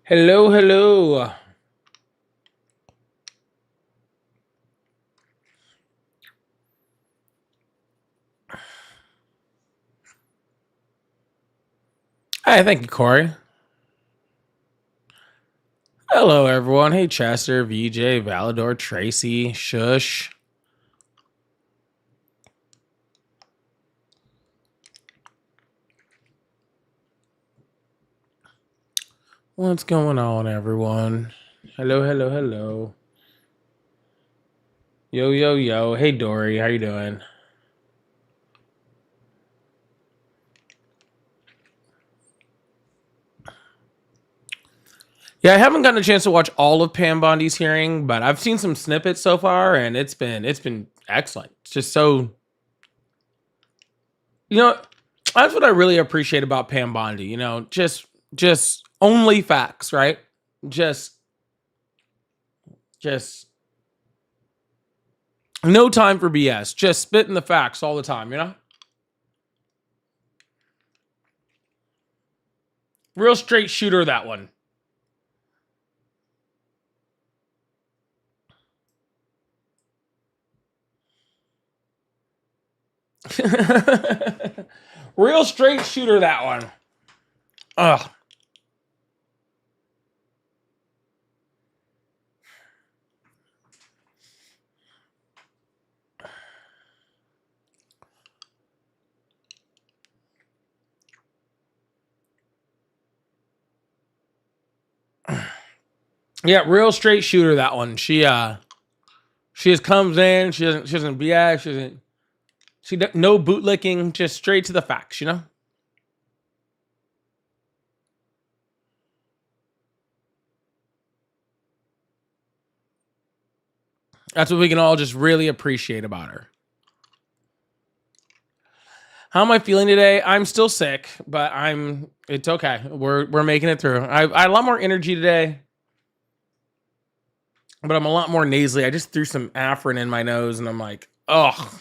Hello, hello. Hi, thank you, Corey. Hello, everyone. Hey, Chester, VJ, Valador, Tracy, Shush. What's going on, everyone? Hello, hello, hello. Yo, yo, yo. Hey, Dory, how you doing? Yeah, I haven't gotten a chance to watch all of Pam Bondi's hearing, but I've seen some snippets so far, and it's been excellent. It's just so you know that's what I really appreciate about Pam Bondi. Just only facts, right? Just just no time for BS. Just spitting the facts all the time. Real straight shooter, that one. Real straight shooter, that one. Ugh. Yeah, real straight shooter, that one. She just comes in, she doesn't BS, no bootlicking, just straight to the facts. That's what we can all just really appreciate about her. How am I feeling today? I'm still sick, but it's okay. We're making it through. I had a lot more energy today, but I'm a lot more nasally. I just threw some Afrin in my nose, and I'm like, oh,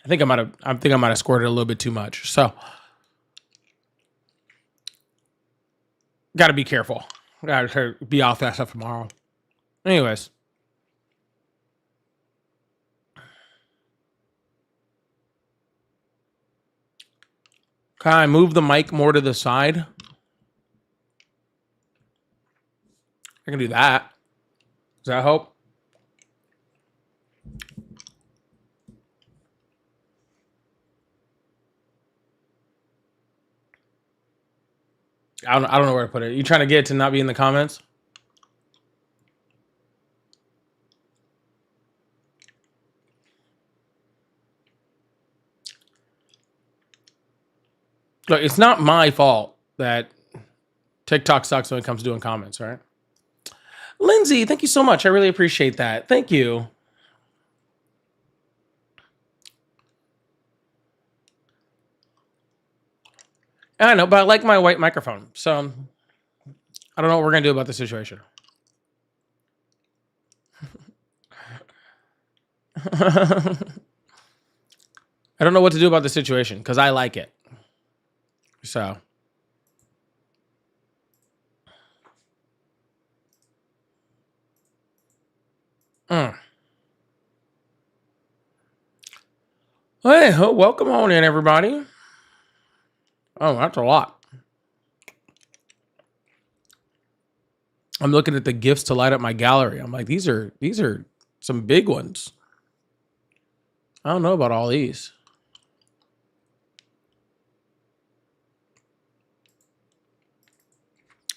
I think I might have squirted a little bit too much. So got to be careful. Got to be off that stuff tomorrow. Anyways, can I move the mic more to the side? I can do that. Does that help? I don't know where to put it. You trying to get it to not be in the comments? Look, it's not my fault that TikTok sucks when it comes to doing comments, right? Lindsay, thank you so much. I really appreciate that. Thank you. I know, but I like my white microphone. So I don't know what we're going to do about the situation. I don't know what to do about the situation because I like it. So. Mm. Hey, welcome on in, everybody. Oh, that's a lot. I'm looking at the gifts to light up my gallery. I'm like, these are some big ones. I don't know about all these.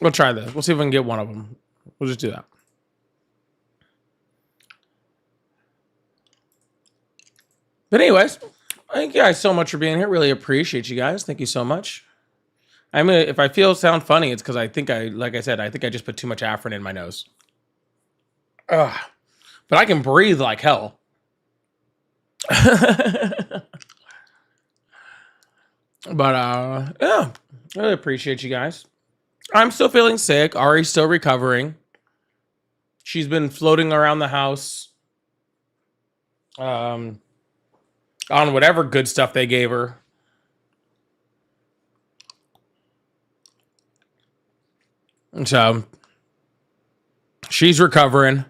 We'll try this. We'll see if we can get one of them. We'll just do that. But anyways, thank you guys so much for being here. Really appreciate you guys. Thank you so much. I mean, if I sound funny, it's because like I said, I think I just put too much Afrin in my nose. Ugh. But I can breathe like hell. But yeah, I really appreciate you guys. I'm still feeling sick. Ari's still recovering. She's been floating around the house um, on whatever good stuff they gave her. So she's recovering.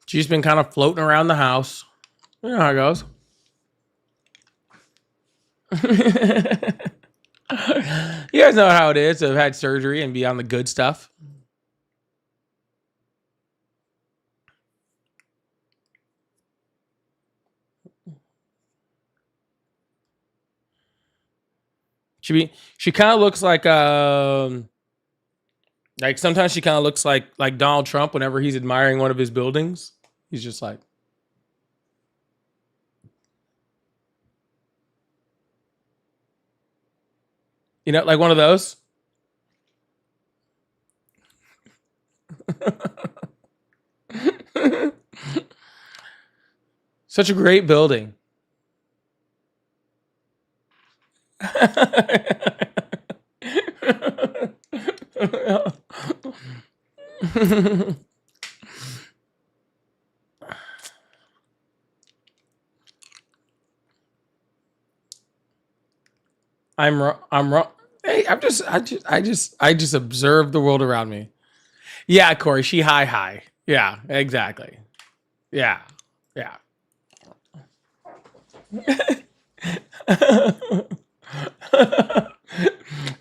She's been kind of floating around the house. You know how it goes. You guys know how it is to have had surgery and be on the good stuff. She kind of looks like sometimes she kind of looks like Donald Trump whenever he's admiring one of his buildings. He's just like, you know, like one of those. Such a great building. I'm wrong. Hey, I just observe the world around me. Yeah, Corey, she high. Yeah, exactly. Yeah.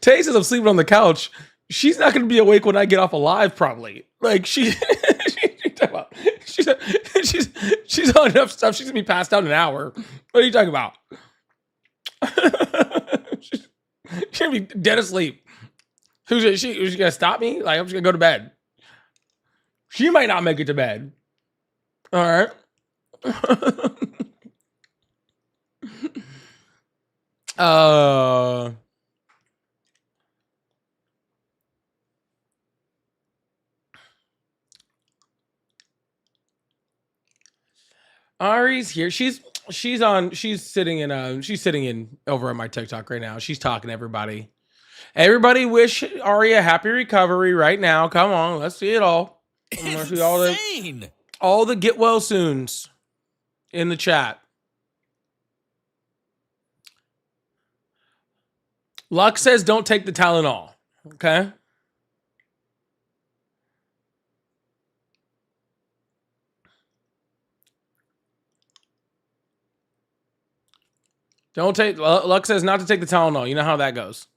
Tay says I'm sleeping on the couch. She's not going to be awake when I get off alive, probably. Like she's on enough stuff. She's gonna be passed out in an hour. What are you talking about? she's gonna be dead asleep. Who's she gonna stop me? Like I'm just gonna go to bed. She might not make it to bed. All right. Ari's here. She's sitting in over on my TikTok right now. She's talking to everybody. Everybody wish Ari a happy recovery right now. Come on, let's see it all. It's insane. All the get well soons in the chat. Luck says don't take the Tylenol. Okay. Luck says not to take the Tylenol. You know how that goes.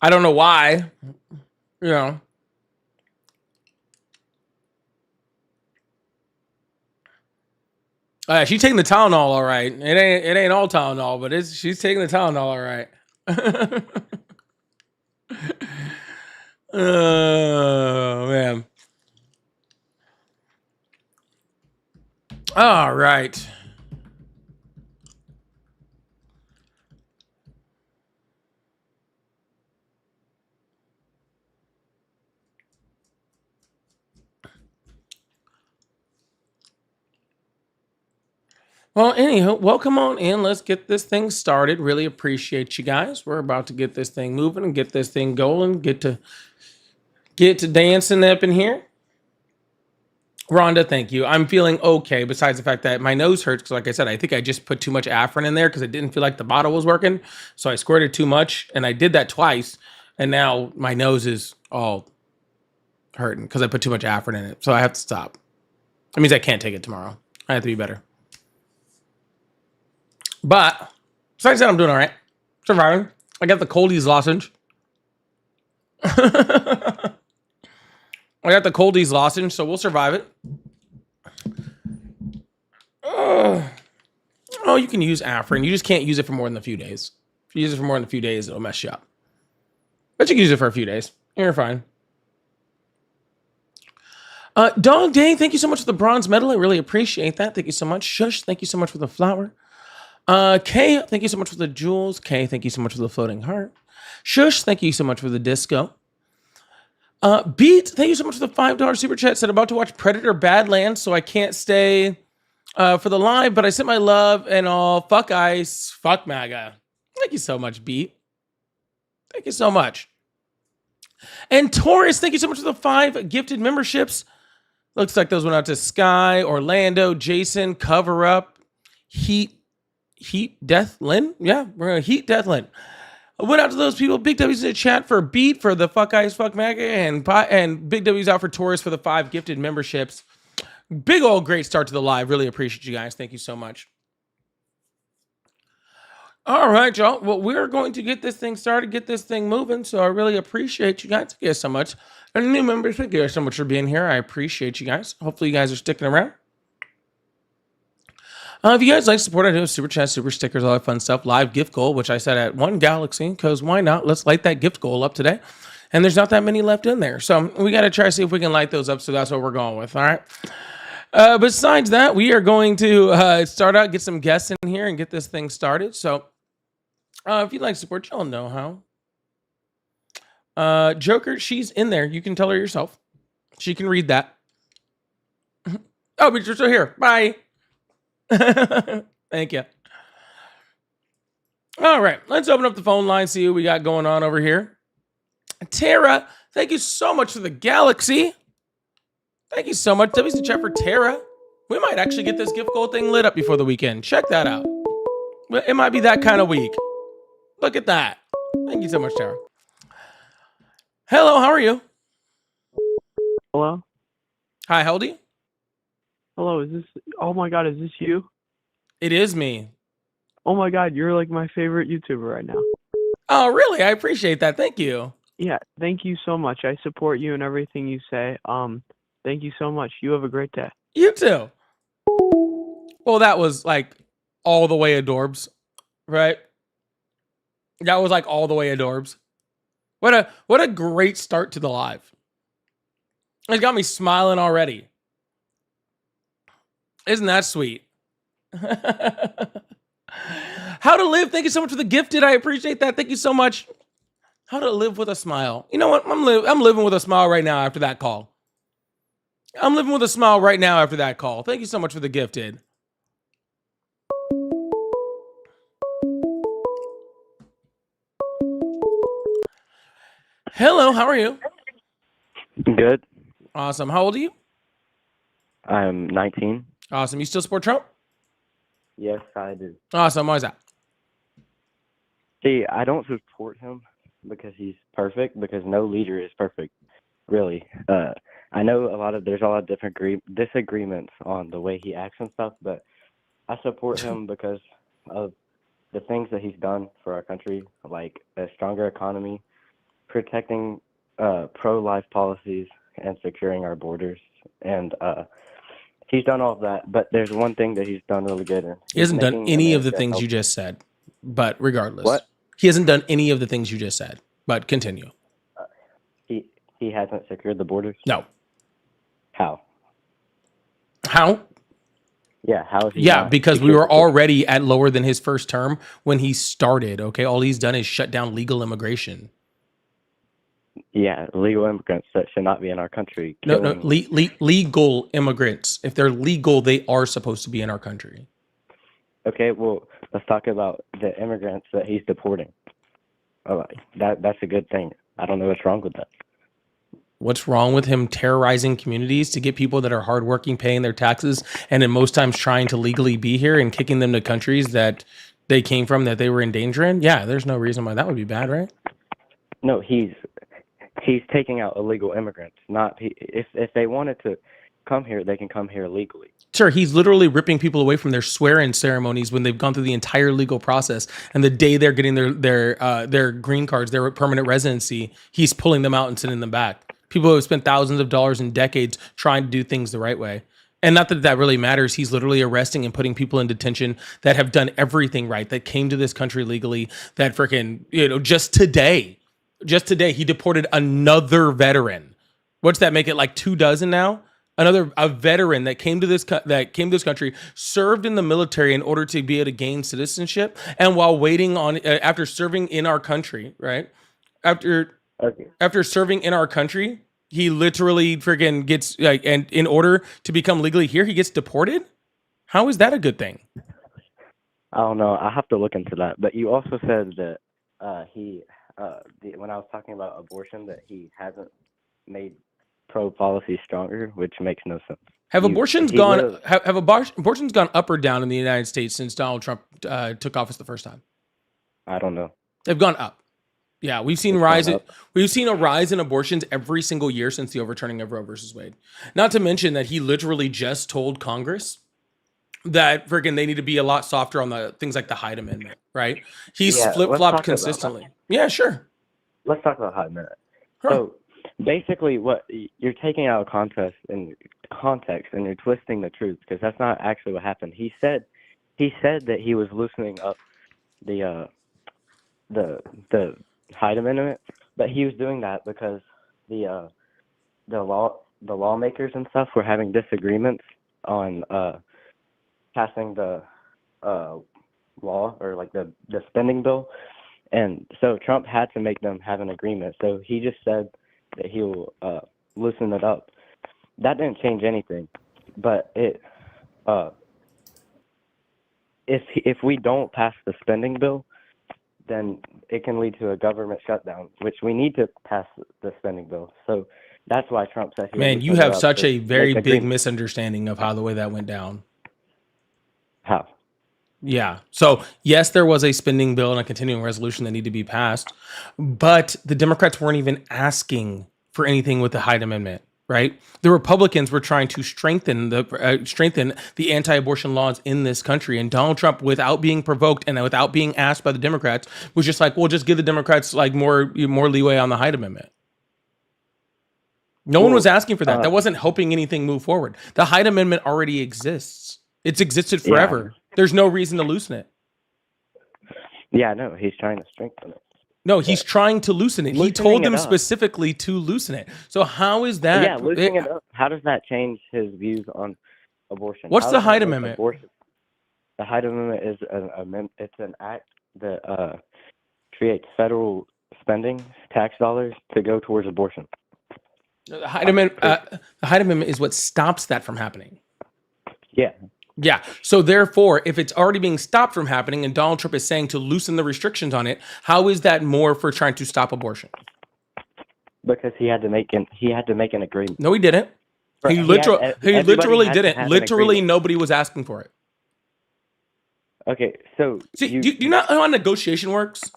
I don't know why. You know. She's taking the Tylenol all right. It ain't all Tylenol, but she's taking the Tylenol all right. Oh man. All right. Well, anyhow, welcome on in. Let's get this thing started. Really appreciate you guys. We're about to get this thing moving and get this thing going. Get to dancing up in here. Rhonda, thank you. I'm feeling okay, besides the fact that my nose hurts because, like I said, I think I just put too much Afrin in there because it didn't feel like the bottle was working. So I squirted too much, and I did that twice, and now my nose is all hurting because I put too much Afrin in it. So I have to stop. That means I can't take it tomorrow. I have to be better. But besides that, I'm doing all right. Surviving. I got the Coldy's lozenge. I got the Coldy's lozenge, so we'll survive it. Oh, you can use Afrin. You just can't use it for more than a few days. If you use it for more than a few days, it'll mess you up. But you can use it for a few days. You're fine. Dog Day, thank you so much for the bronze medal. I really appreciate that. Thank you so much. Shush, thank you so much for the flower. Kay, thank you so much for the jewels. Kay, thank you so much for the floating heart. Shush, thank you so much for the disco. Beat, thank you so much for the $5 super chat. Said about to watch Predator Badlands, so I can't stay for the live, but I sent my love and all. Fuck ICE, fuck MAGA. Thank you so much, Beat. Thank you so much. And Taurus, thank you so much for the 5 gifted memberships. Looks like those went out to Sky, Orlando, Jason, Cover Up, Heat, Death, Lynn. Yeah, we're gonna Heat, Death, Lynn. I went out to those people. Big W's in the chat for Beat for the Fuck Eyes, Fuck Maga, and Big W's out for Taurus for the 5 gifted memberships. Big old great start to the live. Really appreciate you guys. Thank you so much. All right, y'all. Well, we're going to get this thing started, get this thing moving. So I really appreciate you guys. Thank you guys so much. And new members, thank you guys so much for being here. I appreciate you guys. Hopefully you guys are sticking around. If you guys like support, I do super chat, super stickers, all that fun stuff. Live gift goal, which I set at 1 Galaxy, because why not? Let's light that gift goal up today. And there's not that many left in there. So we got to try to see if we can light those up. So that's what we're going with. All right. Besides that, we are going to start out, get some guests in here and get this thing started. So if you'd like support, y'all know how. Joker, she's in there. You can tell her yourself. She can read that. Oh, but you're still here. Bye. Thank you. All right, let's open up the phone line, see what we got going on over here. Tara, thank you so much for the Galaxy. Thank you so much. W's the chat for Tara. We might actually get this gift goal thing lit up before the weekend. Check that out. It might be that kind of week. Look at that. Thank you so much, Tara. Hello, how are you? Hello? Hi, how old are you? Hello, is this... Oh my god, is this you? It is me. Oh my god, you're like my favorite YouTuber right now. Oh, really? I appreciate that. Thank you. Yeah, thank you so much. I support you and everything you say. Thank you so much. You have a great day. You too. Well, that was like all the way adorbs, right? That was like all the way adorbs. What a great start to the live. It's got me smiling already. Isn't that sweet? How to live. Thank you so much for the gifted. I appreciate that. Thank you so much. How to live with a smile. You know what? I'm living with a smile right now after that call. I'm living with a smile right now after that call. Thank you so much for the gifted. Hello, how are you? Good. Awesome. How old are you? I'm 19. Awesome. You still support Trump? Yes, I do. Awesome. Why is that? See, I don't support him because he's perfect, because no leader is perfect, really. I know there's a lot of different disagreements on the way he acts and stuff, but I support him because of the things that he's done for our country, like a stronger economy, protecting pro-life policies, and securing our borders. And he's done all of that, but there's one thing that he's done really good. He hasn't done any of the things you just said, but regardless. What? He hasn't done any of the things you just said, but continue. He hasn't secured the borders? No. How? How? Yeah, how is he? Yeah, not because we secured were the borders? already at lower than his first term when he started, okay? All he's done is shut down legal immigration. Yeah, illegal immigrants that should not be in our country. No, killing- legal immigrants. If they're legal, they are supposed to be in our country. Okay, well, let's talk about the immigrants that he's deporting. That's a good thing. I don't know what's wrong with that. What's wrong with him terrorizing communities to get people that are hardworking, paying their taxes, and in most times trying to legally be here and kicking them to countries that they came from that they were in danger in? Yeah, there's no reason why that would be bad, right? No, he's taking out illegal immigrants. If they wanted to come here, they can come here legally. Sure, he's literally ripping people away from their swear-in ceremonies when they've gone through the entire legal process, and the day they're getting their green cards, their permanent residency, he's pulling them out and sending them back. People who have spent thousands of dollars and decades trying to do things the right way. And not that that really matters. He's literally arresting and putting people in detention that have done everything right, that came to this country legally, that freaking, just today, he deported another veteran. What's that make it, like 24 now? A veteran that came to this country, served in the military in order to be able to gain citizenship, and while waiting on after serving in our country, right? After serving in our country, he literally freaking gets and in order to become legally here, he gets deported. How is that a good thing? I don't know. I have to look into that. But you also said that he when I was talking about abortion, that he hasn't made pro policy stronger, which makes no sense. Have You- abortions he gone? literally- Have abortions gone up or down in the United States since Donald Trump took office the first time? I don't know. They've gone up. Yeah, we've seen It's rise. gone up. We've seen a rise in abortions every single year since the overturning of Roe versus Wade. Not to mention that he literally just told Congress that freaking they need to be a lot softer on the things like the Hyde Amendment. Right? He's Yeah, flip let's flopped talk about consistently. Yeah, sure. Let's talk about Hyde Amendment. Huh. So basically, what you're taking out of context and you're twisting the truth, because that's not actually what happened. He said that he was loosening up the Hyde Amendment, but he was doing that because the lawmakers and stuff were having disagreements on passing the law, or like the spending bill, and so Trump had to make them have an agreement. So he just said that he'll loosen it up. That didn't change anything, but if we don't pass the spending bill, then it can lead to a government shutdown, which we need to pass the spending bill. So that's why Trump said he Man, would you loosen it have up such to a very make big agreement. misunderstanding of how the way that went down. How? Yeah. So yes, there was a spending bill and a continuing resolution that needed to be passed, but the Democrats weren't even asking for anything with the Hyde Amendment, right? The Republicans were trying to strengthen the anti-abortion laws in this country, and Donald Trump, without being provoked and without being asked by the Democrats, was just like, "Well, just give the Democrats like more leeway on the Hyde Amendment." No one was asking for that. That wasn't helping anything move forward. The Hyde Amendment already exists. It's existed forever. There's no reason to loosen it. Yeah, no, he's trying to strengthen it. No, he's trying to loosen it. He Loosening told it them up. specifically to loosen it. So how is that? Yeah, loosening it up. How does that change his views on abortion? What's How the does that Hyde make Amendment? abortion- The Hyde Amendment is it's an act that creates federal spending, tax dollars, to go towards abortion. The Hyde Amendment is what stops that from happening. Yeah. Yeah. So therefore, if it's already being stopped from happening and Donald Trump is saying to loosen the restrictions on it, how is that more for trying to stop abortion? Because he had to make an agreement. No, he didn't. He literally everybody had to didn't. have an Literally, agreement. nobody was asking for it. Okay, so See, do you know how negotiation works?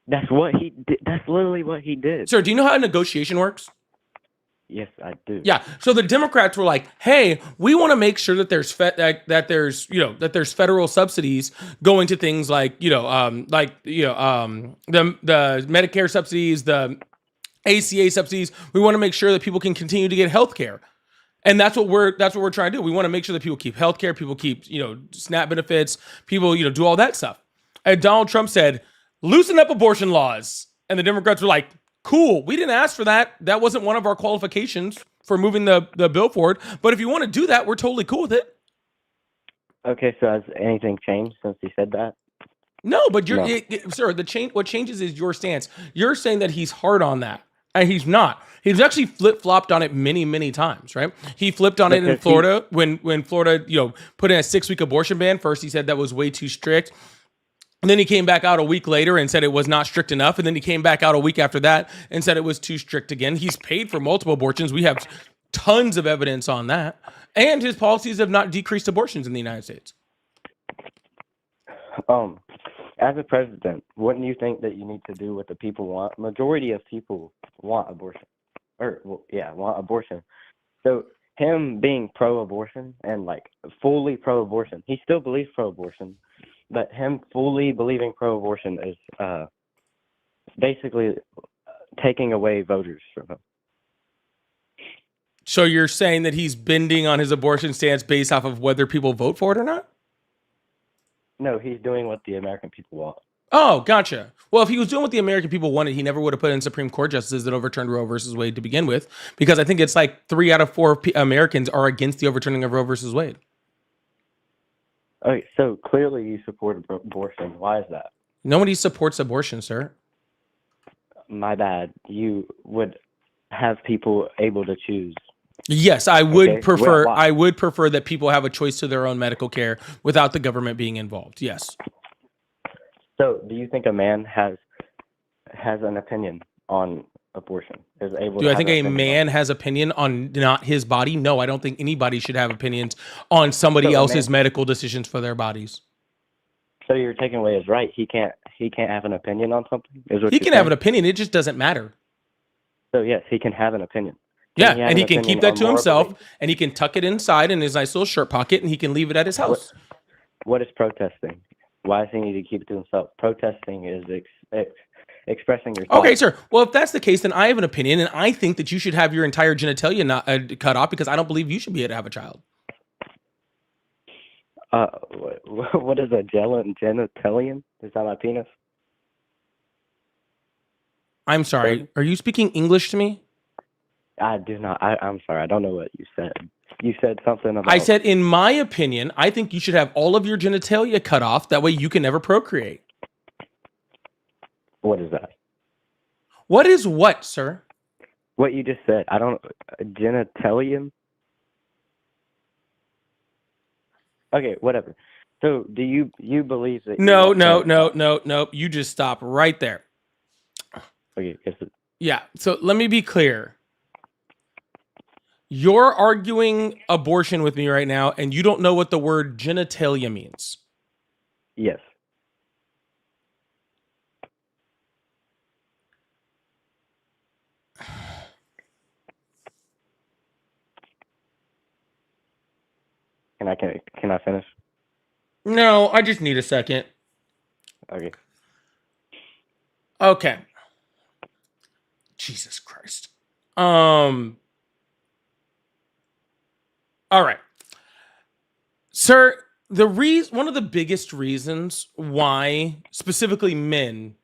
that's what he did. That's literally what he did. Sir, do you know how negotiation works? Yes, I do. Yeah. So the Democrats were like, "Hey, we want to make sure that there's that there's federal subsidies going to things like the Medicare subsidies, the ACA subsidies. We want to make sure that people can continue to get health care." And that's what we're trying to do. We want to make sure that people keep healthcare, people keep, SNAP benefits, people, do all that stuff. And Donald Trump said, "Loosen up abortion laws." And the Democrats were like, "Cool. We didn't ask for that. That wasn't one of our qualifications for moving the bill forward. But if you want to do that, we're totally cool with it." Okay, so has anything changed since he said that? No, but No. sir, what changes is your stance. You're saying that he's hard on that. And he's not. He's actually flip-flopped on it many, many times, right? He flipped on it in Because Florida when Florida, put in a 6-week abortion ban. First, he said that was way too strict. And then he came back out a week later and said it was not strict enough. And then he came back out a week after that and said it was too strict again. He's paid for multiple abortions. We have tons of evidence on that. And his policies have not decreased abortions in the United States. As a president, wouldn't you think that you need to do what the people want? Majority of people want abortion, want abortion. So him being pro-abortion and like fully pro-abortion, he still believes pro-abortion, but him fully believing pro-abortion is basically taking away voters from him. So you're saying that he's bending on his abortion stance based off of whether people vote for it or not? No, he's doing what the American people want. Oh, gotcha. Well, if he was doing what the American people wanted, he never would have put in Supreme Court justices that overturned Roe versus Wade to begin with, because I think it's like 3 out of 4 Americans are against the overturning of Roe versus Wade. Okay, so clearly you support abortion. Why is that? Nobody supports abortion, sir. My bad. You would have people able to choose. Yes, I would Okay, prefer. why? I would prefer that people have a choice to their own medical care without the government being involved. Yes. So, do you think a man has has an opinion on abortion. Is able. Do to I have think an a opinion on man has opinion on not his body? No, I don't think anybody should have opinions on somebody So a else's man- medical decisions for their bodies. So you're taking away his right. He can't have an opinion on something. Is what He you're can have saying? an opinion. It just doesn't matter. So yes, he can have an opinion. Yeah, he have and he an can opinion keep that on to moral himself, beliefs? and he can tuck it inside in his nice little shirt pocket, and he can leave it at his house. What is protesting? Why does he need to keep it to himself? Protesting is expressing your thoughts. Okay, sir. Well, if that's the case, then I have an opinion, and I think that you should have your entire genitalia not, cut off because I don't believe you should be able to have a child. What is a genitalian? Is that my penis? I'm sorry. Are you speaking English to me? I do not. I'm sorry. I don't know what you said. You said something about. I said, in my opinion, I think you should have all of your genitalia cut off. That way you can never procreate. What is that? What is what, sir? What you just said. I don't. Genitalian. Okay, whatever. So, do you believe that? No. You just stop right there. Okay. Yeah. So let me be clear. You're arguing abortion with me right now, and you don't know what the word genitalia means. Yes. Can I finish? No, I just need a second. Okay. Okay. Jesus Christ. All right. Sir, one of the biggest reasons why specifically men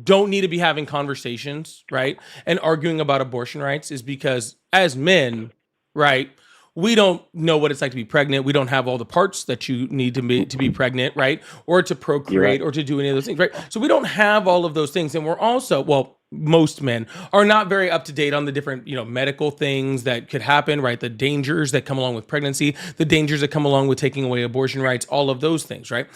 don't need to be having conversations, right? And arguing about abortion rights is because as men, right, we don't know what it's like to be pregnant. We don't have all the parts that you need to be pregnant, right? Or to procreate, right. or to do any of those things, right? So we don't have all of those things. And we're also, well, most men are not very up to date on the different, medical things that could happen, right? The dangers that come along with pregnancy, the dangers that come along with taking away abortion rights, all of those things, right?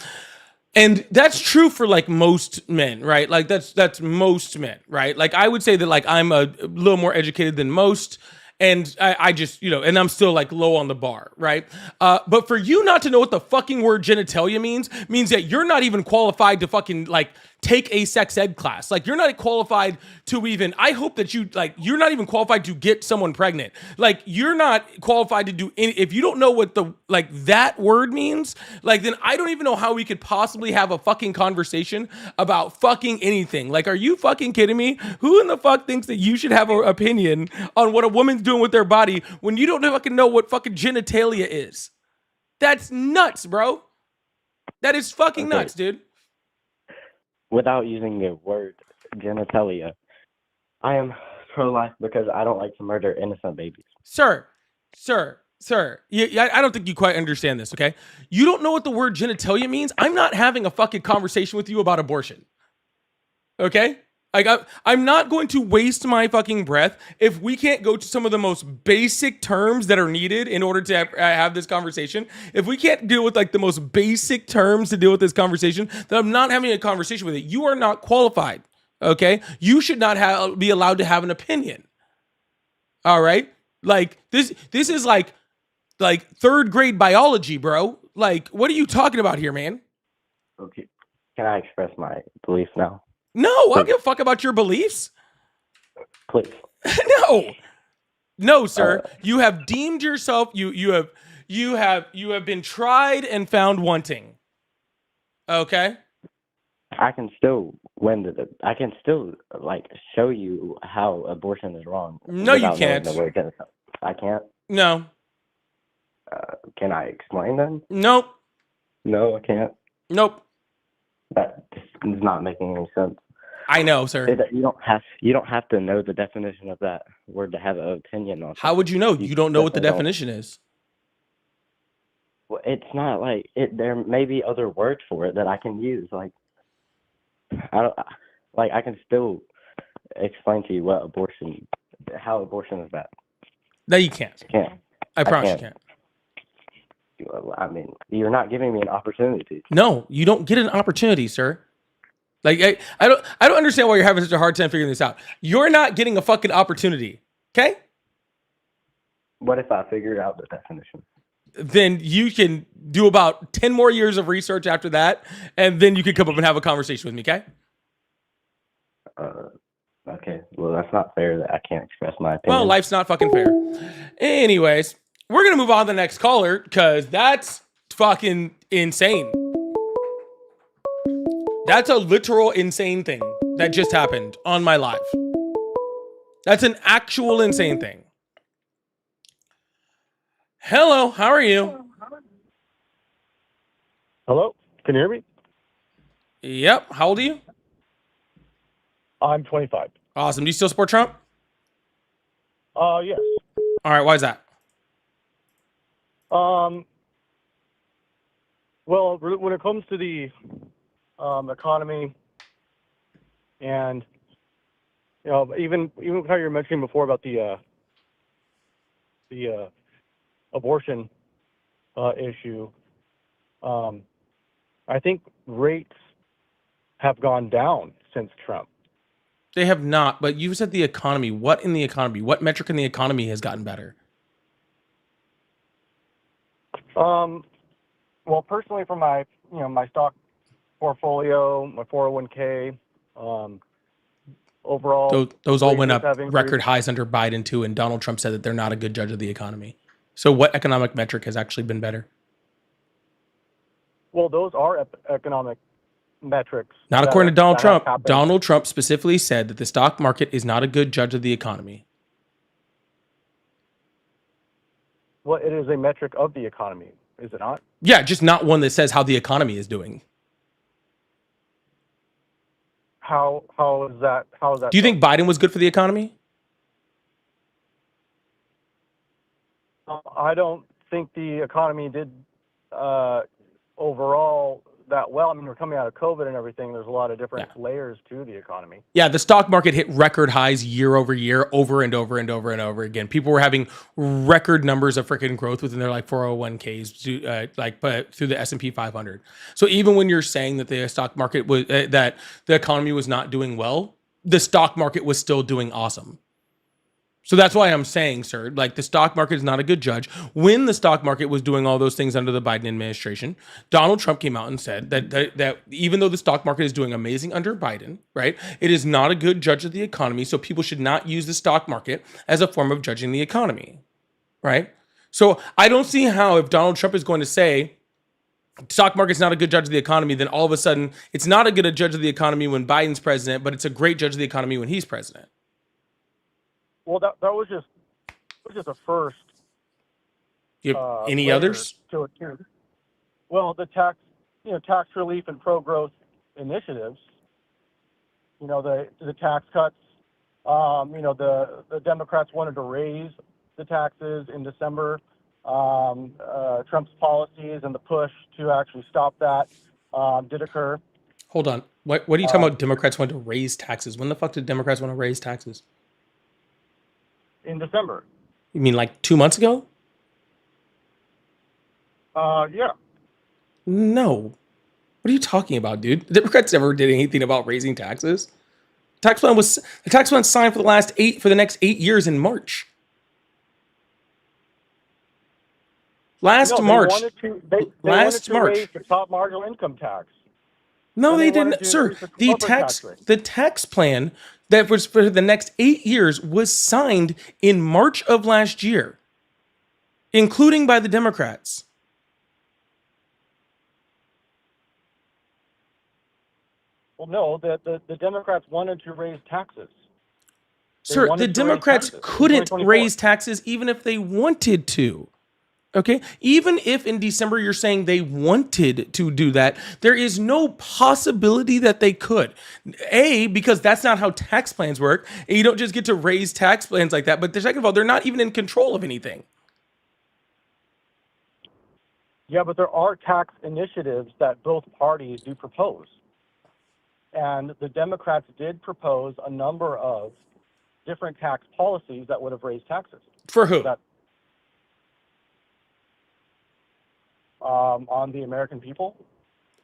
And that's true for like most men, right? Like that's most men, right? Like I would say that like I'm a little more educated than most. And I just, and I'm still like low on the bar, right? But for you not to know what the fucking word genitalia means that you're not even qualified to fucking like take a sex ed class. Like you're not qualified to even, I hope that you're not even qualified to get someone pregnant. Like you're not qualified to do any, if you don't know what that word means, like then I don't even know how we could possibly have a fucking conversation about fucking anything. Like, are you fucking kidding me? Who in the fuck thinks that you should have an opinion on what a woman's doing with their body when you don't fucking know what fucking genitalia is? That's nuts, bro. That is fucking nuts, dude. Without using the word genitalia, I am pro-life because I don't like to murder innocent babies. Sir. I don't think you quite understand this, okay? You don't know what the word genitalia means? I'm not having a fucking conversation with you about abortion. Okay? Like, I'm not going to waste my fucking breath if we can't go to some of the most basic terms that are needed in order to have this conversation. If we can't deal with like the most basic terms to deal with this conversation, then I'm not having a conversation with it. You are not qualified, okay? You should not be allowed to have an opinion. All right? Like, this is like third grade biology, bro. Like, what are you talking about here, man? Okay. Can I express my beliefs now? No, I don't give a fuck about your beliefs. Please. No, sir. You have deemed yourself. You have been tried and found wanting. Okay. I can still I can still like show you how abortion is wrong. No, you without knowing can't. the word genocide. I can't. No. Can I explain then? Nope. No, I can't. Nope. That is not making any sense. I know, sir. You don't have to know the definition of that word to have an opinion on. How would you know? You don't know what the definitely definition is. Well, it's not like it. There may be other words for it that I can use. Like I can still explain to you how abortion is bad. No, you can't. Can't. I promise you can't. can't. I mean, you're not giving me an opportunity. No, you don't get an opportunity, sir. Like I don't understand why you're having such a hard time figuring this out. You're not getting a fucking opportunity. Okay? What if I figure out the definition? Then you can do about 10 more years of research after that, and then you can come up and have a conversation with me, okay? Okay. Well, that's not fair that I can't express my opinion. Well, life's not fucking fair. Anyways, we're gonna move on to the next caller because that's fucking insane. That's a literal insane thing that just happened on my live. That's an actual insane thing. Hello, how are you? Hello, can you hear me? Yep, how old are you? I'm 25. Awesome. Do you still support Trump? Yes. All right, why is that? Well, when it comes to the economy, and even how you were mentioning before about the abortion issue, I think rates have gone down since Trump. They have not, but you said the economy. What in the economy? What metric in the economy has gotten better? Well, personally, for my my stock portfolio, my 401k, overall, Those all went up have increased. record highs under Biden too, and Donald Trump said that they're not a good judge of the economy. So what economic metric has actually been better? Well, those are economic metrics. Not according to Donald that have Trump. happened. Donald Trump specifically said that the stock market is not a good judge of the economy. Well, it is a metric of the economy, is it not? Yeah, just not one that says how the economy is doing. How is that? Do you think Biden was good for the economy? I don't think the economy did overall that well. I mean, we're coming out of COVID and everything. There's a lot of different layers to the economy. Yeah, the stock market hit record highs year over year, over and over and over and over again. People were having record numbers of freaking growth within their 401ks, but through the S&P 500. So even when you're saying that the stock market was that the economy was not doing well, the stock market was still doing awesome. So that's why I'm saying, sir, the stock market is not a good judge. When the stock market was doing all those things under the Biden administration, Donald Trump came out and said that even though the stock market is doing amazing under Biden, right, it is not a good judge of the economy. So people should not use the stock market as a form of judging the economy, right? So I don't see how if Donald Trump is going to say stock market's not a good judge of the economy, then all of a sudden it's not a good judge of the economy when Biden's president, but it's a great judge of the economy when he's president. Well, that was just a first. Any others? Well, the tax relief and pro-growth initiatives. The tax cuts. The Democrats wanted to raise the taxes in December. Trump's policies and the push to actually stop that did occur. Hold on. What are you talking about? Democrats want to raise taxes. When the fuck did Democrats want to raise taxes? In December. You mean 2 months ago? Yeah. No. What are you talking about, dude? The Democrats never did anything about raising taxes. The tax plan signed for the next 8 years in March. Last March. They wanted to raise the top marginal income tax. No, they didn't, sir. The tax plan that was for the next 8 years was signed in March of last year, including by the Democrats. Well, no, the Democrats wanted to raise taxes. Sir, the Democrats couldn't raise taxes even if they wanted to. Okay, even if in December you're saying they wanted to do that, there is no possibility that they could. Because that's not how tax plans work. And you don't just get to raise tax plans like that. But second of all, they're not even in control of anything. Yeah, but there are tax initiatives that both parties do propose. And the Democrats did propose a number of different tax policies that would have raised taxes. For who? On the American people.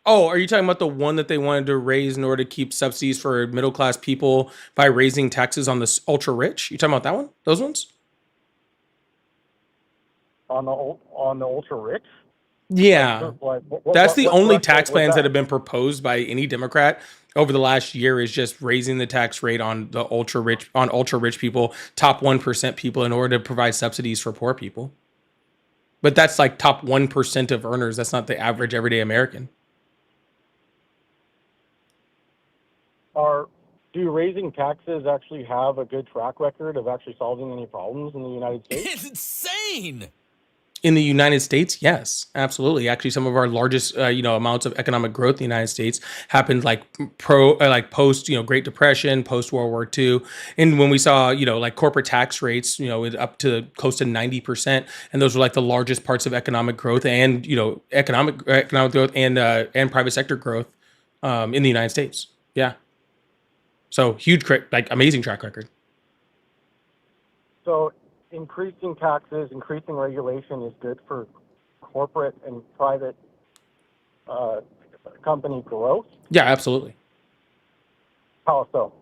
Oh, are you talking about the one that they wanted to raise in order to keep subsidies for middle class people by raising taxes on the ultra rich? You talking about that one? Those ones? On the ultra rich? Yeah. That's the What only threshold tax was plans that that? have been proposed by any Democrat over the last year is just raising the tax rate on the ultra rich people, top 1% people in order to provide subsidies for poor people. But that's like top 1% of earners. That's not the average everyday American. Do raising taxes actually have a good track record of actually solving any problems in the United States? It's insane. In the United States, yes, absolutely. Actually, some of our largest, amounts of economic growth in the United States happened like post, Great Depression, post World War II, and when we saw, like corporate tax rates, up to close to 90%, and those were like the largest parts of economic growth and economic growth and private sector growth in the United States. Yeah, so huge, like amazing track record. So increasing taxes, increasing regulation is good for corporate and private company growth. Yeah, absolutely. How so?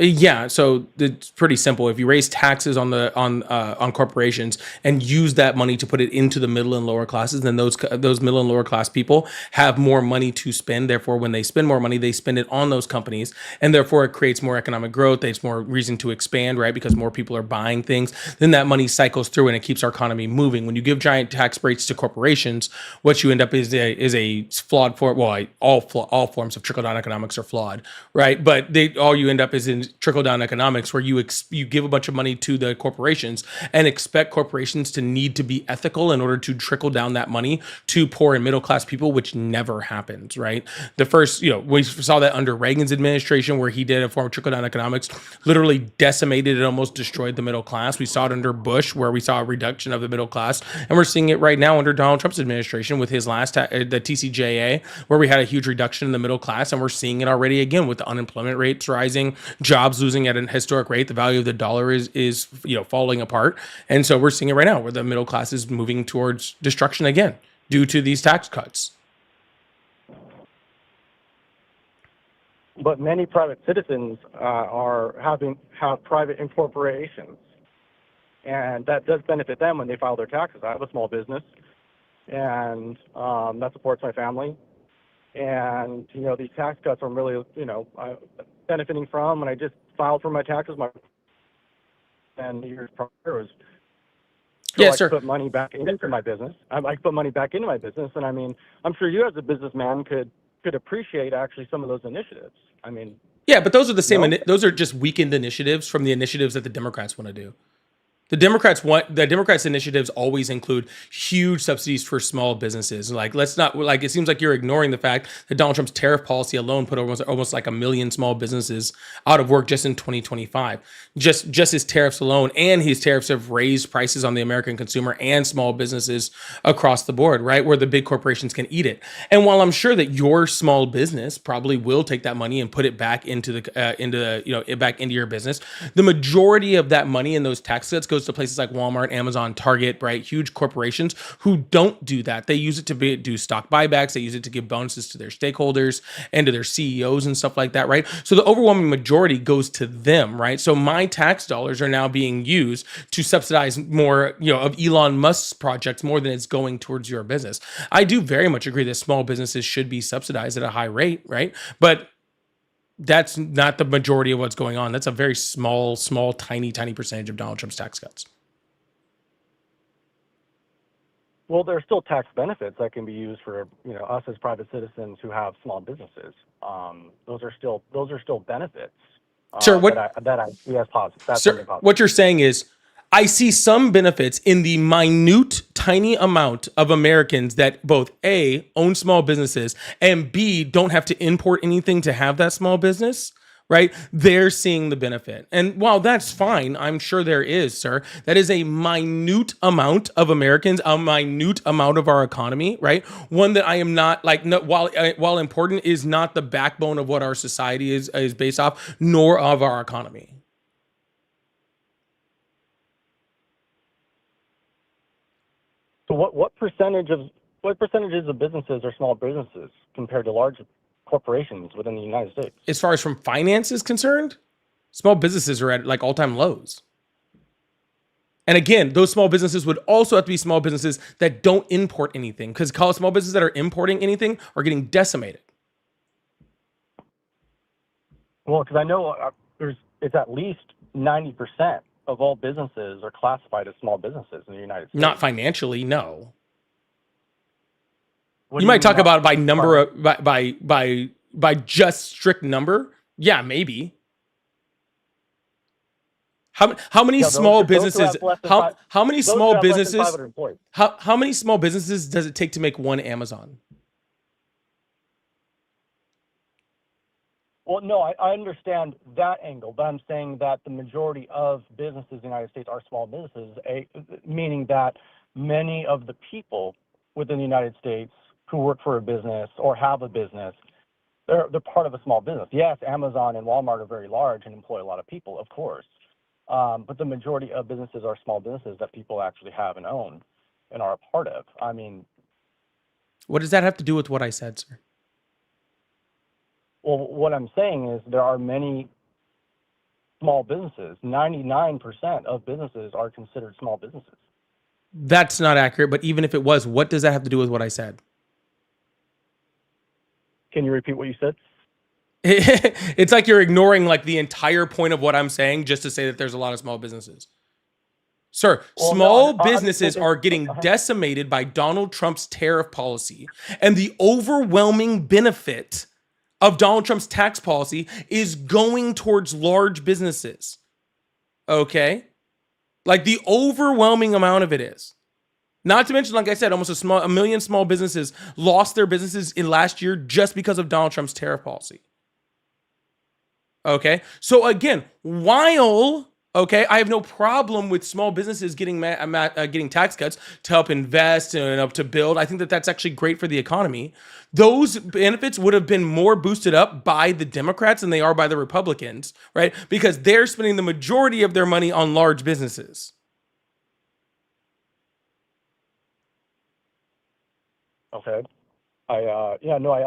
Yeah, so it's pretty simple. If you raise taxes on corporations and use that money to put it into the middle and lower classes, then those middle and lower class people have more money to spend. Therefore, when they spend more money, they spend it on those companies, and therefore it creates more economic growth. There's more reason to expand, right? Because more people are buying things. Then that money cycles through and it keeps our economy moving. When you give giant tax breaks to corporations, what you end up is a flawed form. Well, all forms of trickle down economics are flawed, right? But all you end up is in trickle down economics, where you give a bunch of money to the corporations and expect corporations to need to be ethical in order to trickle down that money to poor and middle class people, which never happens, right? The first, we saw that under Reagan's administration, where he did a form of trickle down economics, literally decimated and almost destroyed the middle class. We saw it under Bush, where we saw a reduction of the middle class, and we're seeing it right now under Donald Trump's administration with his last the TCJA, where we had a huge reduction in the middle class, and we're seeing it already again with the unemployment rates rising, jobs losing at an historic rate, the value of the dollar is falling apart, and so we're seeing it right now where the middle class is moving towards destruction again due to these tax cuts. But many private citizens have private incorporations, and that does benefit them when they file their taxes. I have a small business, and that supports my family. And these tax cuts I'm really benefiting from. And I just filed for my taxes. And years prior was Sir. put money back into my business. I like put money back into my business, and I mean, I'm sure you as a businessman could appreciate actually some of those initiatives. I mean, yeah, but those are the same. Those are just weakened initiatives from the initiatives that the Democrats want to do. The Democrats' initiatives always include huge subsidies for small businesses. Like, let's not, like, it seems like you're ignoring the fact that Donald Trump's tariff policy alone put almost like 1 million small businesses out of work just in 2025. Just his tariffs alone, and his tariffs have raised prices on the American consumer and small businesses across the board, right? Where the big corporations can eat it. And while I'm sure that your small business probably will take that money and put it back into back into your business, the majority of that money in those tax cuts goes to places like Walmart, Amazon, Target, right? Huge corporations who don't do that. They use it to do stock buybacks. They use it to give bonuses to their stakeholders and to their CEOs and stuff like that, right? So the overwhelming majority goes to them, right? So my tax dollars are now being used to subsidize more, of Elon Musk's projects more than it's going towards your business. I do very much agree that small businesses should be subsidized at a high rate, right? But that's not the majority of what's going on. That's a very small, tiny percentage of Donald Trump's tax cuts. Well, there are still tax benefits that can be used for us as private citizens who have small businesses. Those are still benefits. Sir, that I see as positive. That's sir, positive. what you're saying is, I see some benefits in the minute, tiny amount of Americans that both A, own small businesses, and B, don't have to import anything to have that small business, right? They're seeing the benefit. And while that's fine, I'm sure there is, sir, that is a minute amount of Americans, a minute amount of our economy, right? One that I am not while important, is not the backbone of what our society is based off, nor of our economy. So what percentage what percentages of businesses are small businesses compared to large corporations within the United States? As far as from finance is concerned, small businesses are at like all-time lows. And again, those small businesses would also have to be small businesses that don't import anything, because small businesses that are importing anything are getting decimated. Well, because I know it's at least 90% of all businesses are classified as small businesses in the United States. Not financially, no. What You do might mean talk not about by number classified? by just strict number. Yeah, maybe. How many Yeah, small those who businesses have less than five- how many those who small have less than businesses 500 employees. how many small businesses does it take to make one Amazon? Well, no, I understand that angle, but I'm saying that the majority of businesses in the United States are small businesses, meaning that many of the people within the United States who work for a business or have a business, they're part of a small business. Yes, Amazon and Walmart are very large and employ a lot of people, of course. But the majority of businesses are small businesses that people actually have and own and are a part of. I mean, What does that have to do with what I said, sir? well, what I'm saying is there are many small businesses. 99% of businesses are considered small businesses. That's not accurate, but even if it was, what does that have to do with what I said? Can you repeat what you said? It's like you're ignoring like the entire point of what I'm saying just to say that there's a lot of small businesses. Sir, Well, no, small I'm just businesses thinking- are getting decimated by Donald Trump's tariff policy. And the overwhelming benefit of Donald Trump's tax policy is going towards large businesses. Okay? Like the overwhelming amount of it is. Not to mention, like I said, almost a million small businesses lost their businesses in last year just because of Donald Trump's tariff policy. Okay? So again, while I have no problem with small businesses getting tax cuts to help invest and up to build. I think that that's actually great for the economy. Those benefits would have been more boosted up by the Democrats than they are by the Republicans, right? Because they're spending the majority of their money on large businesses. Okay. I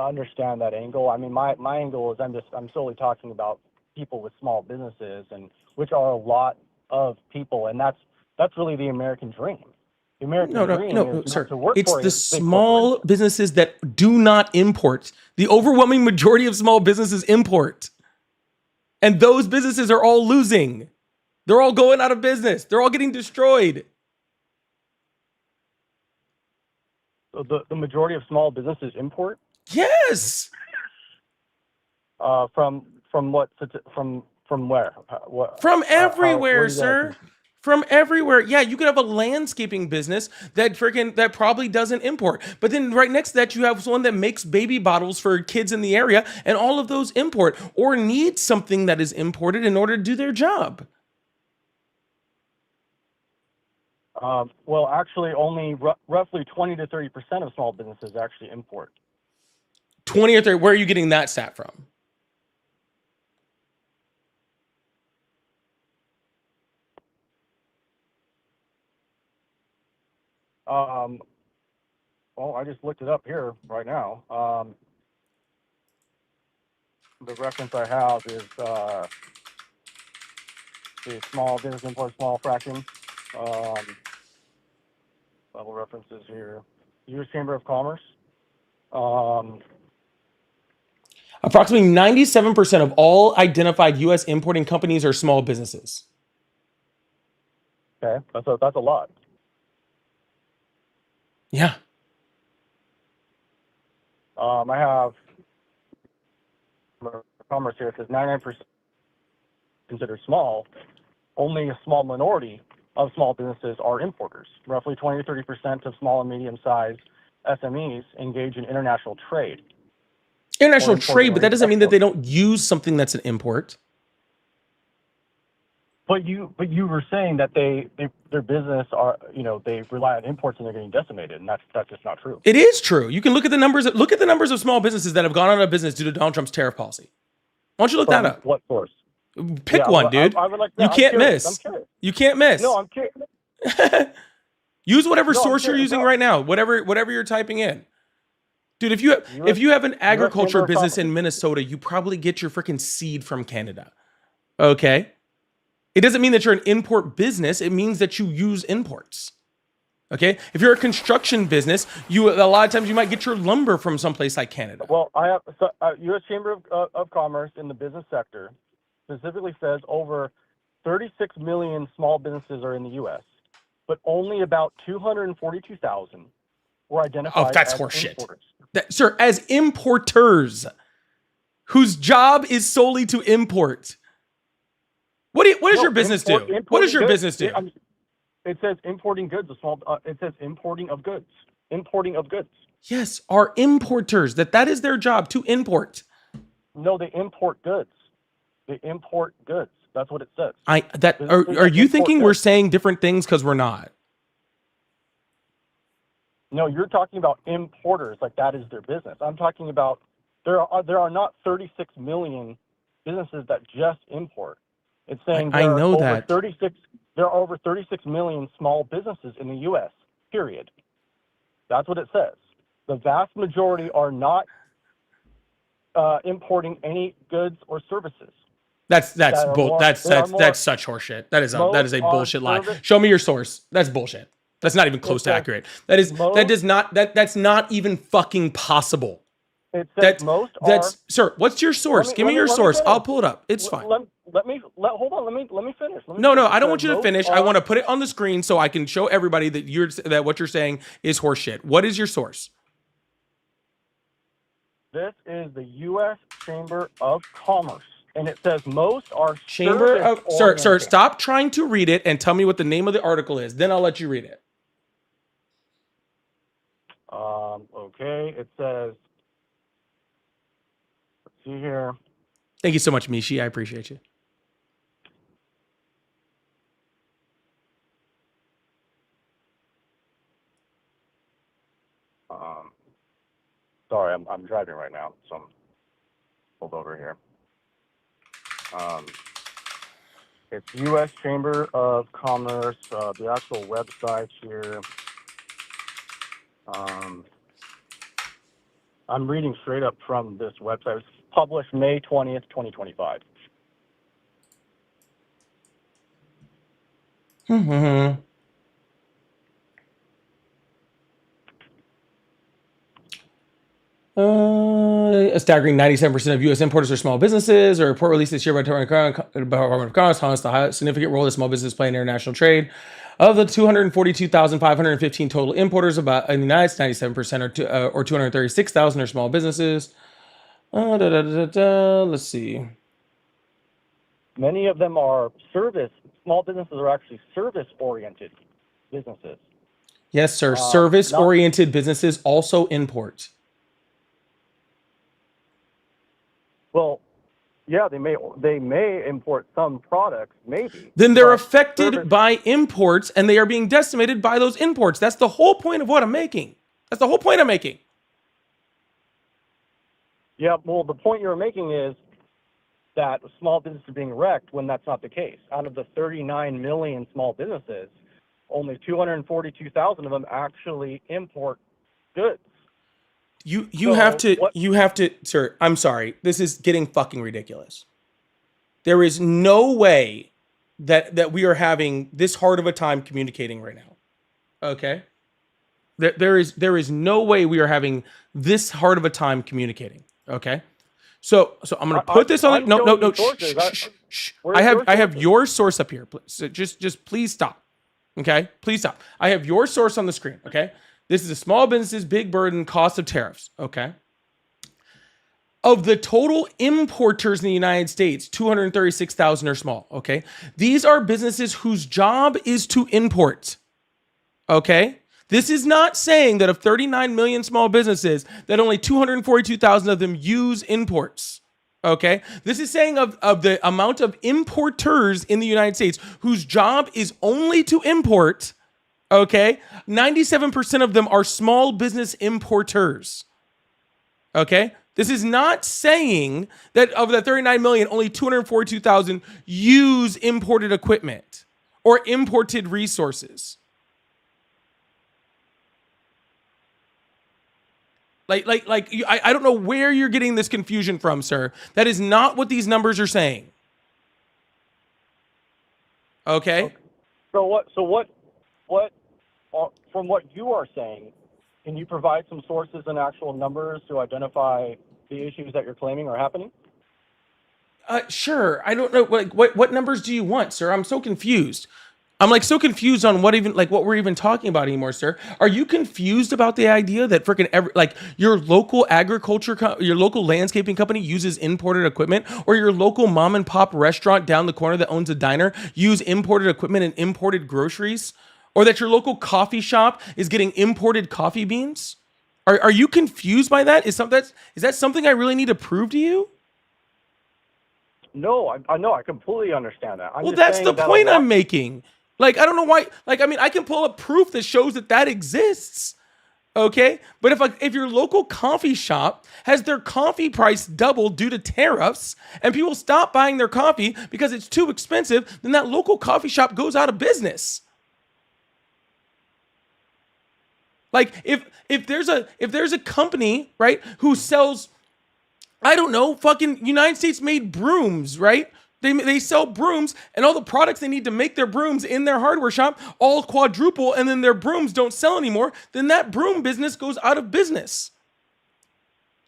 understand that angle. I mean, my angle is I'm solely talking about people with small businesses, and which are a lot of people, and that's really the American dream. The American dream is sir. not to work It's for a the big small corporation. businesses that do not import. The overwhelming majority of small businesses import. And those businesses are all losing. They're all going out of business. They're all getting destroyed. So the majority of small businesses import Yes. from what from where? From where everywhere, do you sir. guys- From everywhere. Yeah, you could have a landscaping business that probably doesn't import. But then right next to that, you have one that makes baby bottles for kids in the area, and all of those import or need something that is imported in order to do their job. Well, actually, only roughly 20 to 30% of small businesses actually import. 20 or 30. Where are you getting that stat from? Well, I just looked it up here right now. The reference I have is the small business import small fraction. Level references here. U.S. Chamber of Commerce. Approximately 97% of all identified U.S. importing companies are small businesses. Okay, that's a lot. Yeah. I have Commerce here. It says 99% considered small. Only a small minority of small businesses are importers. Roughly 20 to 30% of small and medium-sized SMEs engage in international trade. International Or import trade, but that or doesn't mean that they export. don't use something that's an import. But you were saying that their business are, they rely on imports and they're getting decimated, and that's just not true. It is true. You can look at the numbers. Look at the numbers of small businesses that have gone out of business due to Donald Trump's tariff policy. Why don't you look that up? What source? Pick Yeah, one, well, dude. I would like You I'm can't curious. miss. I'm curious. You can't miss. No, I'm curious. Use whatever No, I'm source you're serious. using No. right now. Whatever you're typing in. Dude, if you have an agriculture Chamber of business Commerce. in Minnesota, you probably get your freaking seed from Canada. Okay? It doesn't mean that you're an import business. It means that you use imports. Okay? If you're a construction business, a lot of times you might get your lumber from someplace like Canada. Well, I have U.S. Chamber of Commerce in the business sector specifically says over 36 million small businesses are in the U.S., but only about 242,000 were identified Oh, that's as horseshit. importers. Sir, as importers whose job is solely to import. What does your business do? What does your business do? It says importing goods. It says importing of goods. Importing of goods. Yes, are importers. That is their job, to import. No, they import goods. They import goods. That's what it says. Are you thinking we're saying different things because we're not? No, you're talking about importers, like that is their business. I'm talking about there are not 36 million businesses that just import. It's saying I know that. there are over 36 million small businesses in the U.S., period. That's what it says. The vast majority are not importing any goods or services. That's such horseshit. That is a bullshit lie. Show me your source. That's bullshit. That's not even close to accurate. That's not even fucking possible. It says sir, what's your source? Give me your source. I'll pull it up. It's fine. Hold on. Let me finish. No, I don't want you to finish. I want to put it on the screen so I can show everybody that what you're saying is horseshit. What is your source? This is the U.S. Chamber of Commerce, and it says most are Chamber of Sir, stop trying to read it and tell me what the name of the article is. Then I'll let you read it. Okay, it says. Let's see here. Thank you so much, Mishi. I appreciate you. Sorry, I'm driving right now, so I'm pulled over here. It's U.S. Chamber of Commerce, the actual website here. I'm reading straight up from this website. It's published May 20th, 2025. Mm-hmm. A staggering 97% of U.S. importers are small businesses. A report released this year by the Department of Commerce highlights the significant role that small businesses play in international trade. Of the 242,515 total importers, about in the United States, 97% or 236,000 are small businesses. Let's see. Many of them are small businesses are actually service-oriented businesses. Yes, sir. Service-oriented businesses also import. Well, yeah, they may import some products, maybe. Then they're affected by imports, and they are being decimated by those imports. That's the whole point of what I'm making. Yeah, well, the point you're making is that small businesses are being wrecked when that's not the case. Out of the 39 million small businesses, only 242,000 of them actually import goods. You have to, sir, I'm sorry. This is getting fucking ridiculous. There is no way that we are having this hard of a time communicating right now. Okay? There is no way we are having this hard of a time communicating. Okay? So I'm going to put this on. No. Shh. I have your source up here. So just please stop. Okay? Please stop. I have your source on the screen. Okay? This is a small business's big burden cost of tariffs. Okay? Of the total importers in the United States, 236,000 are small. Okay? These are businesses whose job is to import. Okay? This is not saying that of 39 million small businesses, that only 242,000 of them use imports. Okay? This is saying of the amount of importers in the United States whose job is only to import. Okay? 97% of them are small business importers. Okay? This is not saying that of the 39 million, only 242,000 use imported equipment or imported resources. I don't know where you're getting this confusion from, sir. That is not what these numbers are saying. Okay? So what, from what you are saying, can you provide some sources and actual numbers to identify the issues that you're claiming are happening? Sure. I don't know. What numbers do you want, sir? I'm so confused. I'm like so confused on what we're even talking about anymore, sir. Are you confused about the idea that freaking your local your local landscaping company uses imported equipment, or your local mom and pop restaurant down the corner that owns a diner use imported equipment and imported groceries, or that your local coffee shop is getting imported coffee beans? Are you confused by that? Is that something I really need to prove to you? No, I know. I completely understand that. Well, that's the point I'm making. Like, I don't know why. Like, I mean, I can pull up proof that shows that exists. Okay, but if your local coffee shop has their coffee price doubled due to tariffs, and people stop buying their coffee because it's too expensive, then that local coffee shop goes out of business. Like, if there's a company, right, who sells, I don't know, fucking United States made brooms, right? They sell brooms, and all the products they need to make their brooms in their hardware shop all quadruple, and then their brooms don't sell anymore, then that broom business goes out of business.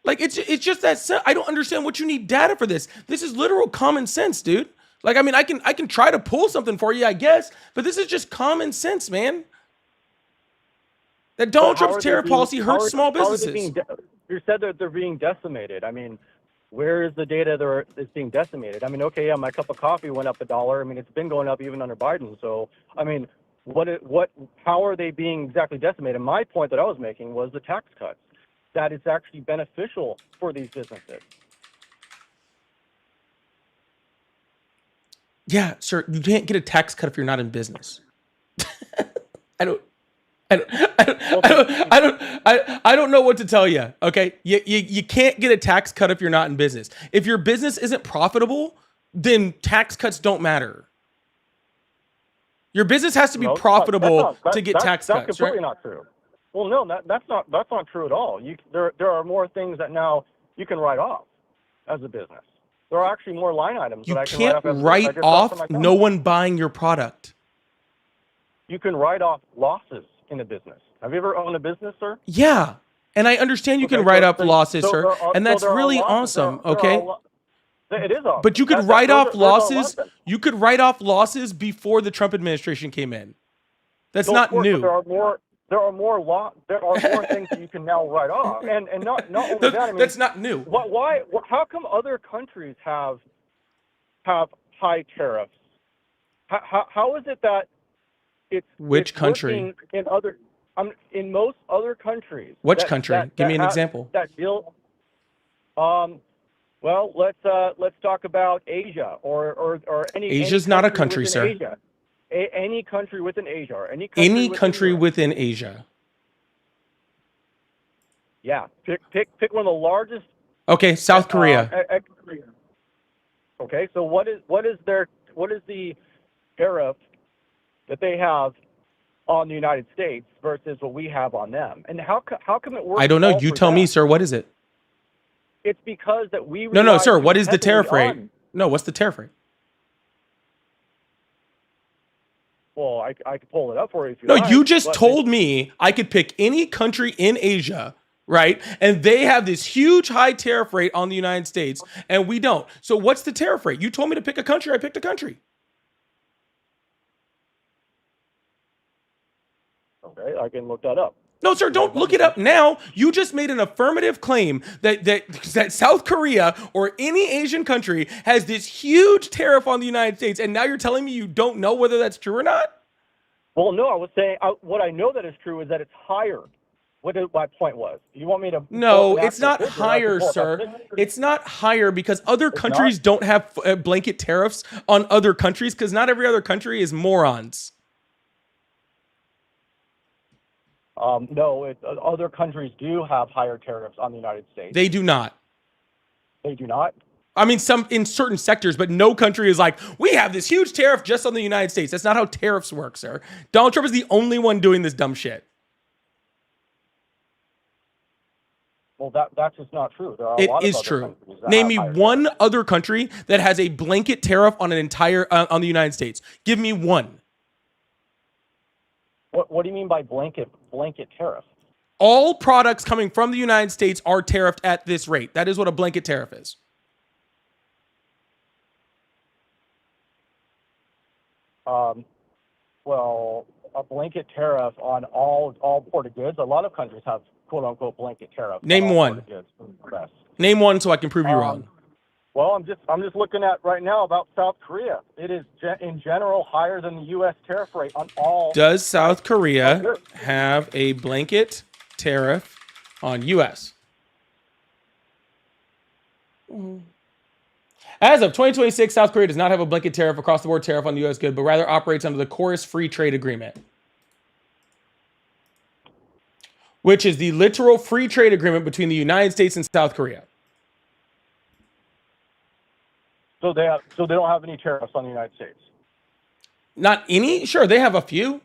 Like, it's just that I don't understand what you need data for this. This is literal common sense, dude. Like, I mean, I can try to pull something for you, I guess, but this is just common sense, man. That Donald Trump's tariff policy hurts small businesses. You said that they're being decimated. I mean, where is the data that's being decimated? I mean, okay, yeah, my cup of coffee went up $1. I mean, it's been going up even under Biden. So, I mean, how are they being exactly decimated? My point that I was making was the tax cuts, that it's actually beneficial for these businesses. Yeah, sir, you can't get a tax cut if you're not in business. I don't know what to tell you. Okay, you can't get a tax cut if you're not in business. If your business isn't profitable, then tax cuts don't matter. Your business has to be profitable to get tax cuts. That's completely not true. Well, no, that's not true at all. There are more things that now you can write off as a business. There are actually more line items that I can write off. You can't write off no one buying your product. You can write off losses in a business. Have you ever owned a business, sir? Yeah. And I understand you can write off losses, sir. And that's really awesome. Okay. It is awesome. But you could write off losses. You could write off losses before the Trump administration came in. That's not new. There are more things that you can now write off. And not only that, I mean, that's not new. Why? How come other countries have high tariffs? How is it that Which country? In most other countries. Which country? Give me an example. That deal. Well, let's talk about Asia or any. Asia's not a country, sir. Asia. Any country within Asia or any country within Asia. Yeah, pick one of the largest. Okay, South Korea. Okay, so what is the tariff that they have on the United States versus what we have on them, and how come it works? I don't know. You tell me, sir. What is it? It's because that we. No, sir. What is the tariff rate? No, what's the tariff rate? Well, I could pull it up for you if you like. No, you just told me I could pick any country in Asia, right? And they have this huge high tariff rate on the United States, and we don't. So what's the tariff rate? You told me to pick a country. I picked a country. Okay, I can look that up. No, sir, don't look it up now. You just made an affirmative claim that South Korea or any Asian country has this huge tariff on the United States, and now you're telling me you don't know whether that's true or not? Well, no, I was saying what I know that is true is that it's higher. What my point was. You want me to? No, it's not higher, sir. It's not higher because other countries don't have blanket tariffs on other countries because not every other country is morons. No, other countries do have higher tariffs on the United States. They do not. They do not? I mean, some in certain sectors, but no country is like, we have this huge tariff just on the United States. That's not how tariffs work, sir. Donald Trump is the only one doing this dumb shit. Well, that's just not true. There are a It lot of is other true. countries that Name have me higher one tariffs. other country that has a blanket tariff on an entire on the United States. Give me one. What do you mean by blanket tariff? All products coming from the United States are tariffed at this rate. That is what a blanket tariff is. Well, a blanket tariff on all imported goods. A lot of countries have quote unquote blanket tariffs. Name on all one. imported goods from the US. Name one so I can prove you wrong. Well, I'm just looking at right now about South Korea. It is in general higher than the U.S. tariff rate on all. Does South Korea have a blanket tariff on U.S.? As of 2026, South Korea does not have a blanket tariff across the board tariff on U.S. goods, but rather operates under the KORUS Free Trade Agreement, which is the literal free trade agreement between the United States and South Korea. So they don't have any tariffs on the United States. Not any? Sure, they have a few.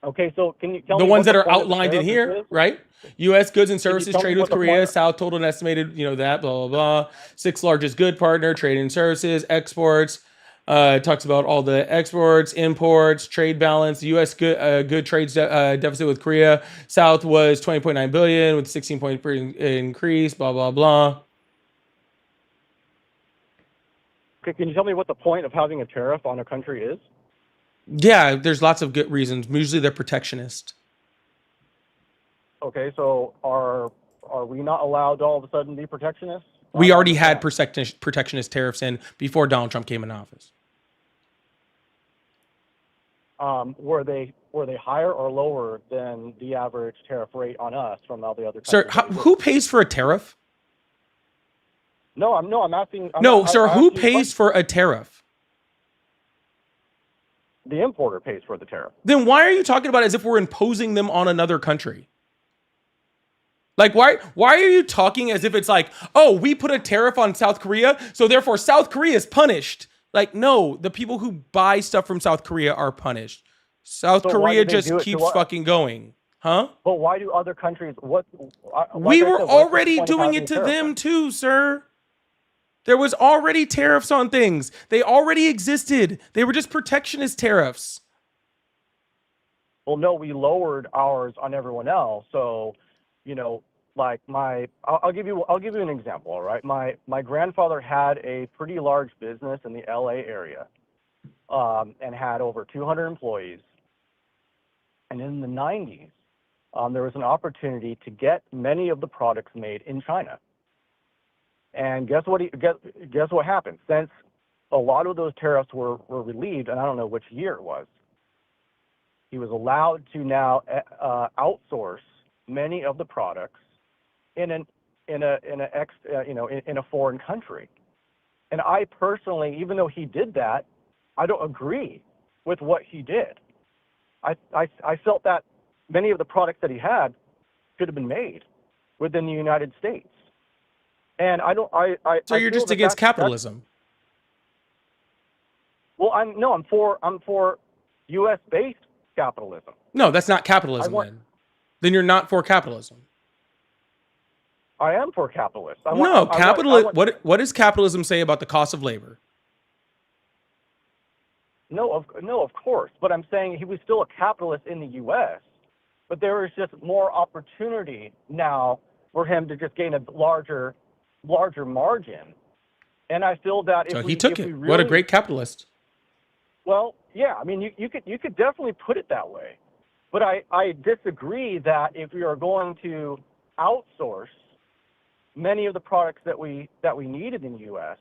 Okay, so can you tell The me ones what that are point of the outlined in tariff here, is? right? U.S. goods and Can you services tell me trade what with the Korea. point- South total and estimated, that, blah, blah, blah. Sixth largest good partner, trade and services, exports. It talks about all the exports, imports, trade balance. U.S. good trade deficit with Korea. South was 20.9 billion with 16.3 increase, blah, blah, blah. Okay, can you tell me what the point of having a tariff on a country is? Yeah, there's lots of good reasons. Usually they're protectionist. Okay, so are we not allowed to all of a sudden be protectionists? We I don't already had understand. protectionist tariffs in before Donald Trump came in office. Were they higher or lower than the average tariff rate on us from all the other Sir, countries? that we who pays for a tariff? No, I'm asking. No, sir, who asked you a pays question. for a tariff? The importer pays for the tariff. Then why are you talking about it as if we're imposing them on another country? Like, why are you talking as if it's like, oh, we put a tariff on South Korea, so therefore South Korea is punished? Like, no, the people who buy stuff from South Korea are punished. South So why Korea do they just do it to keeps us? fucking going. Huh? But why do other countries? We were already doing it to them too, sir. There was already tariffs on things. They already existed. They were just protectionist tariffs. Well, no, we lowered ours on everyone else. So, like I'll give you an example. All right, my grandfather had a pretty large business in the L.A. area, and had over 200 employees. And in the 90s, there was an opportunity to get many of the products made in China. And guess what happened? Since a lot of those tariffs were relieved, and I don't know which year it was, he was allowed to now outsource many of the products in a foreign country. And I personally, even though he did that, I don't agree with what he did. I felt that many of the products that he had could have been made within the United States. And So you're just against capitalism. Well, I'm for U.S. based capitalism. No, that's not capitalism then. Then you're not for capitalism. I am for capitalists. What does capitalism say about the cost of labor? No, of course. But I'm saying he was still a capitalist in the U.S., but there is just more opportunity now for him to just gain a larger margin. And I feel that So he took it. What a great capitalist. Well, yeah. I mean, you could definitely put it that way, but I disagree that if we are going to outsource many of the products that we needed in the U.S.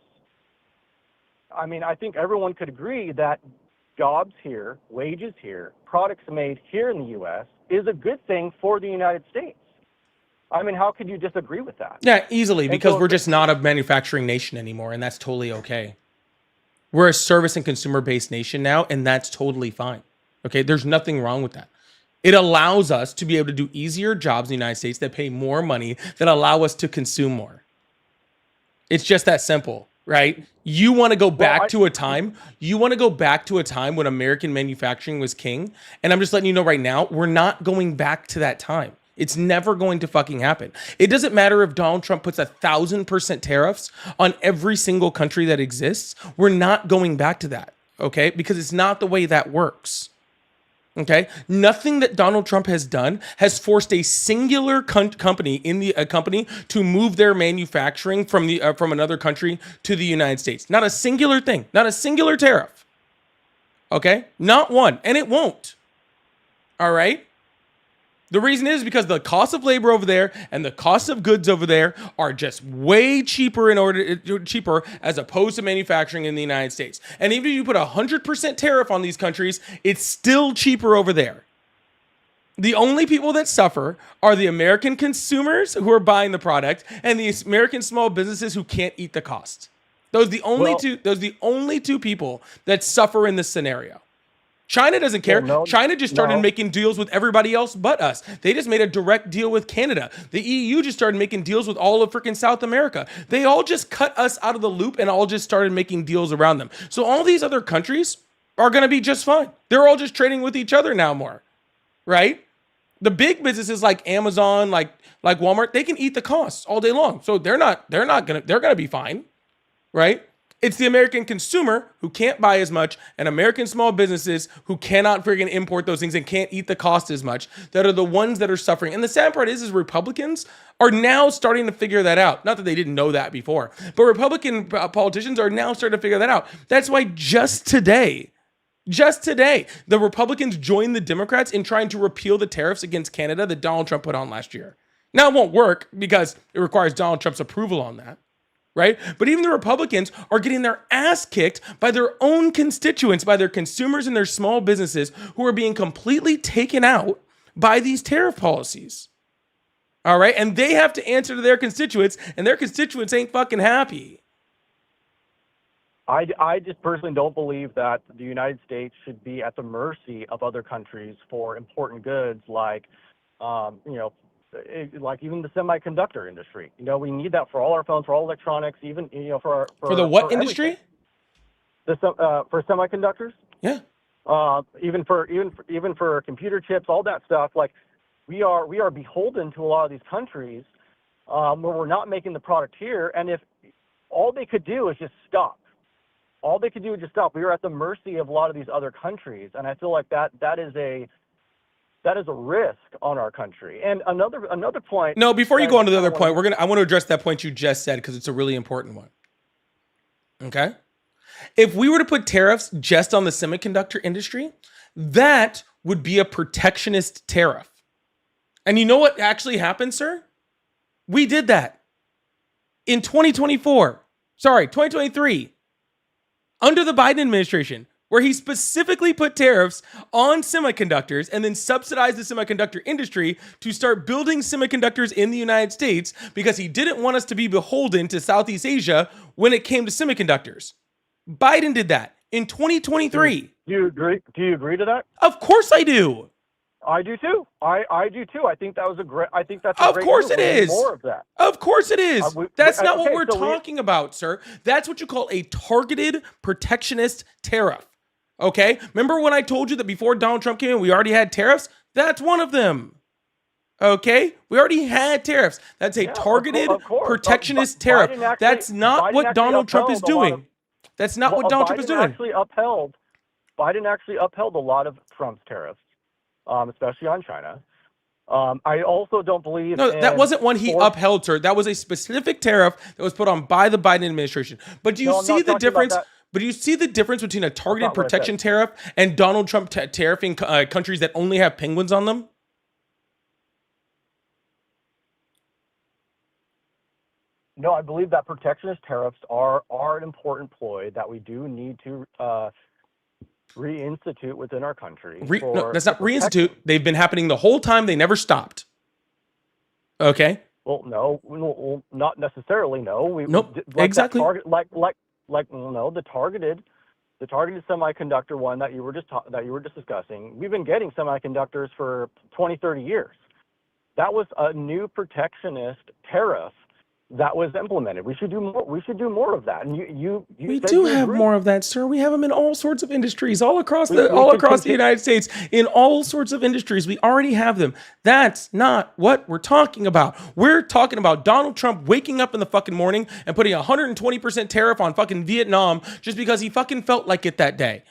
I mean, I think everyone could agree that jobs here, wages here, products made here in the U.S. is a good thing for the United States. I mean, how could you disagree with that? Yeah, easily, because so- we're just not a manufacturing nation anymore, and that's totally okay. We're a service and consumer-based nation now, and that's totally fine. Okay, there's nothing wrong with that. It allows us to be able to do easier jobs in the United States that pay more money, that allow us to consume more. It's just that simple, right? You want to go back to a time when American manufacturing was king, and I'm just letting you know right now, we're not going back to that time. It's never going to fucking happen. It doesn't matter if Donald Trump puts 1,000% tariffs on every single country that exists. We're not going back to that, okay? Because it's not the way that works. Okay, nothing that Donald Trump has done has forced a singular company in the company to move their manufacturing from the from another country to the United States. Not a singular thing, not a singular tariff. Okay, not one, and it won't. All right. The reason is because the cost of labor over there and the cost of goods over there are just way cheaper cheaper as opposed to manufacturing in the United States. And even if you put 100% tariff on these countries, it's still cheaper over there. The only people that suffer are the American consumers who are buying the product and the American small businesses who can't eat the cost. Those are the only two people that suffer in this scenario. China doesn't care. China just started making deals with everybody else but us. They just made a direct deal with Canada. The EU just started making deals with all of freaking South America. They all just cut us out of the loop and all just started making deals around them. So all these other countries are going to be just fine. They're all just trading with each other now more, right? The big businesses like Amazon, like Walmart, they can eat the costs all day long. So they're going to be fine, right? It's the American consumer who can't buy as much and American small businesses who cannot freaking import those things and can't eat the cost as much that are the ones that are suffering. And the sad part is Republicans are now starting to figure that out. Not that they didn't know that before, but Republican politicians are now starting to figure that out. That's why just today, the Republicans joined the Democrats in trying to repeal the tariffs against Canada that Donald Trump put on last year. Now it won't work because it requires Donald Trump's approval on that. Right? But even the Republicans are getting their ass kicked by their own constituents, by their consumers and their small businesses who are being completely taken out by these tariff policies. All right? And they have to answer to their constituents, and their constituents ain't fucking happy. I just personally don't believe that the United States should be at the mercy of other countries for important goods like, like even the semiconductor industry. We need that for all our phones, for all electronics, even for the what industry? For semiconductors. Yeah. Even for computer chips, all that stuff. Like we are beholden to a lot of these countries where we're not making the product here, and if all they could do is just stop. All they could do is just stop. We are at the mercy of a lot of these other countries, and I feel like that is a risk on our country. And another point. No, before you go on to the other point, I want to address that point you just said because it's a really important one. Okay? If we were to put tariffs just on the semiconductor industry, that would be a protectionist tariff. And you know what actually happened, sir? We did that in 2023, under the Biden administration, where he specifically put tariffs on semiconductors and then subsidized the semiconductor industry to start building semiconductors in the United States because he didn't want us to be beholden to Southeast Asia when it came to semiconductors. Biden did that in 2023. Do you agree? Do you agree to that? Of course I do. I do too. I do too. I think that's a great Of course move. it is. More of that. Of course it is. That's not what we're so talking about, sir. That's what you call a targeted protectionist tariff. Okay? Remember when I told you that before Donald Trump came in, we already had tariffs? That's one of them. Okay? We already had tariffs. That's a targeted protectionist tariff. That's not what Donald Trump is doing. That's not what Donald Trump is doing. Biden actually upheld a lot of Trump's tariffs, especially on China. I also don't believe. No, that wasn't one he upheld, sir. That was a specific tariff that was put on by the Biden administration. But do you see the difference? But do you see the difference between a targeted protection tariff and Donald Trump tariffing countries that only have penguins on them? No, I believe that protectionist tariffs are an important ploy that we do need to reinstitute within our country. No, that's not reinstitute. They've been happening the whole time. They never stopped. Okay. Well, no, not necessarily. No. Nope. Exactly. The targeted semiconductor one that you were just discussing. We've been getting semiconductors for 20, 30 years. That was a new protectionist tariff that was implemented. We should do more. We should do more of that. And We said do you have agree. more of that, sir. We have them in all sorts of industries, all across We the should United States, in all sorts of industries. We already have them. That's not what we're talking about. We're talking about Donald Trump waking up in the fucking morning and putting 120% tariff on fucking Vietnam just because he fucking felt like it that day.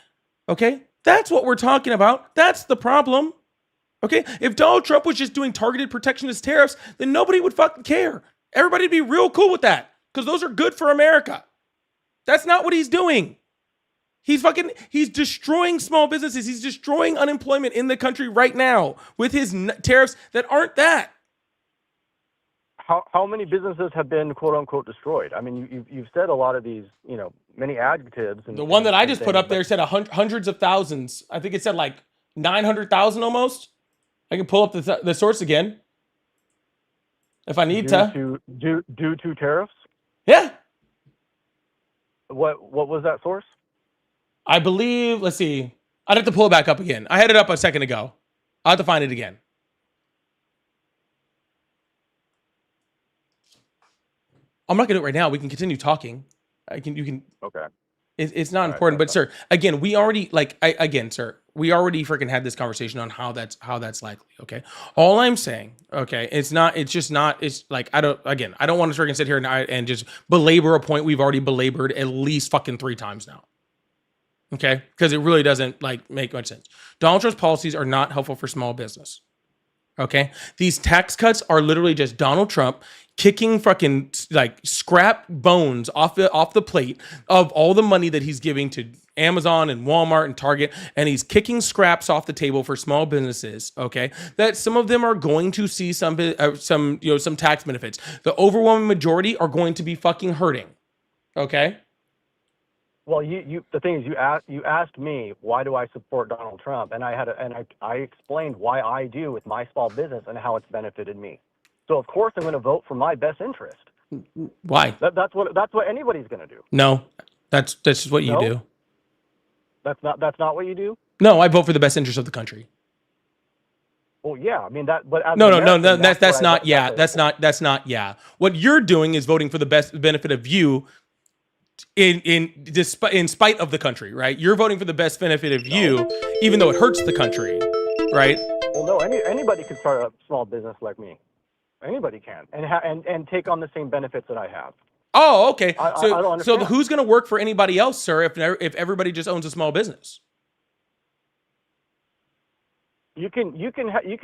Okay? That's what we're talking about. That's the problem. Okay? If Donald Trump was just doing targeted protectionist tariffs, then nobody would fucking care. Everybody'd be real cool with that because those are good for America. That's not what he's doing. He's destroying small businesses. He's destroying unemployment in the country right now with his tariffs that aren't that. How many businesses have been quote unquote destroyed? I mean, you've said a lot of these, many adjectives. And The one that I and just put things, up there said hundreds of thousands. I think it said like 900,000 almost. I can pull up the source again if I need to. Due to tariffs. Yeah. What was that source? I believe, let's see. I'd have to pull it back up again. I had it up a second ago. I'll have to find it again. I'm not gonna do it right now. We can continue talking. You can. Okay. It's not All right, important, but that's sir, again, we already sir, we already freaking had this conversation on how that's likely. Okay, all I'm saying, okay, it's like I don't want to freaking sit here and just belabor a point we've already belabored at least fucking 3 times now. Okay, because it really doesn't like make much sense. Donald Trump's policies are not helpful for small business. Okay, these tax cuts are literally just Donald Trump kicking fucking like scrap bones off the plate of all the money that he's giving to Amazon and Walmart and Target, and he's kicking scraps off the table for small businesses. Okay, that some of them are going to see some tax benefits. The overwhelming majority are going to be fucking hurting. Okay. Well, the thing is, you asked me why do I support Donald Trump, and I explained why I do with my small business and how it's benefited me. So of course I'm going to vote for my best interest. Why? That's what anybody's going to do. No, that's just what you do. That's not what you do. No, I vote for the best interest of the country. Well, yeah, I mean that, but as No, an American, that's what I not. vote- Yeah, that's that's not. Yeah, what you're doing is voting for the best benefit of you, in spite of the country, right? You're voting for the best benefit of you, even though it hurts the country, right? Well, no, anybody can start a small business like me. Anybody can, and take on the same benefits that I have. Oh, okay. I don't So understand. who's going to work for anybody else, sir? If everybody just owns a small business? You can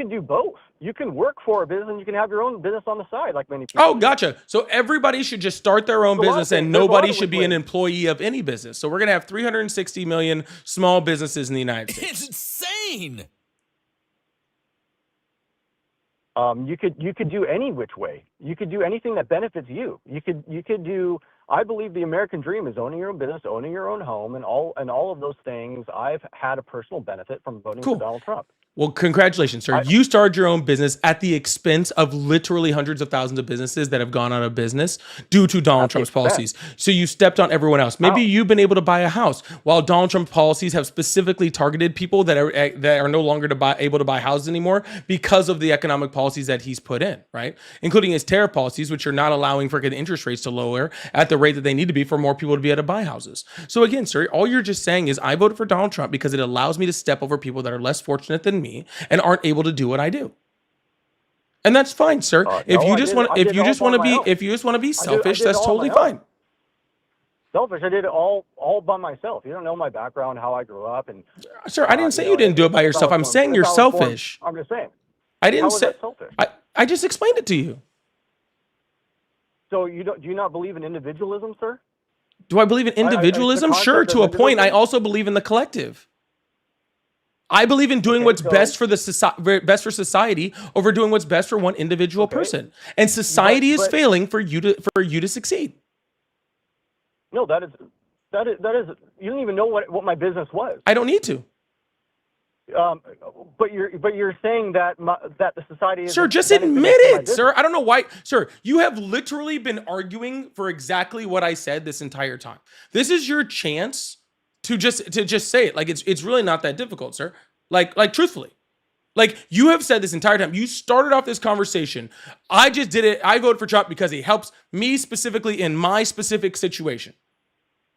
do both. You can work for a business and you can have your own business on the side, like many people. Oh, do. gotcha. So everybody should just start their own There's a lot of business, and things- there's a lot nobody of should be an ways. employee of any business. So we're going to have 360 million small businesses in the United States. It's insane. You could do any which way. You could do anything that benefits you. You could do. I believe the American dream is owning your own business, owning your own home, and all of those things. I've had a personal benefit from voting Cool. for Donald Trump. Well, congratulations, sir. You started your own business at the expense of literally hundreds of thousands of businesses that have gone out of business due to Donald At the Trump's expense. policies. So you stepped on everyone else. Maybe How? you've been able to buy a house while Donald Trump's policies have specifically targeted people that are no longer able to buy houses anymore because of the economic policies that he's put in, right? Including his tariff policies, which are not allowing freaking interest rates to lower at the rate that they need to be for more people to be able to buy houses. So again, sir, all you're just saying is I voted for Donald Trump because it allows me to step over people that are less fortunate than me and aren't able to do what I do. And that's fine, sir. If no, you I just did- want I did it all by my own. if you just want to be selfish, did it that's all on totally my own. fine. Selfish. I did it all by myself. You don't know my background, how I grew up, and Sir, I didn't say you didn't do it by yourself. I'm saying you're selfish. I'm just saying. I How didn't is say that selfish? I just explained it to you. So do you not believe in individualism, sir? Do I believe in the individualism? concept Sure, of to a point. I individualism? also believe in the collective. I believe in doing Okay, what's so- best for society over doing what's best for one individual Okay. person. And society is but- failing for you to succeed. No, that is. You don't even know what my business was. I don't need to. But you're saying that that the society is. Sir, just admit it, sir. I don't know why. Sir, you have literally been arguing for exactly what I said this entire time. This is your chance to just say it. Like it's really not that difficult, sir. Like truthfully. Like, you have said this entire time. You started off this conversation. I just did it. I voted for Trump because he helps me specifically in my specific situation.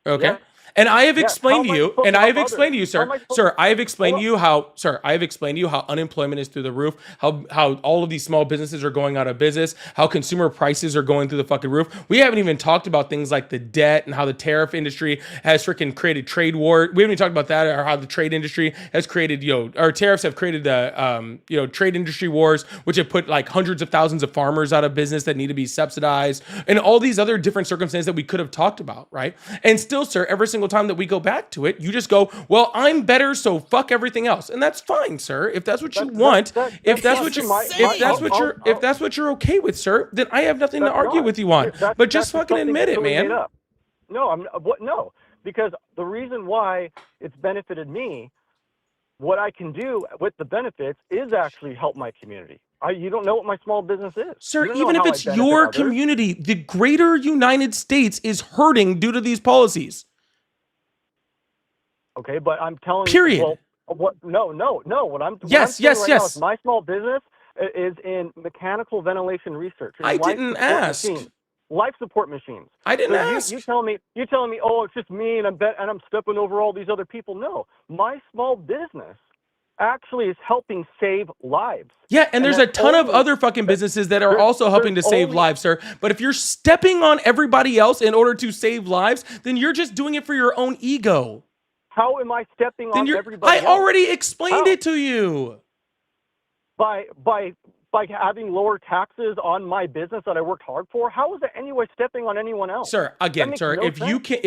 Okay. Yeah. And I have Yeah, explained how to am I you, supposed and to I have help explained to you, others? How sir, am I supposed- sir, I have explained to Hold you how, sir, I have explained to you how unemployment is through the roof, how all of these small businesses are going out of business, how consumer prices are going through the fucking roof. We haven't even talked about things like the debt and how the tariff industry has freaking created trade war. We haven't even talked about that, or how the trade industry has created, or tariffs have created the, trade industry wars, which have put like hundreds of thousands of farmers out of business that need to be subsidized, and all these other different circumstances that we could have talked about, right? And still, sir, every single time that we go back to it, you just go, well, I'm better, so fuck everything else. And that's fine, sir. If that's what you want, if that's what you're okay with, sir, then I have nothing to That's argue not. with you on. That's- But just that's fucking something admit it, totally man. made up. No, no, because the reason why it's benefited me, what I can do with the benefits is actually help my community. You don't know what my small business is. Sir, You don't know even if how I it's benefit your others. community, the greater United States is hurting due to these policies. Okay, but I'm telling Period. you. Well, what? No. What I'm Yes, saying yes, right yes. Now is my small business is in mechanical ventilation research. and I life didn't support ask. machines. Life support machines. I didn't So ask. you telling me, oh, it's just me and I'm stepping over all these other people. No, my small business actually is helping save lives. Yeah, and there's a that's ton of only- other fucking businesses that are there's- also helping to there's save only- lives, sir. But if you're stepping on everybody else in order to save lives, then you're just doing it for your own ego. How am I stepping Then on you're everybody I else? already explained How? it to you. By having lower taxes on my business that I worked hard for? How is that any way stepping on anyone else? Sir, again, makes sir, no if you sense. can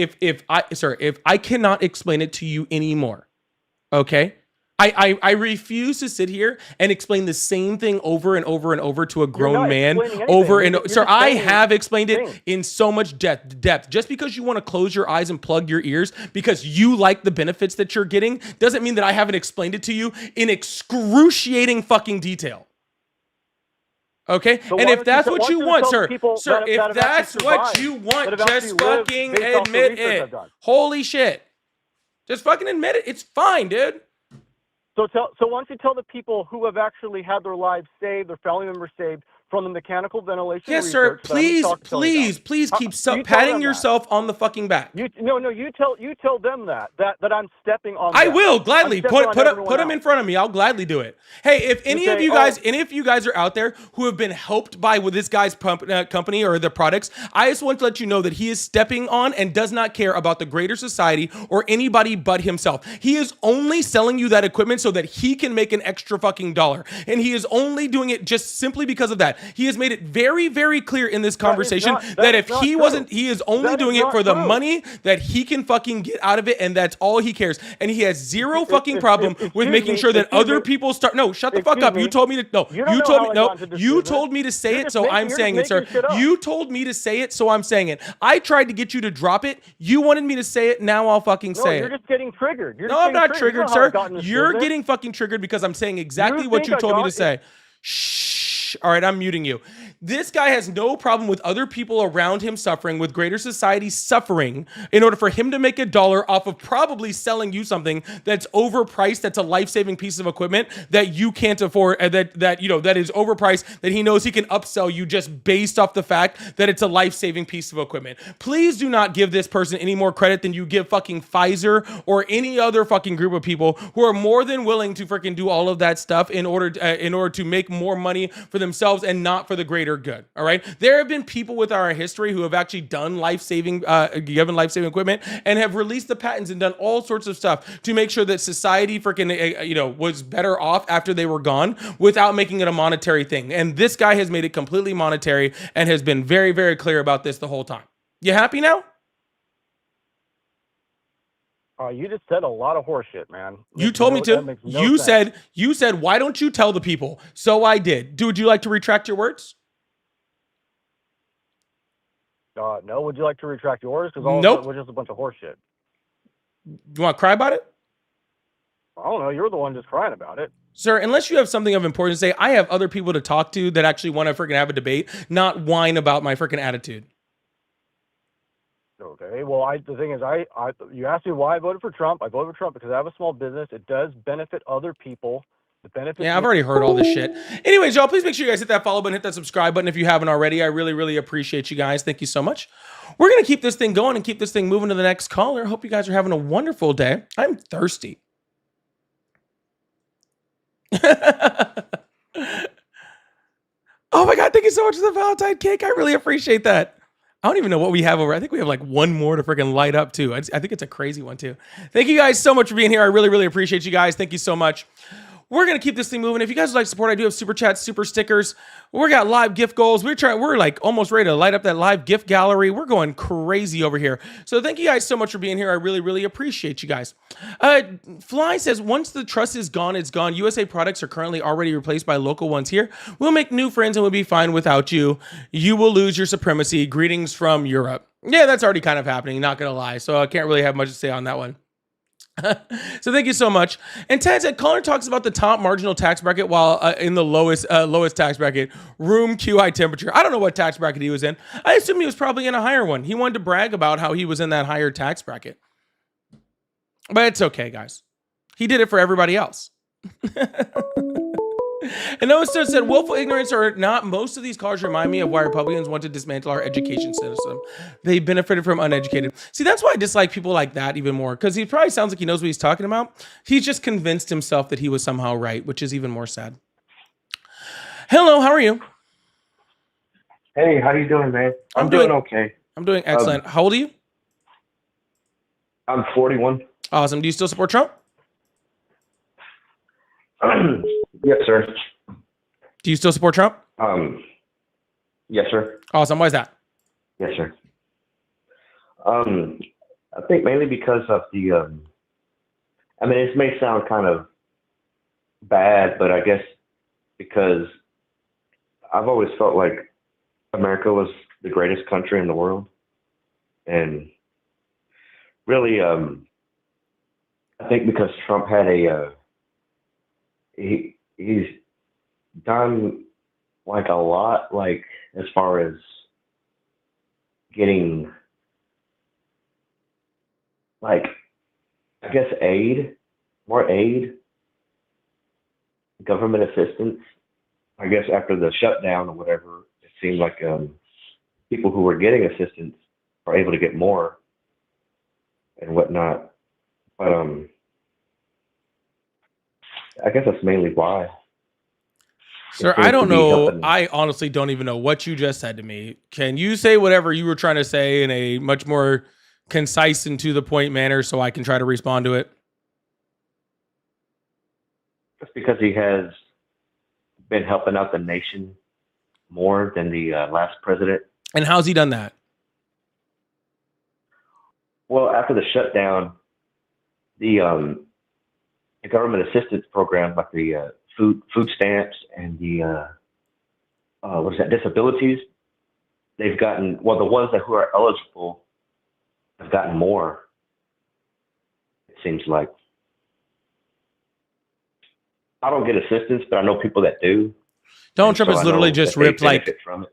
if I cannot explain it to you anymore, okay? I refuse to sit here and explain the same thing over and over and over to a grown not man explaining anything. over and You're sir, just I saying have explained it things. in so much depth. Just because you want to close your eyes and plug your ears because you like the benefits that you're getting doesn't mean that I haven't explained it to you in excruciating fucking detail. Okay, So and why if don't that's you- what why you don't you want, tell the sir, people sir, that if have that's actually what survived, you that want, have just actually lived fucking based off the admit research it. I've done? Holy shit. Just fucking admit it. It's fine, dude. So why don't you tell the people who have actually had their lives saved, their family members saved from the mechanical ventilation Yes, sir. research that I'm talking to you about? Please keep You tell patting them that. yourself on the fucking back. You tell them that I'm stepping on I them. will gladly I'm stepping on put everyone them in else. front of me. I'll gladly do it. Hey, if any of say, you guys are out there who have been helped by with this guy's company or the products, I just want to let you know that he is stepping on and does not care about the greater society or anybody but himself. He is only selling you that equipment so that he can make an extra fucking dollar, and he is only doing it just simply because of that. He has made it very, very clear in this conversation that if he wasn't, he is only doing it for the money that he can fucking get out of it, and that's all he cares. And he has zero fucking problem with making sure that other people start. No, shut the fuck up. You told me to. No, you told me. No, you told me to say it, so I'm saying it, sir. You told me to say it, so I'm saying it. I tried to get you to drop it. You wanted me to say it. Now I'll fucking say you're it. just getting triggered. No, I'm not triggered, sir. You're getting fucking triggered because I'm saying exactly what you told me to say. Shh. All right, I'm muting you. This guy has no problem with other people around him suffering, with greater society suffering, in order for him to make a dollar off of probably selling you something that's overpriced, that's a life-saving piece of equipment that you can't afford, that is overpriced, that he knows he can upsell you just based off the fact that it's a life-saving piece of equipment. Please do not give this person any more credit than you give fucking Pfizer or any other fucking group of people who are more than willing to freaking do all of that stuff in order to make more money for themselves and not for the greater good. All right. There have been people with our history who have actually done given life-saving equipment and have released the patents and done all sorts of stuff to make sure that society freaking, was better off after they were gone without making it a monetary thing. And this guy has made it completely monetary and has been very, very clear about this the whole time. You happy now? You just said a lot of horseshit, man. You told me to. That makes no sense. You said, why don't you tell the people? So I did. Would you like to retract your words? No. Would you like to retract yours? Because all Nope. of it was just a bunch of horseshit. You want to cry about it? I don't know. You're the one just crying about it. Sir, unless you have something of importance to say, I have other people to talk to that actually want to freaking have a debate, not whine about my freaking attitude. Okay. Well, the thing is, you asked me why I voted for Trump. I voted for Trump because I have a small business. It does benefit other people The benefits. Yeah, I've already heard all this shit. Anyways, y'all, please make sure you guys hit that follow button, hit that subscribe button if you haven't already. I really, really appreciate you guys. Thank you so much. We're going to keep this thing going and keep this thing moving to the next caller. Hope you guys are having a wonderful day. I'm thirsty. Oh my God, thank you so much for the Valentine cake. I really appreciate that. I don't even know what we have over. I think we have like one more to freaking light up too. I think it's a crazy one too. Thank you guys so much for being here. I really, really appreciate you guys. Thank you so much. We're going to keep this thing moving. If you guys would like support, I do have super chats, super stickers. We got live gift goals. We're like almost ready to light up that live gift gallery. We're going crazy over here. So thank you guys so much for being here. I really, really appreciate you guys. Fly says, once the trust is gone, it's gone. USA products are currently already replaced by local ones here. We'll make new friends and we'll be fine without you. You will lose your supremacy. Greetings from Europe. Yeah, that's already kind of happening, not going to lie. So I can't really have much to say on that one. So thank you so much. And Ted said, caller talks about the top marginal tax bracket while in the lowest tax bracket, room QI temperature. I don't know what tax bracket he was in. I assume he was probably in a higher one. He wanted to brag about how he was in that higher tax bracket. But it's okay, guys. He did it for everybody else. And Noah Stone said, willful ignorance or not, most of these callers remind me of why Republicans want to dismantle our education system. They benefited from uneducated. See, that's why I dislike people like that even more, because he probably sounds like he knows what he's talking about. He's just convinced himself that he was somehow right, which is even more sad. Hello, how are you? Hey, how you doing, man? I'm doing doing okay. I'm doing excellent. How old are you? I'm 41. Awesome. Do you still support Trump? Yes, sir. Do you still support Trump? Yes, sir. Awesome. Why is that? Yes, sir. I think mainly because of the, I mean, this may sound kind of bad, but I guess because I've always felt like America was the greatest country in the world. And really, I think because Trump had he's done like a lot, like as far as getting like, I guess more aid, government assistance. I guess after the shutdown or whatever, it seemed like people who were getting assistance are able to get more and whatnot. But I guess that's mainly why. Sir, I don't know. I honestly don't even know what you just said to me. Can you say whatever you were trying to say in a much more concise and to the point manner so I can try to respond to it? That's because he has been helping out the nation more than the last president. And how's he done that? Well, after the shutdown, the government assistance program, like the food stamps and the disabilities, they've gotten, well, the ones who are eligible have gotten more, it seems like. I don't get assistance, but I know people that do. Donald Trump has literally just ripped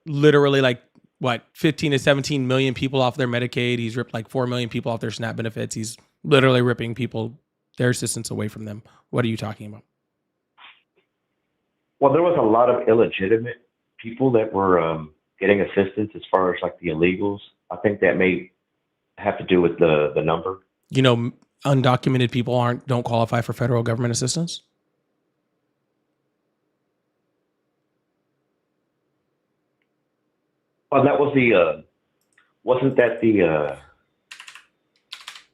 literally 15 to 17 million people off their Medicaid. He's ripped like 4 million people off their SNAP benefits. He's literally ripping people, their assistance away from them. What are you talking about? Well, there was a lot of illegitimate people that were getting assistance as far as like the illegals. I think that may have to do with the number. You know, undocumented people don't qualify for federal government assistance. Well, that was wasn't that a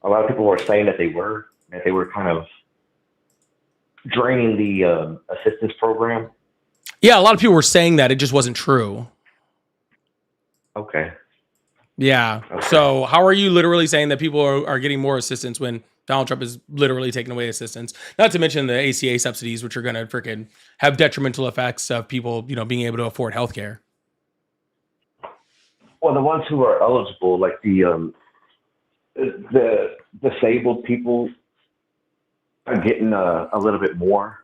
lot of people were saying that they were kind of draining the assistance program. Yeah, a lot of people were saying that. It just wasn't true. Okay. Yeah. Okay. So how are you literally saying that people are getting more assistance when Donald Trump is literally taking away assistance? Not to mention the ACA subsidies, which are going to freaking have detrimental effects of people, being able to afford healthcare. Well, the ones who are eligible, like the disabled people, are getting a little bit more.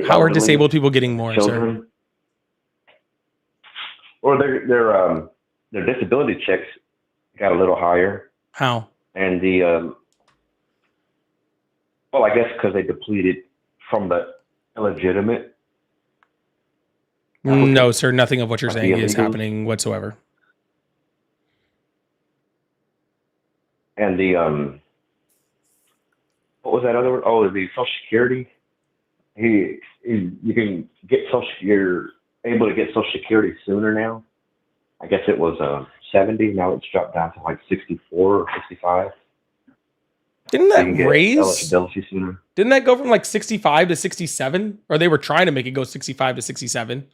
How are disabled people getting more, children, sir? Or their disability checks got a little higher. How? And well, I guess because they depleted from the illegitimate. No, sir. Nothing of what you're Like saying the is illegals? happening whatsoever. And the what was that other word? Oh, the Social Security. You can get you're able to get Social Security sooner now. I guess it was 70. Now it's dropped down to like 64 or 65. Didn't So that you can get raise? eligibility sooner. Didn't that go from like 65 to 67? Or they were trying to make it go 65 to 67.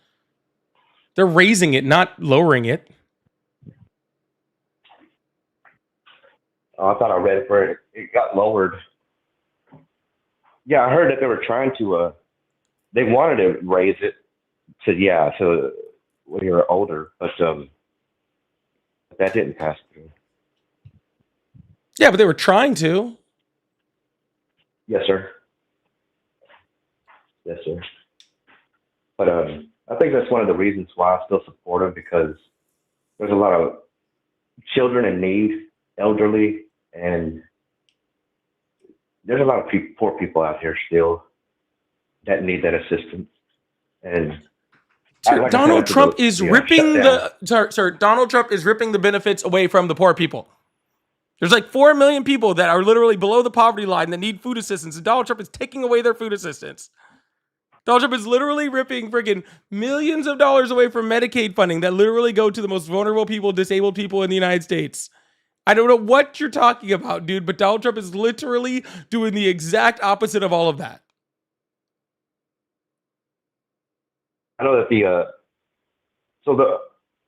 They're raising it, not lowering it. Oh, I thought I read it for it. It got lowered. Yeah, I heard that they were trying to. They wanted to raise it to so when you're older, but that didn't pass through. Yeah, but they were trying to. Yes, sir. Yes, sir. But I think that's one of the reasons why I still support him, because there's a lot of children in need, elderly, and there's a lot of poor people out here still that need that assistance. And Sir, like I said, Donald after Trump is ripping shutdown- sir, Donald Trump is ripping the benefits away from the poor people. There's like 4 million people that are literally below the poverty line that need food assistance, and Donald Trump is taking away their food assistance. Donald Trump is literally ripping freaking millions of dollars away from Medicaid funding that literally go to the most vulnerable people, disabled people in the United States. I don't know what you're talking about, dude, but Donald Trump is literally doing the exact opposite of all of that. I know that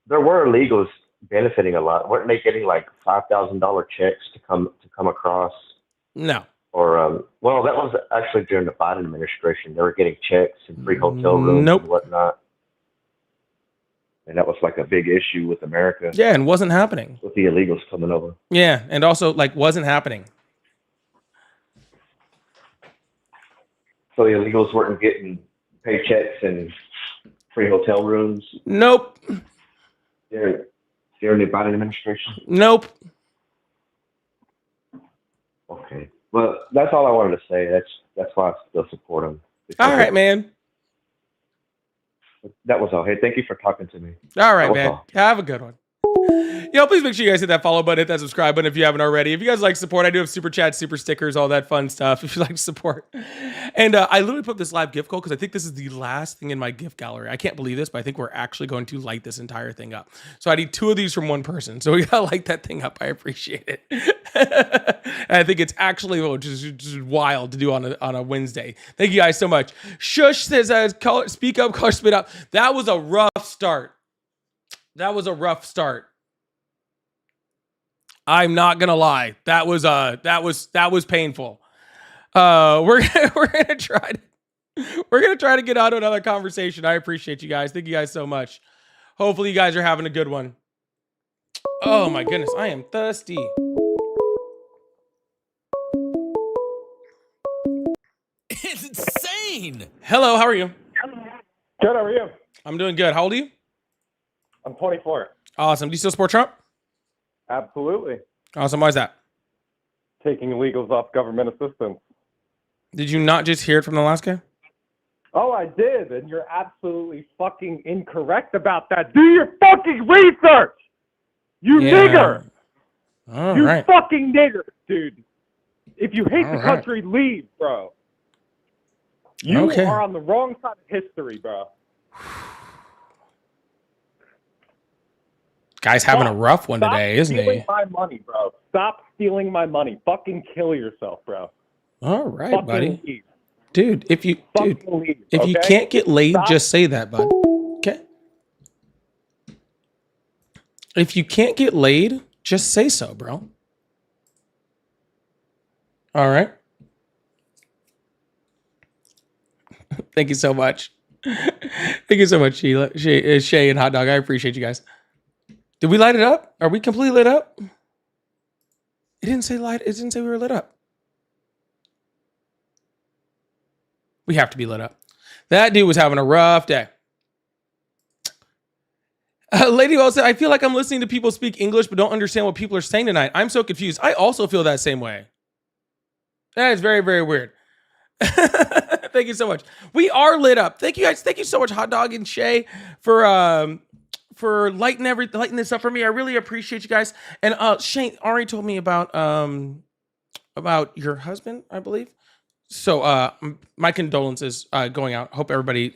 there were illegals benefiting a lot. Weren't they getting like $5,000 checks to come across? No. Or well, that was actually during the Biden administration. They were getting checks and free hotel rooms Nope. and whatnot, and that was like a big issue with America, Yeah, and wasn't happening. with the illegals coming over. Yeah, and also like wasn't happening. So the illegals weren't getting paychecks and free hotel rooms Nope. during the Biden administration. Nope. Okay, well, that's all I wanted to say. That's why I still support him. All right, man. That was all. Hey, thank you for talking to me. All right, That was man. all. Have a good one. Yo, please make sure you guys hit that follow button, hit that subscribe button if you haven't already. If you guys like support, I do have super chats, super stickers, all that fun stuff if you like to support. And I literally put this live gift code because I think this is the last thing in my gift gallery. I can't believe this, but I think we're actually going to light this entire thing up. So I need 2 of these from one person. So we gotta light that thing up. I appreciate it. And I think it's actually just wild to do on a Wednesday. Thank you guys so much. Shush says, speak up, color spit up. That was a rough start. That was a rough start. I'm not gonna lie. That was painful. We're gonna try to get on to another conversation. I appreciate you guys. Thank you guys so much. Hopefully you guys are having a good one. Oh my goodness, I am thirsty. It's insane. Hello, how are you? Good, how are you? I'm doing good. How old are you? I'm 24. Awesome. Do you still support Trump? Absolutely. Awesome. Why is that? Taking illegals off government assistance. Did you not just hear it from the last guy? Oh, I did, and you're absolutely fucking incorrect about that. Do your fucking research! You nigger! All You right. fucking nigger, dude. If you hate All the right. country, leave, bro. You Okay. are on the wrong side of history, bro. Guy's having a rough one today, isn't stealing he? my money, bro. Stop stealing my money. Fucking kill yourself, bro. All right, Fucking buddy. leave. Dude, if you Leave, if you okay? can't get laid, Stop. just say that, bud. Okay? If you can't get laid, just say so, bro. All right. Thank you so much. Thank you so much, Sheila, Shay, and Hot Dog. I appreciate you guys. Did we light it up? Are we completely lit up? It didn't say light. It didn't say we were lit up. We have to be lit up. That dude was having a rough day. Lady Well said, I feel like I'm listening to people speak English but don't understand what people are saying tonight. I'm so confused. I also feel that same way. That is very, very weird. That Thank you so much. We are lit up. Thank you guys. Thank you so much, Hot Dog and Shay, for lighting this up for me. I really appreciate you guys. And Shane already told me about your husband, I believe. So my condolences going out. Hope everybody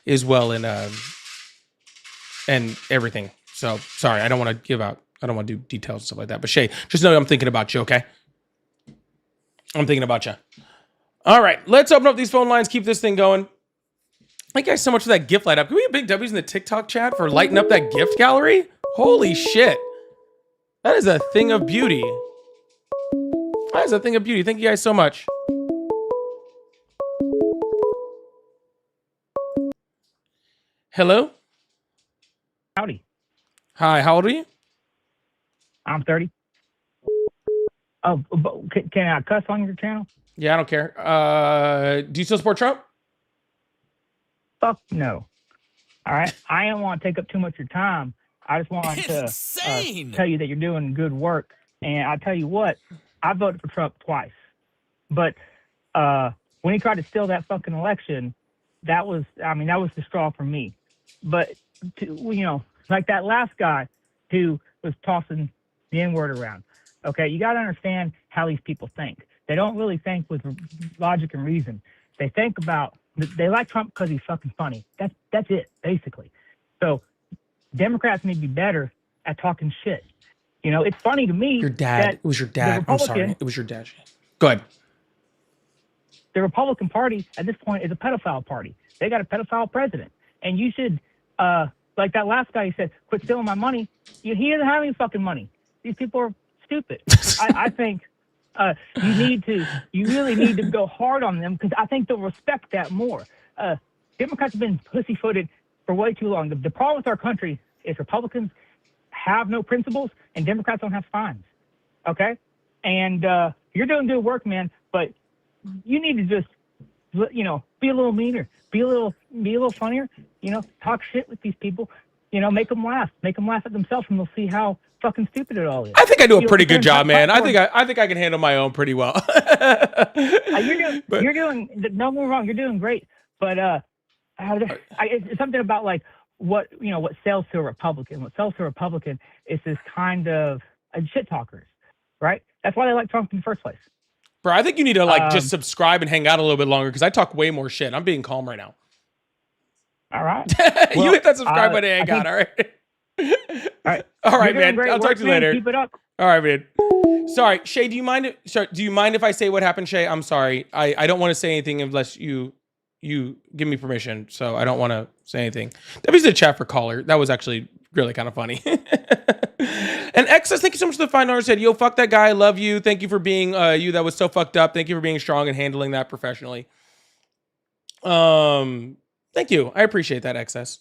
is well and everything. So sorry, I don't want to do details and stuff like that. But Shay, just know I'm thinking about you, okay? I'm thinking about you. All right, let's open up these phone lines, keep this thing going. Thank you guys so much for that gift light up. Can we get big W's in the TikTok chat for lighting up that gift gallery? Holy shit. That is a thing of beauty. That is a thing of beauty. Thank you guys so much. Hello? Howdy. Hi, how old are you? I'm 30. Oh, can I cuss on your channel? Yeah, I don't care. Do you still support Trump? Fuck no. All right. I don't want to take up too much of your time. I just want to Insane. tell you that you're doing good work. And I tell you what, I voted for Trump twice. But when he tried to steal that fucking election, that was the straw for me. But, like that last guy who was tossing the N-word around. Okay, you got to understand how these people think. They don't really think with logic and reason. They think about, they like Trump because he's fucking funny. That's it, basically. So Democrats need to be better at talking shit. It's funny to me. Your dad. It was your dad. I'm sorry. It was your dad. Go ahead. The Republican Party at this point is a pedophile party. They got a pedophile president. And you should, like that last guy, he said, quit stealing my money. He doesn't have any fucking money. These people are stupid. I think you really need to go hard on them because I think they'll respect that more. Democrats have been pussyfooted for way too long. The problem with our country is Republicans have no principles and Democrats don't have spines. Okay? And you're doing good work, man, but you need to just, be a little meaner, be a little funnier, talk shit with these people, make them laugh at themselves and they'll see how fucking stupid it all is. I think I do a pretty good job, man. I think I can handle my own pretty well. You're doing, don't get me wrong, you're doing great. But it's something about like what sells to a Republican. What sells to a Republican is this kind of shit talkers, right? That's why they like Trump in the first place. Bro, I think you need to just subscribe and hang out a little bit longer because I talk way more shit. I'm being calm right now. All right. You hit that subscribe button and hang out, all right? All right, man. I'll talk to you later. Keep it up. All right, man. Sorry, Shay, do you mind if I say what happened, Shay? I'm sorry. I don't want to say anything unless you give me permission, so I don't want to say anything. That was the chat for caller. That was actually really kind of funny. And Excess, thank you so much for the $5 said, yo, fuck that guy. I love you. Thank you for being you that was so fucked up. Thank you for being strong and handling that professionally. Thank you. I appreciate that, Excess.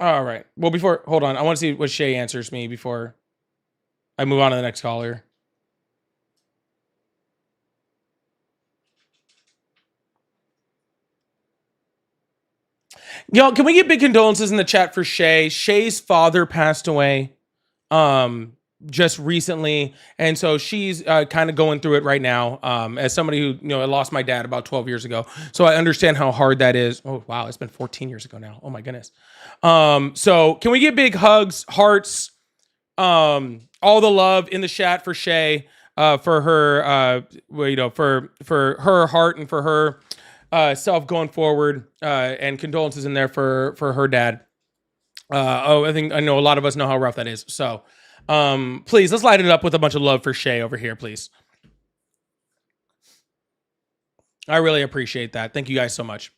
All right. Well, hold on. I want to see what Shay answers me before I move on to the next caller. Y'all, can we get big condolences in the chat for Shay? Shay's father passed away just recently, and so she's kind of going through it right now. As somebody who I lost my dad about 12 years ago, so I understand how hard that is. Oh wow, it's been 14 years ago now. Oh my goodness. So can we get big hugs, hearts, all the love in the chat for Shay, for her, for her heart and for her self going forward, and condolences in there for her dad. I know a lot of us know how rough that is. So, please let's light it up with a bunch of love for Shay over here, please. I really appreciate that. Thank you guys so much.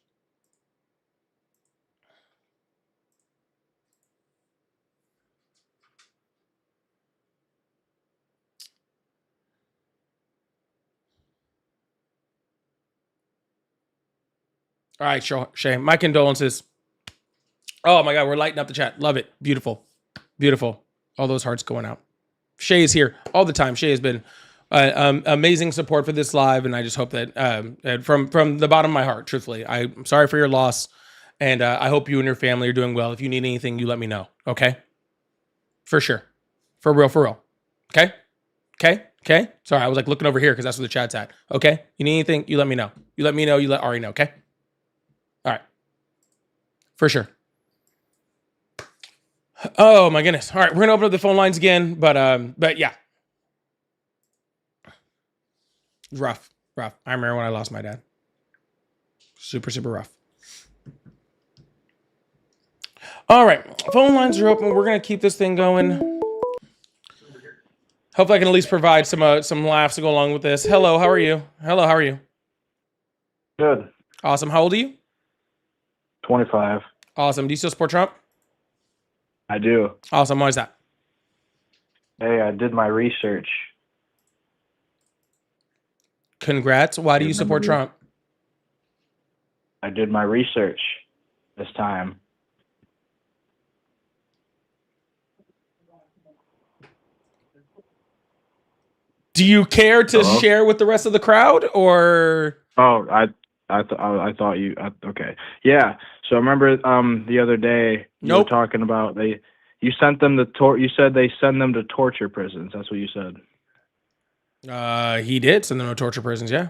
All right, Shay, my condolences. Oh my God, we're lighting up the chat. Love it. Beautiful. Beautiful. All those hearts going out. Shay is here all the time. Shay has been amazing support for this live, and I just hope that from the bottom of my heart, truthfully, I'm sorry for your loss, and I hope you and your family are doing well. If you need anything, you let me know, okay? For sure. For real. Okay? Okay? Okay. Sorry, I was like looking over here because that's where the chat's at. Okay. You need anything? You let me know. You let me know. You let Ari know. Okay. All right. For sure. Oh my goodness. All right, we're gonna open up the phone lines again, but yeah. Rough. I remember when I lost my dad. Super rough. All right, phone lines are open. We're gonna keep this thing going. Hopefully I can at least provide some laughs to go along with this. Hello, how are you? Hello, how are you? Good. Awesome. How old are you? 25. Awesome. Do you still support Trump? I do. Awesome. Why is that? Hey, I did my research. Congrats. Why do you support Trump? I did my research this time. Do you care to share with the rest of the crowd, or? Oh, I thought you. Okay. Yeah. So remember, the other day you were talking about you sent them you said they send them to torture prisons. That's what you said. He did send them to torture prisons. Yeah.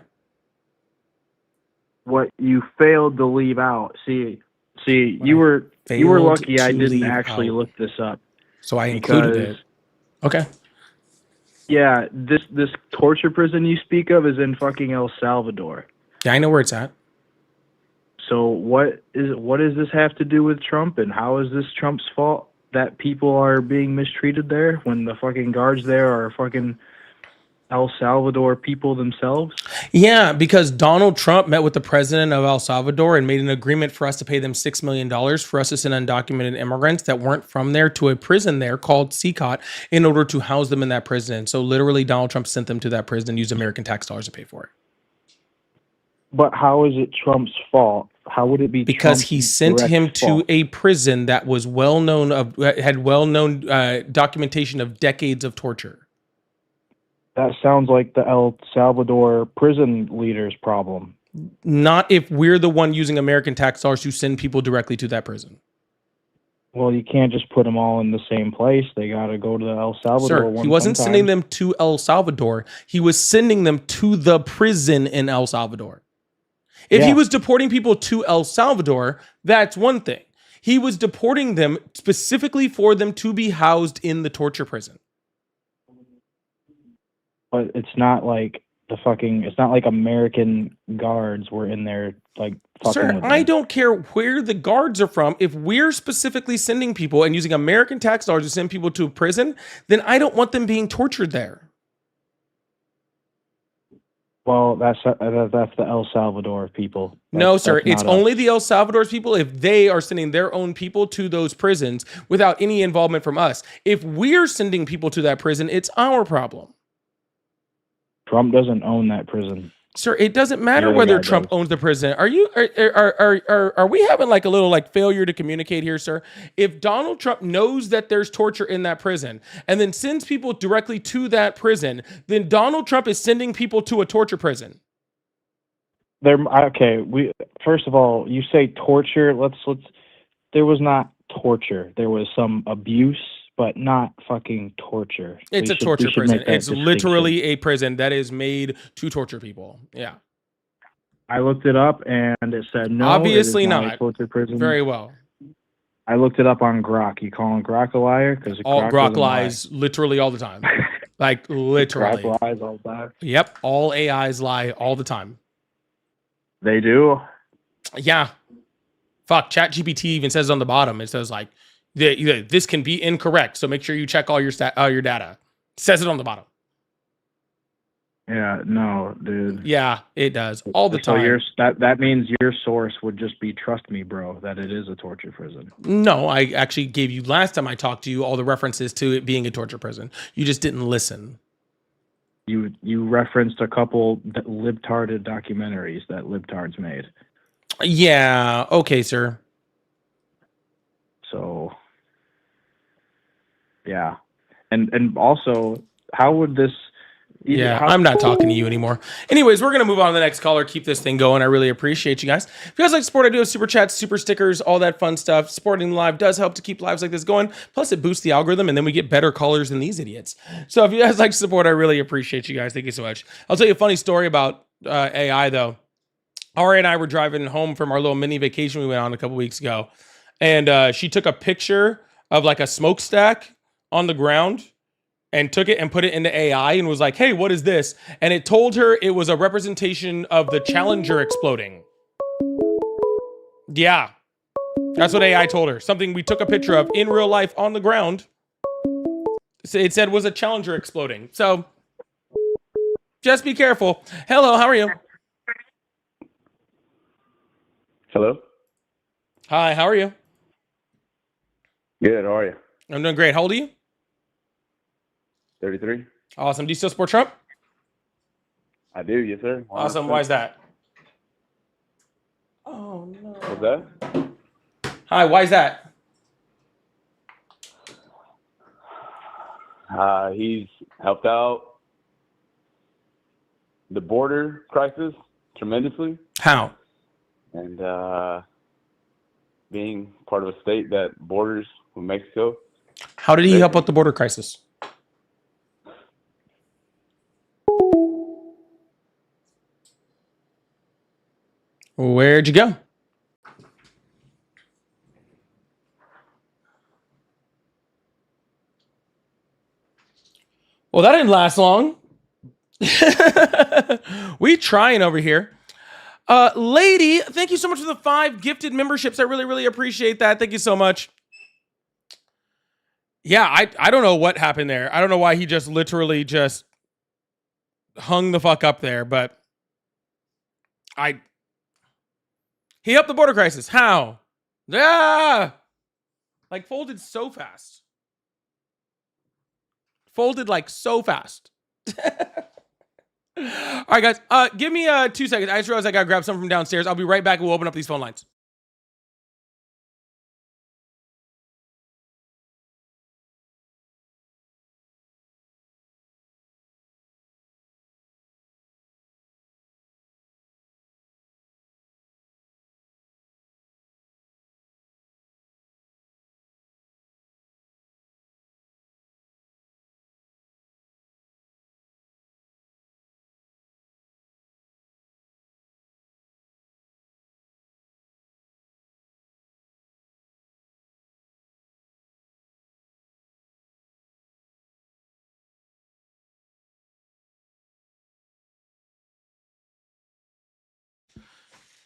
What you failed to leave out. See, you were lucky I didn't actually look this up. So I included it. Okay. Yeah, this torture prison you speak of is in fucking El Salvador. Yeah, I know where it's at. So what does this have to do with Trump, and how is this Trump's fault that people are being mistreated there when the fucking guards there are fucking El Salvador people themselves? Yeah, because Donald Trump met with the president of El Salvador and made an agreement for us to pay them $6 million for us to send undocumented immigrants that weren't from there to a prison there called CCOT in order to house them in that prison. So literally Donald Trump sent them to that prison and used American tax dollars to pay for it. But how is it Trump's fault? How would it be? Because Trump's he sent him to a prison that was had well-known documentation of decades of torture. That sounds like the El Salvador prison leader's problem. Not if we're the one using American tax dollars to send people directly to that prison. Well, you can't just put them all in the same place. They got to go to El Salvador. Sir, he wasn't sending them to El Salvador. He was sending them to the prison in El Salvador. If he was deporting people to El Salvador, that's one thing. He was deporting them specifically for them to be housed in the torture prison. But it's not like it's not like American guards were in there like fucking Sir, with them. I don't care where the guards are from. If we're specifically sending people and using American tax dollars to send people to a prison, then I don't want them being tortured there. Well, that's the El Salvador people. No, sir. It's only the El Salvador's people if they are sending their own people to those prisons without any involvement from us. If we're sending people to that prison, it's our problem. Trump doesn't own that prison. Sir, it doesn't matter whether Trump owns the prison. Are we having like a little like failure to communicate here, sir? If Donald Trump knows that there's torture in that prison and then sends people directly to that prison, then Donald Trump is sending people to a torture prison. First of all, you say torture. There was not torture. There was some abuse, but not fucking torture. It's a torture prison. It's literally a prison that is made to torture people. Yeah. I looked it up and it said no. Obviously it is not. A torture prison. Very well. I looked it up on Grok. You calling Grok a liar? Because Grok lies literally all the time. Like literally. Grok lies all the time. Yep. All AIs lie all the time. They do. Yeah. Fuck. ChatGPT even says on the bottom. It says like, this can be incorrect, so make sure you check all your data. It says it on the bottom. Yeah, no, dude. Yeah, it does all the time. That means your source would just be trust me, bro, that it is a torture prison. No, I actually gave you last time I talked to you all the references to it being a torture prison. You just didn't listen. You referenced a couple libtarded documentaries that libtards made. Yeah. Okay, sir. So. Yeah. And also, how would this Yeah, I'm not talking to you anymore. Anyways, we're going to move on to the next caller. Keep this thing going. I really appreciate you guys. If you guys like support, I do have super chats, super stickers, all that fun stuff. Supporting live does help to keep lives like this going. Plus, it boosts the algorithm, and then we get better callers than these idiots. So if you guys like support, I really appreciate you guys. Thank you so much. I'll tell you a funny story about AI, though. Ari and I were driving home from our little mini vacation we went on a couple weeks ago, and she took a picture of like a smokestack on the ground and took it and put it into AI and was like, hey, what is this? And it told her it was a representation of the Challenger exploding. Yeah, that's what AI told her. Something we took a picture of in real life on the ground. It said was a Challenger exploding. So just be careful. Hello, how are you? Hello. Hi, how are you? Good. How are you? I'm doing great. How old are you? 33. Awesome. Do you still support Trump? I do. Yes, sir. 100%. Awesome. Why is that? Oh, no. What's that? Hi, why is that? He's helped out the border crisis tremendously, How? and being part of a state that borders with Mexico. How did he help out the border crisis? Where'd you go? Well, that didn't last long. We trying over here. Lady, thank you so much for the 5 gifted memberships. I really, really appreciate that. Thank you so much. Yeah, I don't know what happened there. I don't know why he just literally just hung the fuck up there, but he helped the border crisis. How? Yeah. Like folded so fast. Folded like so fast. All right, guys. Give me 2 seconds. I just realized I gotta grab something from downstairs. I'll be right back. We'll open up these phone lines.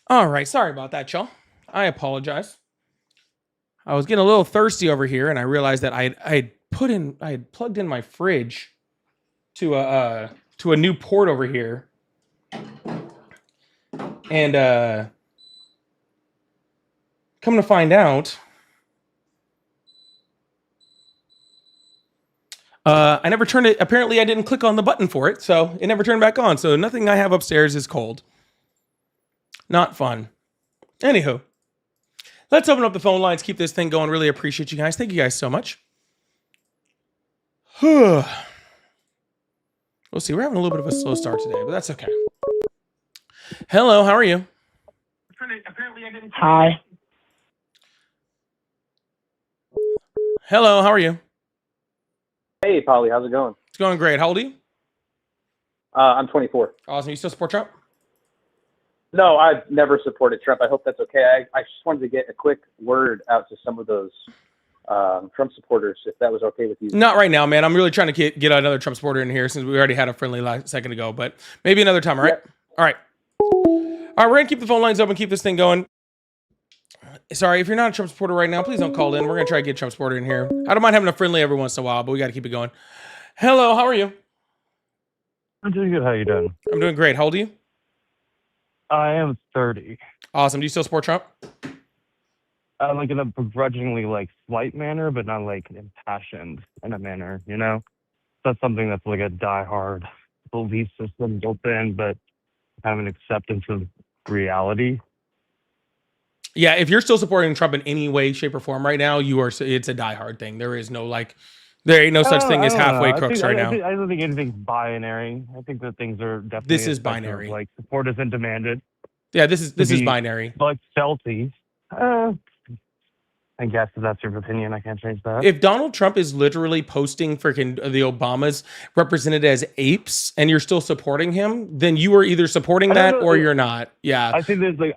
All right. Sorry about that, y'all. I apologize. I was getting a little thirsty over here, and I realized that I had plugged in my fridge to a new port over here, and come to find out, I never turned it. Apparently, I didn't click on the button for it, so it never turned back on. So nothing I have upstairs is cold. Not fun. Anywho, let's open up the phone lines. Keep this thing going. Really appreciate you guys. Thank you guys so much. We'll see. We're having a little bit of a slow start today, but that's okay. Hello, how are you? Hi. Hello, how are you? Hey, Polly, how's it going? It's going great. How old are you? I'm 24. Awesome. You still support Trump? No, I've never supported Trump. I hope that's okay. I just wanted to get a quick word out to some of those Trump supporters, if that was okay with you. Not right now, man. I'm really trying to get another Trump supporter in here since we already had a friendly second ago, but maybe another time, all right? Yep. All right. All right, we're going to keep the phone lines open, keep this thing going. Sorry, if you're not a Trump supporter right now, please don't call in. We're going to try to get a Trump supporter in here. I don't mind having a friendly every once in a while, but we got to keep it going. Hello, how are you? I'm doing good. How you doing? I'm doing great. How old are you? I am 30. Awesome. Do you still support Trump? Like in a begrudgingly slight manner, but not impassioned in a manner, you know? That's something that's like a diehard belief system built in, but have an acceptance of reality. Yeah, if you're still supporting Trump in any way, shape, or form right now, it's a diehard thing. There is no There ain't no such thing I as don't know. halfway crooks right now. I don't think anything's binary. I think that things are definitely This a is spectrum of, binary. like support isn't demanded. Yeah, this is be- binary. Like Chelsea. I guess if that's your opinion, I can't change that. If Donald Trump is literally posting freaking the Obamas represented as apes and you're still supporting him, then you are either supporting I don't that know, or like- you're not. Yeah. I think there's like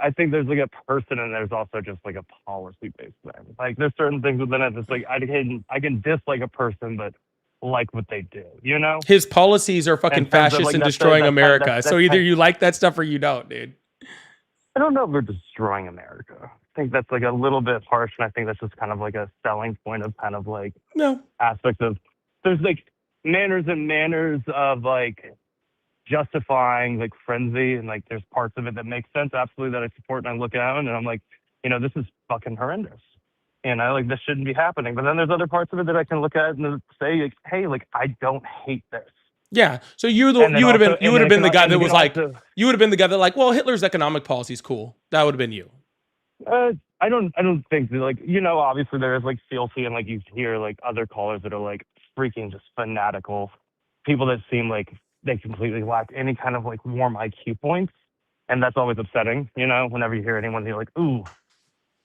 a person and there's also just like a policy based thing. Like there's certain things within it that's like I can dislike a person but like what they do, you know? His policies are fucking In terms of, fascist like, and that's- destroying that's- America. that's- So either you like that stuff or you don't, dude. I don't know if we're destroying America. I think that's like a little bit harsh, and I think that's just kind of like a selling point of kind of like No. aspects of there's like manners and manners of like justifying like frenzy, and like there's parts of it that make sense absolutely that I support and I look at and I'm like, you know, this is fucking horrendous. And I like this shouldn't be happening. But then there's other parts of it that I can look at and say, like, hey, like I don't hate this. Yeah. So you And then would have also- been and then the guy and that you was can like also- you would have been the guy that like, well, Hitler's economic policy is cool. That would have been you. I don't think that, like, you know, obviously there is like fealty and like you hear like other callers that are like freaking just fanatical people that seem like they completely lack any kind of like warm IQ points, and that's always upsetting, you know, whenever you hear anyone you're like, ooh,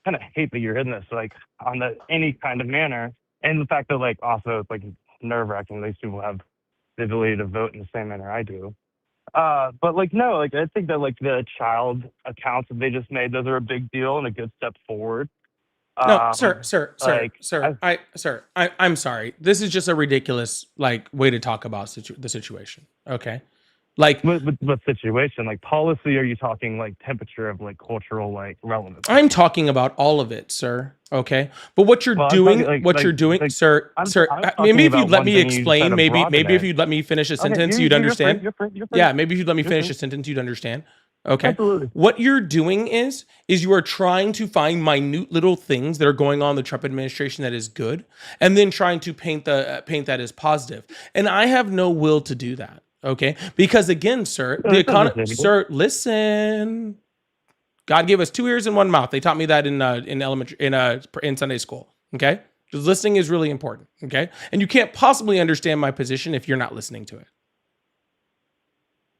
kind of hate that you're in this like on the any kind of manner, and the fact that like also it's like nerve-wracking these people have the ability to vote in the same manner I do. But like no, like I think that like the child accounts that they just made, those are a big deal and a good step forward. No, sir, like, I'm sorry. This is just a ridiculous like way to talk about the situation. Okay, like what situation? Like policy? Are you talking like temperature of like cultural like relevance? I'm talking about all of it, sir. Okay, but what you're doing, sir, maybe if you'd let me explain, maybe if you'd let me finish a sentence, you'd understand. You're free. Yeah, maybe if you'd let me finish a sentence, you'd understand. Okay. Absolutely. What you're doing is you are trying to find minute little things that are going on in the Trump administration that is good, and then trying to paint that as positive. And I have no will to do that. Okay, because again, sir, the economy. Sir, listen. God gave us 2 ears and 1 mouth. They taught me that in Sunday school. Okay, because listening is really important. Okay, and you can't possibly understand my position if you're not listening to it.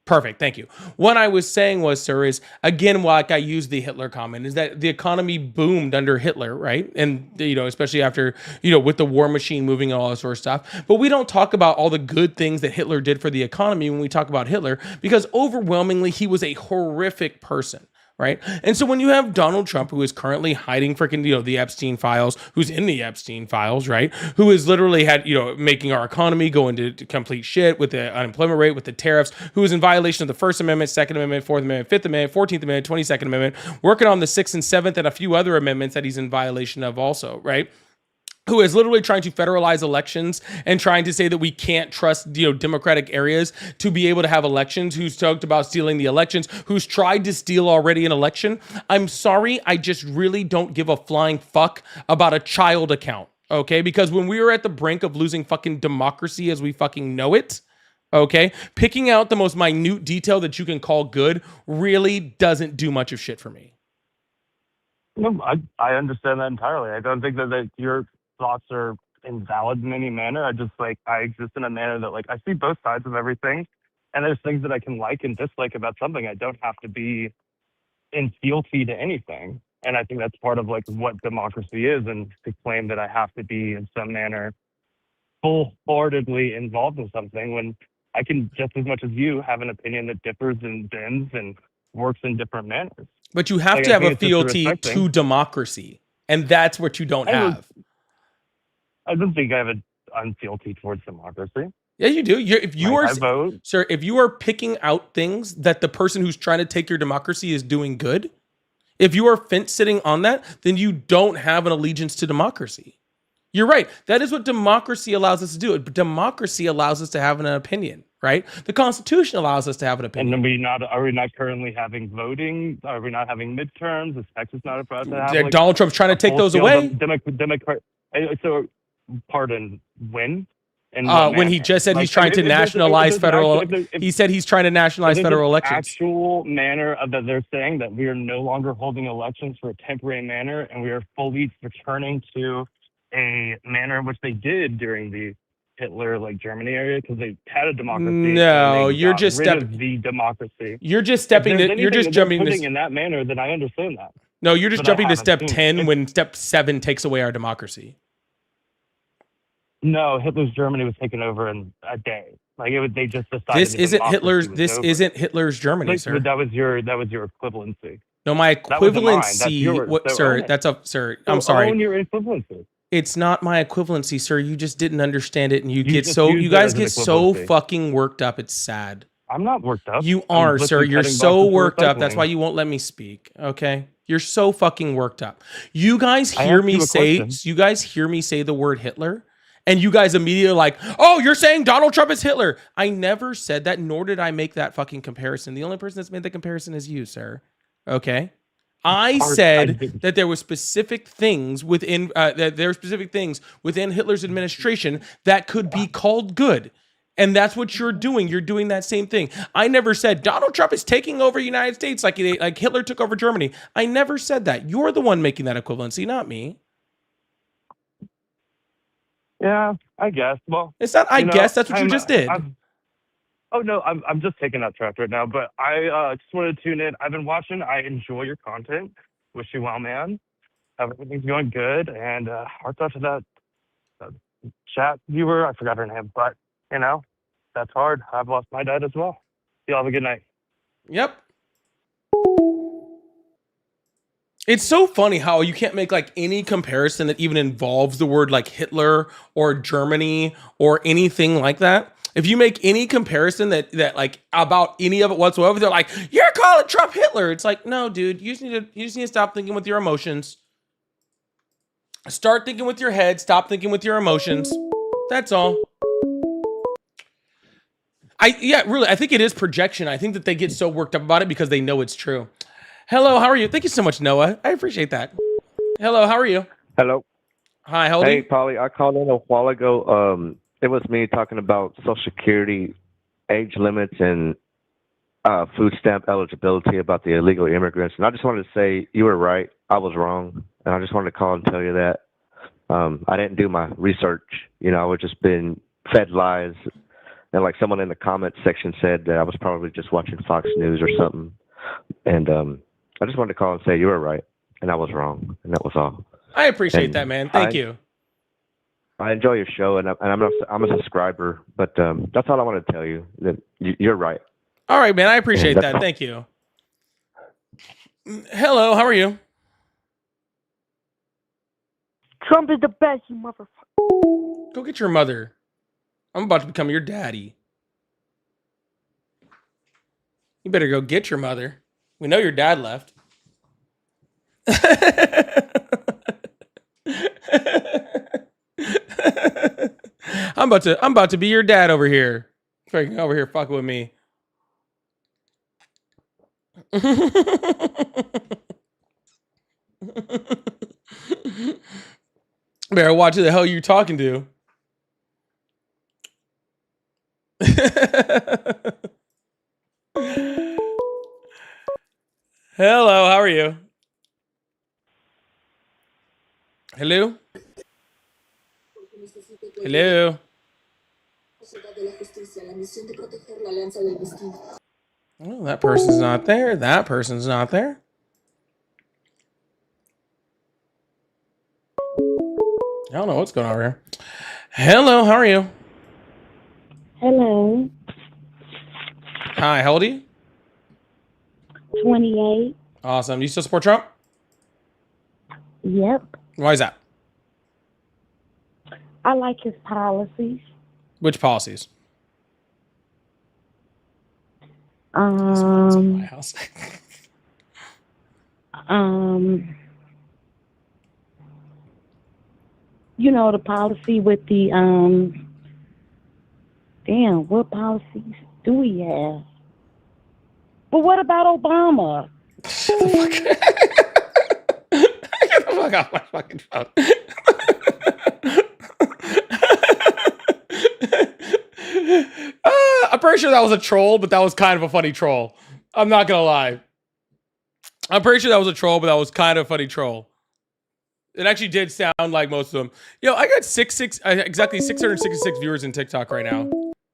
Perfect. Thank you. What I was saying was, sir, is again, like I used the Hitler comment, is that the economy boomed under Hitler, right? And, you know, especially after, you know, with the war machine moving and all that sort of stuff. But we don't talk about all the good things that Hitler did for the economy when we talk about Hitler, because overwhelmingly he was a horrific person. Right. And so when you have Donald Trump, who is currently hiding freaking, you know, the Epstein files, who's in the Epstein files, right, who has literally had, you know, making our economy go into complete shit with the unemployment rate, with the tariffs, who is in violation of the First Amendment, Second Amendment, Fourth Amendment, Fifth Amendment, 14th Amendment, 22nd Amendment, working on the 6th and 7th and a few other amendments that he's in violation of also. Right. Who is literally trying to federalize elections and trying to say that we can't trust, you know, Democratic areas to be able to have elections, who's talked about stealing the elections, who's tried to steal already an election. I'm sorry, I just really don't give a flying fuck about a child account, okay? Because when we were at the brink of losing fucking democracy as we fucking know it, okay, picking out the most minute detail that you can call good really doesn't do much of shit for me. No, I understand that entirely. I don't think that your thoughts are invalid in any manner. I just like I exist in a manner that like I see both sides of everything, and there's things that I can like and dislike about something. I don't have to be in fealty to anything, and I think that's part of like what democracy is. And to claim that I have to be in some manner full-heartedly involved in something when I can just as much as you have an opinion that differs and bends and works in different manners. But you have Like, to I have think a it's just a fealty respect to thing. democracy, and that's what you don't have. I don't think I have an unfealty towards democracy. Yeah, you do. If you Like, are, I vote. sir, if you are picking out things that the person who's trying to take your democracy is doing good, if you are fence sitting on that, then you don't have an allegiance to democracy. You're right. That is what democracy allows us to do. Democracy allows us to have an opinion, right? The Constitution allows us to have an opinion. And then are we not currently having voting? Are we not having midterms? Is Texas not about to have Donald Trump's trying to take those away. Democrat. So, pardon, when? And when he just said he's trying to nationalize federal. He said he's trying to nationalize federal elections. Actual manner of that they're saying that we are no longer holding elections for a temporary manner, and we are fully returning to a manner in which they did during the Hitler, like Germany area, because they had a democracy. and No, they you're got just rid step. of the democracy. You're just If stepping. there's To, you're anything just that they're jumping. putting To, in that manner, then I understand that. no, you're just But I jumping to haven't step seen 10 it. when step 7 takes away our democracy. No, Hitler's Germany was taken over in a day. Like they just decided. This the isn't democracy Hitler's. was This over. isn't Hitler's Germany, But sir. that was your equivalency. No, my That wasn't mine. That's equivalency. yours. What, So sir? own it. That's a sir. So I'm sorry. own your equivalency. It's not my equivalency, sir. You just didn't understand it, and you get just so. used You it guys as an get so equivalency. fucking worked up. It's sad. I'm not worked up. You I'm are, sir. literally You're cutting so boxes for worked up. That's recycling. why you won't let me speak. Okay. You're so fucking worked up. You guys I hear asked me you a say. question. You guys hear me say the word Hitler, and you guys immediately like, oh, you're saying Donald Trump is Hitler. I never said that, nor did I make that fucking comparison. The only person that's made the comparison is you, sir. Okay. I said didn't. that there were specific things within that there were specific things within Hitler's administration that could be called good. And that's what you're doing. You're doing that same thing. I never said Donald Trump is taking over the United States like Hitler took over Germany. I never said that. You're the one making that equivalency, not me. Yeah, I guess. Well, It's not. I you know, guess that's what you just did. Oh no, I'm just taking that track right now. But I just wanted to tune in. I've been watching. I enjoy your content. Wish you well, man. Everything's going good. And hearts out to that chat viewer. I forgot her name, but you know, that's hard. I've lost my dad as well. You all have a good night. Yep. It's so funny how you can't make like any comparison that even involves the word like Hitler or Germany or anything like that. If you make any comparison that like about any of it whatsoever, they're like, "You're calling Trump Hitler." It's like, no, dude, you just need to stop thinking with your emotions. Start thinking with your head. Stop thinking with your emotions. That's all. Really, I think it is projection. I think that they get so worked up about it because they know it's true. Hello, how are you? Thank you so much, Noah. I appreciate that. Hello, how are you? Hello. Hi, how old are Hey, you? Polly. I called in a while ago. It was me talking about Social Security age limits and food stamp eligibility about the illegal immigrants. And I just wanted to say you were right. I was wrong. And I just wanted to call and tell you that. I didn't do my research. You know, I was just been fed lies. And like someone in the comment section said that I was probably just watching Fox News or something. And I just wanted to call and say you were right. And I was wrong. And that was all. I appreciate And that, man. Thank you. I enjoy your show, and I'm a subscriber. But that's all I want to tell you. That you're right. All right, man. I appreciate Yeah, that. that's- Thank you. Hello, how are you? Trump is the best, you motherfucker. Go get your mother. I'm about to become your daddy. You better go get your mother. We know your dad left. I'm about to be your dad over here. Freaking over here fucking with me. Better watch who the hell you're talking to. Hello, how are you? Hello? Hello? Oh, that person's not there. That person's not there. I don't know what's going on over here. Hello, how are you? Hello, Hi, how old are you? 28. Awesome. Do you still support Trump? Yep. Why is that? I like his policies. Which policies? Um, house. You know, the policy with the, damn, what policies do we have? But what about Obama? Get the fuck off my fucking phone. I'm pretty sure that was a troll, but that was kind of a funny troll. I'm not gonna lie. I'm pretty sure that was a troll, but that was kind of a funny troll. It actually did sound like most of them. Yo, I got exactly 666 viewers in TikTok right now.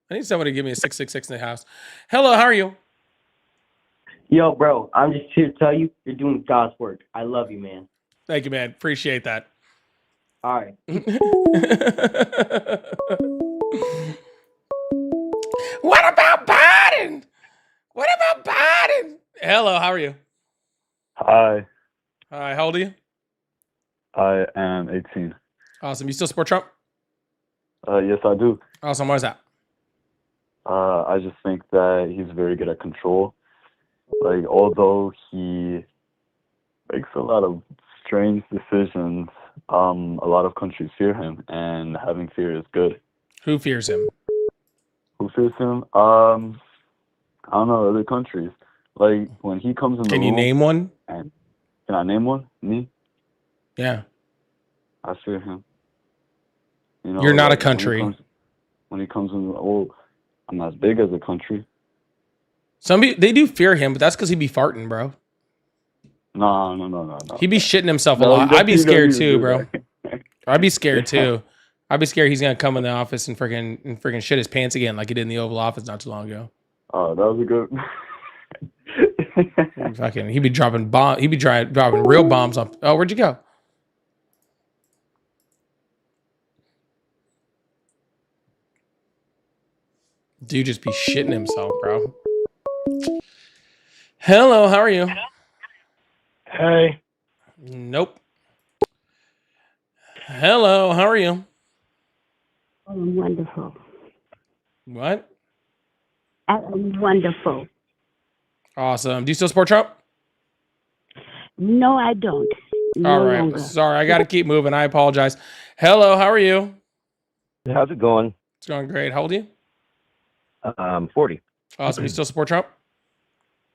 I need somebody to give me a 666 in the house. Hello, how are you? Yo, bro, I'm just here to tell you, you're doing God's work. I love you, man. Thank you, man. Appreciate that. All right. What about Biden? What about Biden? Hello, how are you? Hi, Hi, how old are you? I am 18. Awesome. You still support Trump? Yes, I do. Awesome. Why is that? I just think that he's very good at control. Like, although he makes a lot of strange decisions, a lot of countries fear him, and having fear is good. Who fears him? Who fears him? I don't know, other countries. Like, when he comes in the Can you room, name one? and can I name one? Me? Yeah. I fear him. You know, You're not a like, country. When he comes in, oh, I'm not as big as a country. Some people, they do fear him, but that's because he'd be farting, bro. No. He'd be shitting himself a No, lot. he I'd be doesn't scared even too, do bro. that. I'd be scared Yeah. too. I'd be scared he's gonna come in the office and freaking shit his pants again, like he did in the Oval Office not too long ago. Oh, that was a good. Fucking, he'd be dropping bomb. He'd be dropping real bombs on. Oh, where'd you go? Dude, just be shitting himself, bro. Hello, how are you? Hey. Nope. Hello, how are you? I'm wonderful. What? I'm wonderful. Awesome. Do you still support Trump? No, I don't. No All right. longer. Sorry, I got to keep moving. I apologize. Hello, how are you? How's it going? It's going great. How old are you? 40. Awesome. You still support Trump?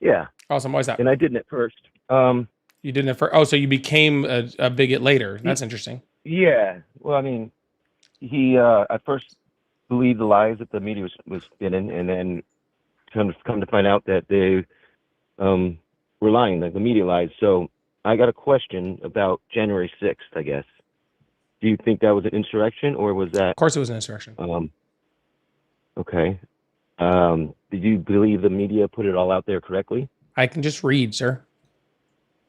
Yeah. Awesome. Why is that? And I didn't at first. You didn't at first. Oh, so you became a bigot later. That's interesting. Yeah. Well, I mean, he at first believed the lies that the media was spinning, and then come to find out that they were lying, like the media lies. So I got a question about January 6th, I guess. Do you think that was an insurrection, or was that? Of course it was an insurrection. Okay. Did you believe the media put it all out there correctly? I can just read, sir.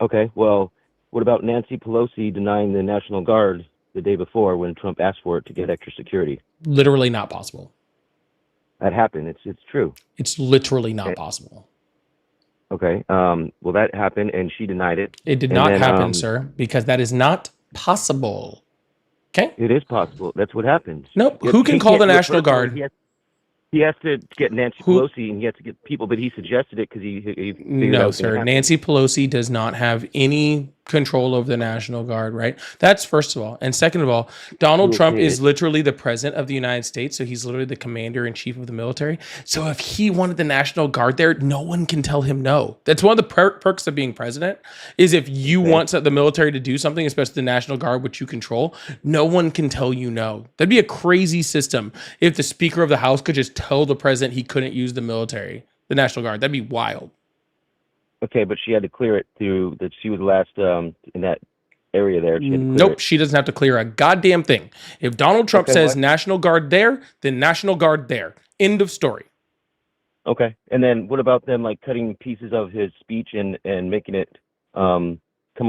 Okay. Well, what about Nancy Pelosi denying the National Guard the day before when Trump asked for it to get extra security? Literally not possible. That happened. It's true. It's literally not possible. Okay. Well, that happened, and she denied it. It did And not then, happen, sir, because that is not possible. Okay. It is possible. That's what happened. Nope. He- Who can he call can't the do it National personally. Guard? He has to get Nancy Pelosi, and he has to get people, but he suggested it because he figured out No, it was gonna sir. happen. Nancy Pelosi does not have any control over the National Guard, right? That's first of all. And second of all, Donald Yes, Trump he is is. literally the president of the United States. So he's literally the commander in chief of the military. So if he wanted the National Guard there, no one can tell him no. That's one of the perks of being president is if you want the military to do something, especially the National Guard, which you control, no one can tell you no. That'd be a crazy system if the Speaker of the House could just tell the president he couldn't use the military, the National Guard. That'd be wild. Okay, but she had to clear it through that she was last in that area there. She had to clear Nope, it. she doesn't have to clear a goddamn thing. If Donald Trump Okay, says what? National Guard there, then National Guard there. End of story. Okay, and then what about them like cutting pieces of his speech and making it come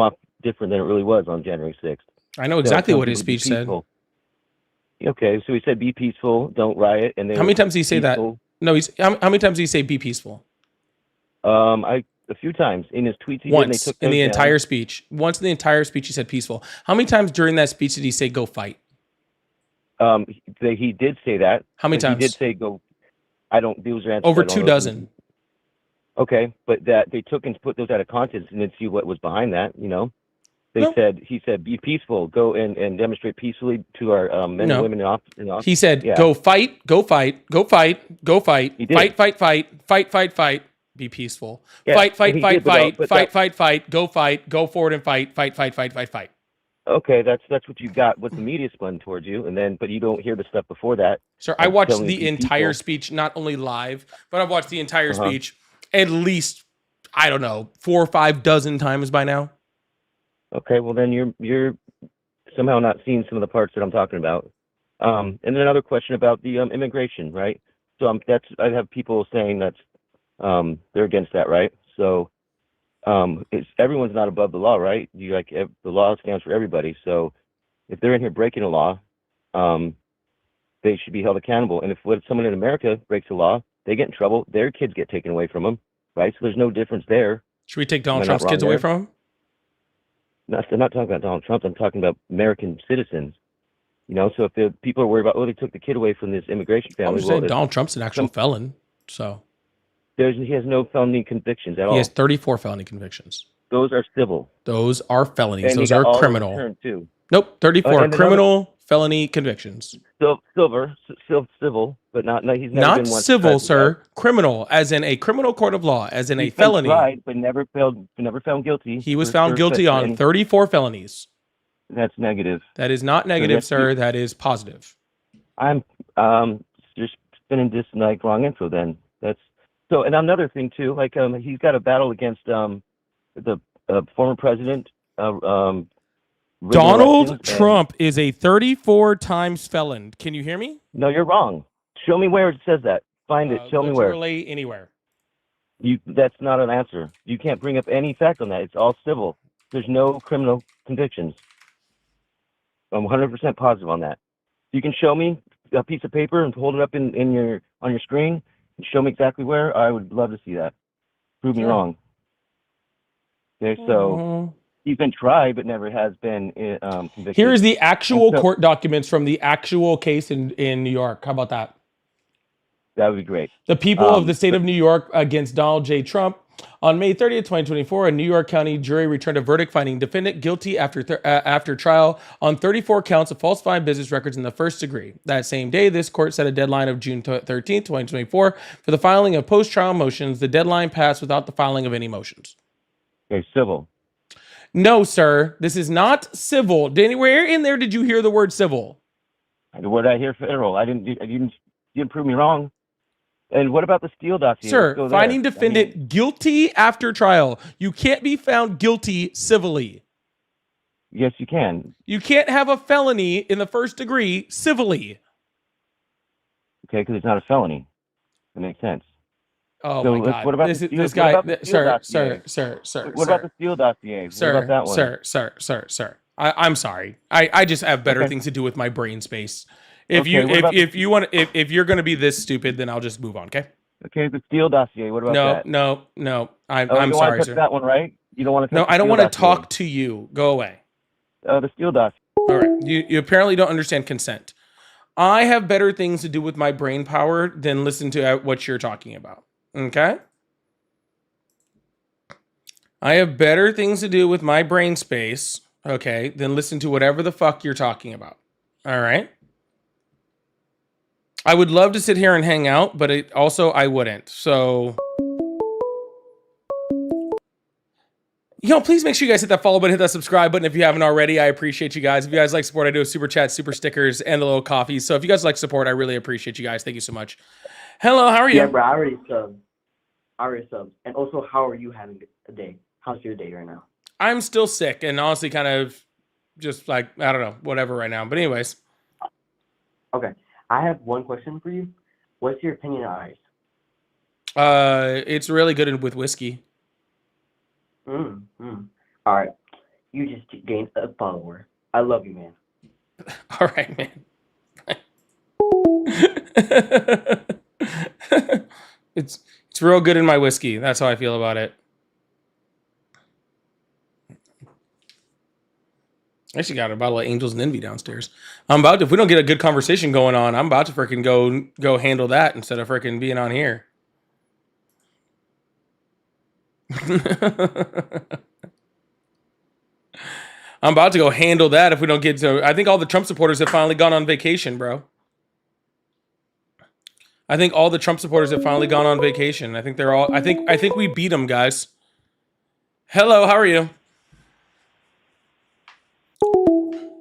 off different than it really was on January 6th? I know exactly what his speech said. Okay, so he said, "Be peaceful, don't riot." And then How many times did he say that? peaceful. No, how many times did he say be peaceful? A few times in his tweets. He did, and they Once took in the those down. entire speech. Once in the entire speech, he said peaceful. How many times during that speech did he say go fight? He did say that. How many but times? He did say go. I don't. Those are answers Over I don't 2 know. dozen. Okay, but that they took and put those out of context and didn't see what was behind that. You know, he said be peaceful, go and demonstrate peacefully to our men No. and women in office. He said Yeah. go fight, go fight, go fight, go fight, He did. fight, be peaceful. Yeah, Fight, and he did, but fight, go fight, and fight. Okay, that's what you got. What the media spun towards you, and then but you don't hear the stuff before that. Sir, I Like watched telling the you entire people- speech, not only live, but I've watched the entire Uh-huh. speech at least, I don't know, 4 or 5 dozen times by now. Okay, well then you're somehow not seen some of the parts that I'm talking about. And then another question about the immigration, right? So I have people saying that they're against that, right? So everyone's not above the law, right? The law stands for everybody. So if they're in here breaking a law, they should be held accountable. And if someone in America breaks a law, they get in trouble. Their kids get taken away from them, right? So there's no difference there. Should we take Donald Trump's kids away from him? I'm not talking about Donald Trump. I'm talking about American citizens. So if the people are worried about, they took the kid away from this immigration family. I'm just saying Donald Trump's an actual felon, so he has no felony convictions at all. He has 34 felony convictions. Those are civil. Those are felonies. And Those are criminal. Too. Nope, 34 criminal felony convictions. Civil, but not. He's never not been one civil, sir. Criminal, as in a criminal court of law, as in a felony. Tried, but never found guilty. He was found guilty on 34 felonies. That's negative. That is not negative, sir. That is positive. I'm just spinning this wrong info. Then that's so. And another thing too, he's got a battle against the former president. Donald Trump is a 34 times felon. Can you hear me? No, you're wrong. Show me where it says that. Find it. Show me where. Literally anywhere. That's not an answer. You can't bring up any fact on that. It's all civil. There's no criminal convictions. I'm 100% positive on that. You can show me a piece of paper and hold it up on your screen and show me exactly where. I would love to see that. Prove me wrong. Okay, so he's been tried but never has been convicted. Here is the actual court documents from the actual case in New York. How about that? That would be great. The people of the state of New York against Donald J. Trump. On May 30th, 2024, a New York County jury returned a verdict finding defendant guilty after trial on 34 counts of falsifying business records in the first degree. That same day, this court set a deadline of June 13th, 2024 for the filing of post-trial motions. The deadline passed without the filing of any motions. Okay, civil. No, sir. This is not civil. Danny, where in there did you hear the word civil? What did I hear federal? You didn't prove me wrong. And what about the Steele dossier? Sir, finding defendant guilty after trial. You can't be found guilty civilly. Yes, you can. You can't have a felony in the first degree civilly. Okay, because it's not a felony. That makes sense. Oh so my God! What about this guy, sir. What about the Steele dossier? Sir, what about that one? Sir. I'm sorry. I just have better things to do with my brain space. If you're going to be this stupid, then I'll just move on. Okay. Okay. The Steele dossier. What about that? No. I'm you sorry, want to sir. That one, right? You don't want to. No, I don't want to talk to you. Go away. The Steele dossier. All right. You apparently don't understand consent. I have better things to do with my brain power than listen to what you're talking about. Okay. I have better things to do with my brain space. Okay. Than listen to whatever the fuck you're talking about. All right. I would love to sit here and hang out, but I wouldn't. So, please make sure you guys hit that follow button, hit that subscribe button if you haven't already. I appreciate you guys. If you guys like support, I do a super chat, super stickers, and the little coffees. So if you guys like support, I really appreciate you guys. Thank you so much. Hello, how are you? Yeah, bro, I already subbed. And also, how are you having a day? How's your day right now? I'm still sick and honestly kind of just I don't know, whatever right now. But anyways. Okay. I have one question for you. What's your opinion on ice? It's really good with whiskey. All right. You just gained a follower. I love you, man. All right, man. It's real good in my whiskey. That's how I feel about it. I actually got a bottle of Angels and Envy downstairs. If we don't get a good conversation going on, I'm about to freaking go handle that instead of freaking being on here. I'm about to go handle that if we don't get to. I think all the Trump supporters have finally gone on vacation, bro. I think all the Trump supporters have finally gone on vacation. I think they're all. I think we beat them, guys. Hello, how are you?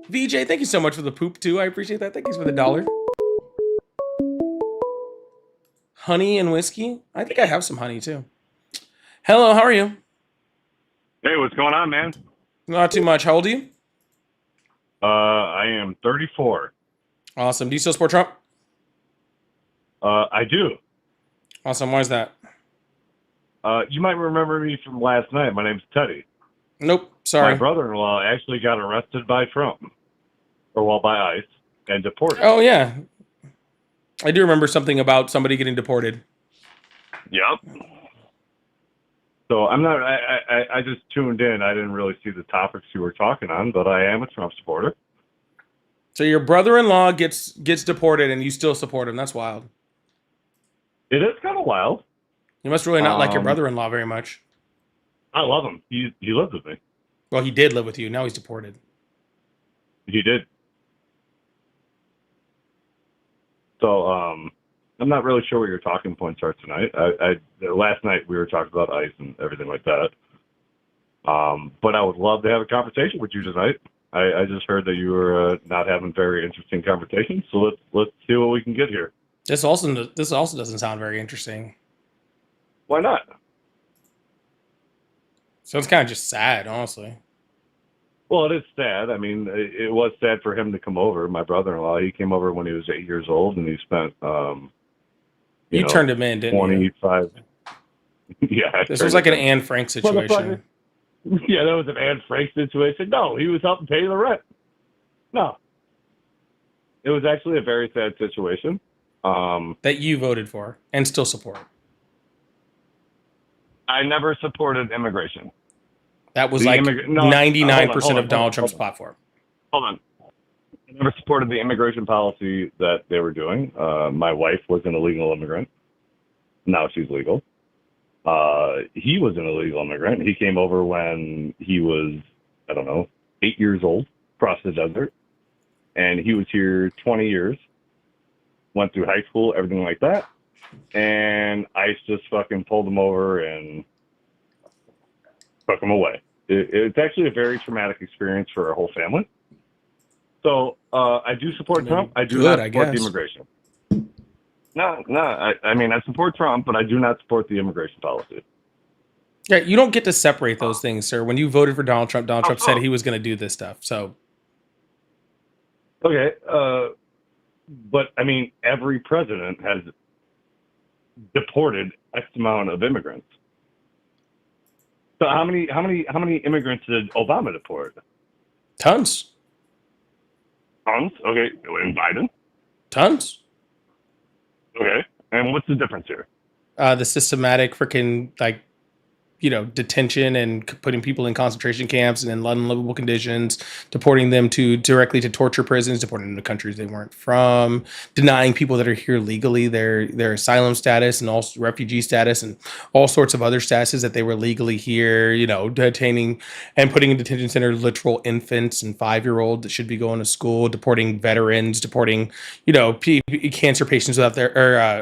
VJ, thank you so much for the poop too. I appreciate that. Thank you for the $1. Honey and whiskey? I think I have some honey too. Hello, how are you? Hey, what's going on, man? Not too much. How old are you? I am 34. Awesome. Do you still support Trump? I do. Awesome. Why is that? You might remember me from last night. My name's Teddy. Nope. Sorry. My brother-in-law actually got arrested by Trump, by ICE, and deported. Oh yeah, I do remember something about somebody getting deported. Yep. So I'm not. I just tuned in. I didn't really see the topics you were talking on, but I am a Trump supporter. So your brother-in-law gets deported, and you still support him. That's wild. It is kind of wild. You must really not like your brother-in-law very much. I love him. He lives with me. Well, he did live with you. Now he's deported. He did. So I'm not really sure what your talking points are tonight. Last night we were talking about ICE and everything like that. But I would love to have a conversation with you tonight. I just heard that you were not having very interesting conversations. So let's see what we can get here. This also doesn't sound very interesting. Why not? So it's kind of just sad, honestly. Well, it is sad. I mean, it was sad for him to come over. My brother-in-law, he came over when he was 8 years old, and he spent, you turned him in, didn't 25. Yeah. This was like an Anne Frank situation. Yeah, that was an Anne Frank situation. No, he was helping pay the rent. No. It was actually a very sad situation. That you voted for and still support. I never supported immigration. That was 99% of Donald Trump's platform. Hold on. I never supported the immigration policy that they were doing. My wife was an illegal immigrant. Now she's legal. He was an illegal immigrant. He came over when he was, 8 years old, across the desert. And he was here 20 years. Went through high school, everything like that. And ICE just fucking pulled him over and took him away. It's actually a very traumatic experience for our whole family. So I do support Trump. I do not support the immigration. No. I support Trump, but I do not support the immigration policy. Yeah, you don't get to separate those things, sir. When you voted for Donald Trump said he was going to do this stuff. So, okay, but I mean, every president has deported X amount of immigrants. So how many immigrants did Obama deport? Tons. Tons? Okay. And Biden? Tons. Okay. And what's the difference here? The systematic freaking detention and putting people in concentration camps and in unlivable conditions, deporting them directly to torture prisons, deporting them to countries they weren't from, denying people that are here legally their asylum status and also refugee status and all sorts of other statuses that they were legally here, detaining and putting in detention center literal infants and 5-year-olds that should be going to school, deporting veterans, deporting, cancer patients without their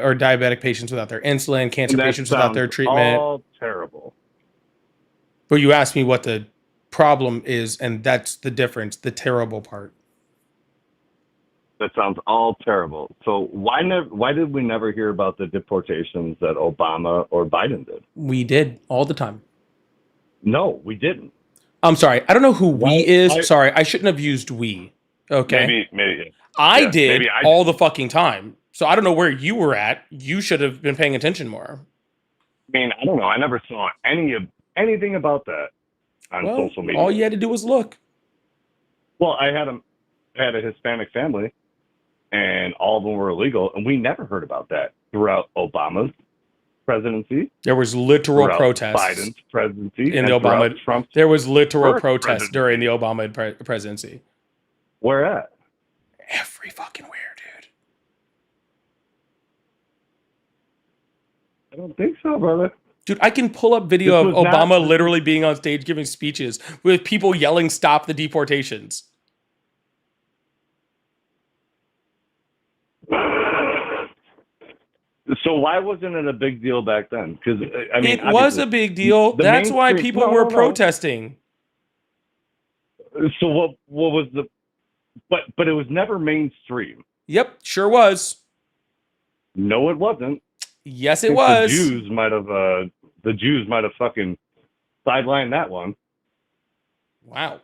or diabetic patients without their insulin, cancer patients without their treatment. All terrible. But you asked me what the problem is, and that's the difference, the terrible part. That sounds all terrible. So why did we never hear about the deportations that Obama or Biden did? We did all the time. No, we didn't. I'm sorry. I don't know who we is. Sorry, I shouldn't have used we. Okay. Maybe. I did all the fucking time. So I don't know where you were at. You should have been paying attention more. I mean, I don't know. I never saw anything about that on social media. All you had to do was look. Well, I had a Hispanic family, and all of them were illegal, and we never heard about that throughout Obama's presidency. There was literal protests. Biden's presidency in the Obama. Trump's there was literal protests during the Obama presidency. Where at? Every fucking where, dude. I don't think so, brother. Dude, I can pull up video of Obama literally being on stage giving speeches with people yelling, "Stop the deportations." So why wasn't it a big deal back then? Because I mean, it was a big deal. That's why people were protesting. So what was the? But it was never mainstream. Yep, sure was. No, it wasn't. Yes, it was. The Jews might have fucking sidelined that one. Wow.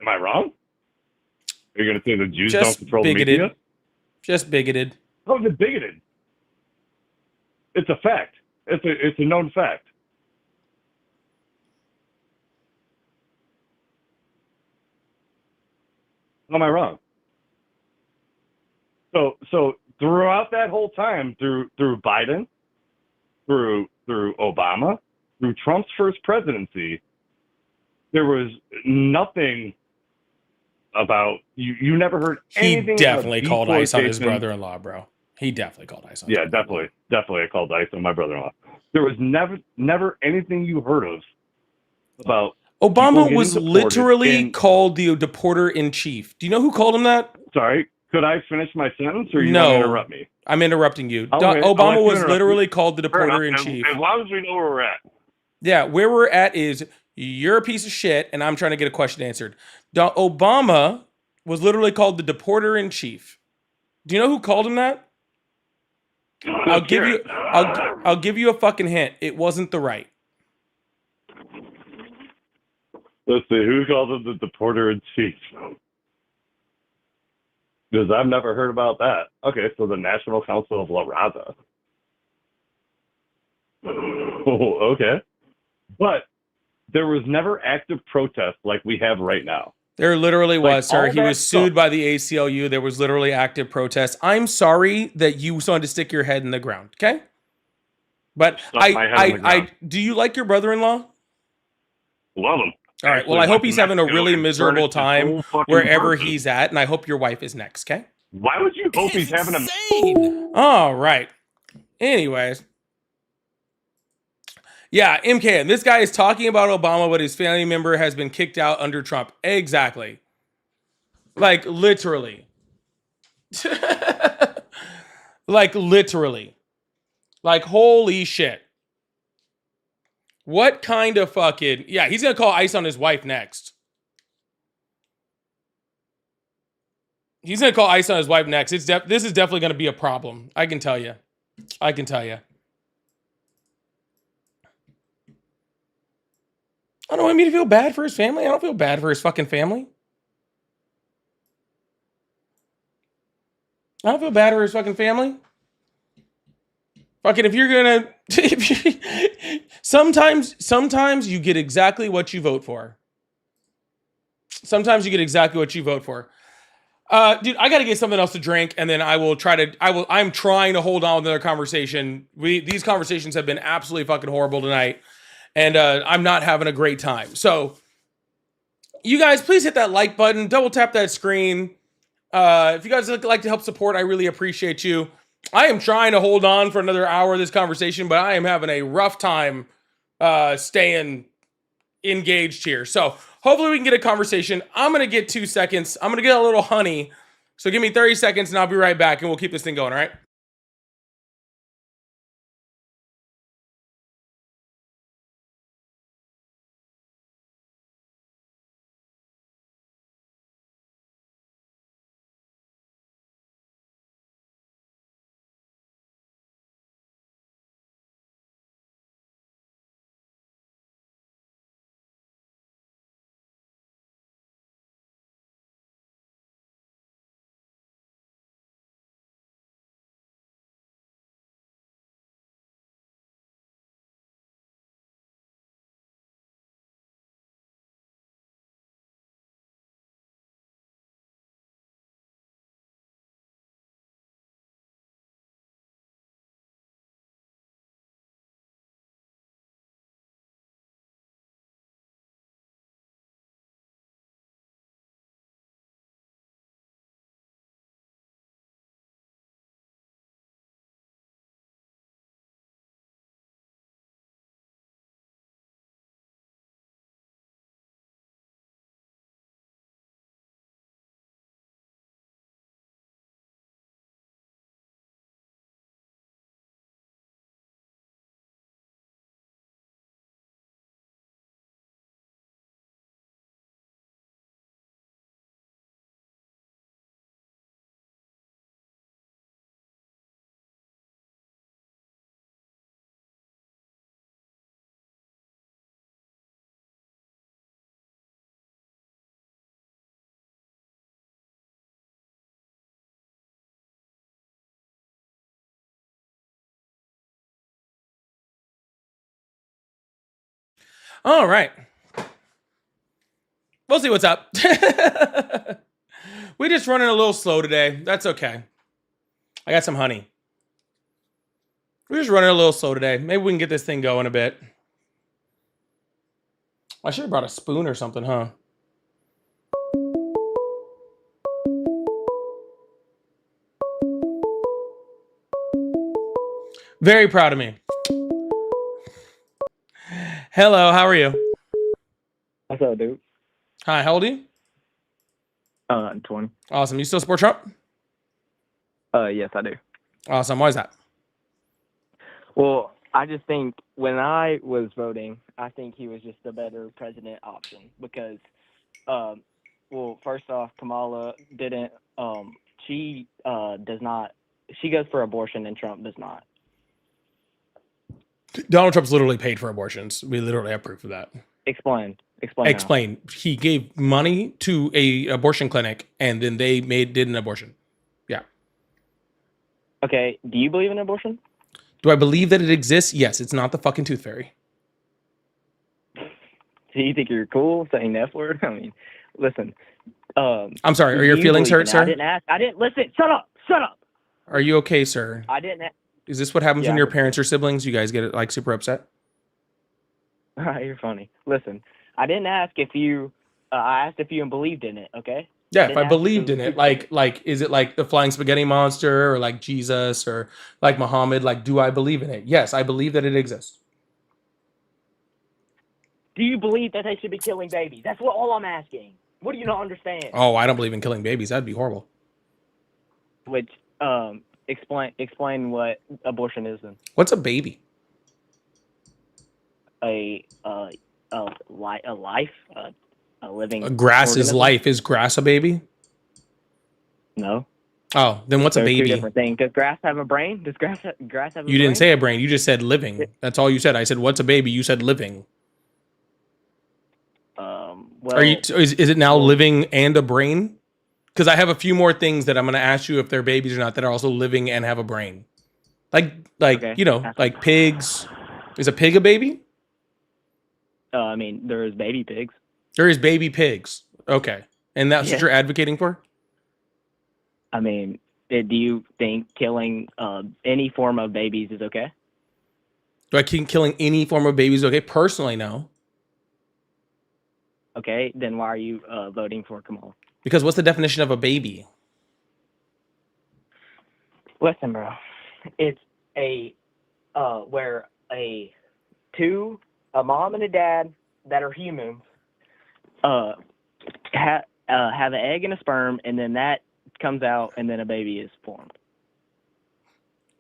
Am I wrong? Are you going to say the Jews don't Just control the bigoted. media? Just bigoted. How is it bigoted? It's a fact. It's a known fact. How am I wrong? So throughout that whole time, through Biden, through Obama, through Trump's first presidency, there was nothing about you. You never heard He anything. definitely about called ice on his deportation. brother-in-law, bro. He definitely called ice on. Yeah, definitely I called ice on my brother-in-law. There was never anything you heard of about Obama people was getting deported literally in- called the deporter in chief. Do you know who called him that? Sorry, could I finish my sentence, or you No. want to interrupt me? I'm interrupting you. Okay, I'll let Obama you was interrupt literally me. called the Fair deporter in enough. chief. As long as we know where we're at. Yeah, where we're at is you're a piece of shit, and I'm trying to get a question answered. Obama was literally called the deporter in chief. Do you know who called him that? I'll give you a fucking hint. It wasn't the right. Let's see, who called him the deporter in chief? Because I've never heard about that. Okay, so the National Council of La Raza. Oh, okay. But there was never active protest like we have right now. There literally Like, was, sir. all He that was sued by the ACLU. There was literally active protests. I'm sorry that you wanted to stick your head in the ground, okay? But Stuck my head in the ground. do you like your brother-in-law? Love him. All right. Well, I hope he's having a really miserable time wherever he's at, and I hope your wife is next, okay? Why would you hope he's having a... All right. Anyways. Yeah, MKN. This guy is talking about Obama, but his family member has been kicked out under Trump. Exactly. Like, literally. Like, literally. Like, holy shit. What kind of fucking... Yeah, he's going to call ICE on his wife next. He's going to call ICE on his wife next. This is definitely going to be a problem. I can tell you. I can tell you. I don't want me to feel bad for his family. I don't feel bad for his fucking family. I don't feel bad for his fucking family. Fucking if you're gonna... sometimes you get exactly what you vote for. Sometimes you get exactly what you vote for. Dude, I gotta get something else to drink, and then I'm trying to hold on with another conversation. These conversations have been absolutely fucking horrible tonight, and I'm not having a great time. So, you guys, please hit that like button, double tap that screen. If you guys like to help support, I really appreciate you. I am trying to hold on for another hour of this conversation, but I am having a rough time staying engaged here. So hopefully we can get a conversation. I'm going to get 2 seconds. I'm going to get a little honey. So give me 30 seconds and I'll be right back and we'll keep this thing going, all right? All right. We'll see what's up. We're just running a little slow today. That's okay. I got some honey. We're just running a little slow today. Maybe we can get this thing going a bit. I should have brought a spoon or something, huh? Very proud of me. Hello, how are you? What's up, dude? Hi, how old are you? I'm 20. Awesome. You still support Trump? Yes, I do. Awesome. Why is that? Well, I just think when I was voting, I think he was just a better president option because, well, first off, Kamala didn't, she does not, she goes for abortion and Trump does not. Donald Trump's literally paid for abortions. We literally have proof of that. Explain. Explain. how. Explain. He gave money to a abortion clinic and then they did an abortion. Yeah. Okay. Do you believe in abortion? Do I believe that it exists? Yes. It's not the fucking tooth fairy. Do you think you're cool saying the F word? I mean, listen. I'm sorry. Are your you feelings believe hurt, in it. sir? I didn't ask. I didn't listen. Shut up. Shut up. Are you okay, sir? I didn't. Is this what happens Yeah, when your I'm parents or siblings? You guys get like super upset? You're funny. Listen, I didn't ask if you. I asked if you believed in it. Okay. Yeah, if didn't I ask believed you- in it, like, is it like the flying spaghetti monster or like Jesus or like Muhammad? Like, do I believe in it? Yes, I believe that it exists. Do you believe that they should be killing babies? That's what all I'm asking. What do you not understand? Oh, I don't believe in killing babies. That'd be horrible. Which explain what abortion is then. What's a baby? A life, a living. Grass is organism? life. Is grass a baby? No. Oh, then what's a They're two baby? different things. Does grass have a brain? Does grass have a brain? You didn't say a brain. You just said living. That's all you said. I said, what's a baby? You said living. Well, Are you? Is it now living and a brain? Because I have a few more things that I'm going to ask you if they're babies or not that are also living and have a brain. Like Okay. you know, like pigs. Is a pig a baby? I mean, there's baby pigs. There is baby pigs. Okay, and that's Yeah. what you're advocating for? I mean, do you think killing any form of babies is okay? Do I think killing any form of babies okay? Personally, no. Okay, then why are you voting for Kamala? Because what's the definition of a baby? Listen, bro, it's a where a mom and a dad that are humans have an egg and a sperm, and then that comes out, and then a baby is formed.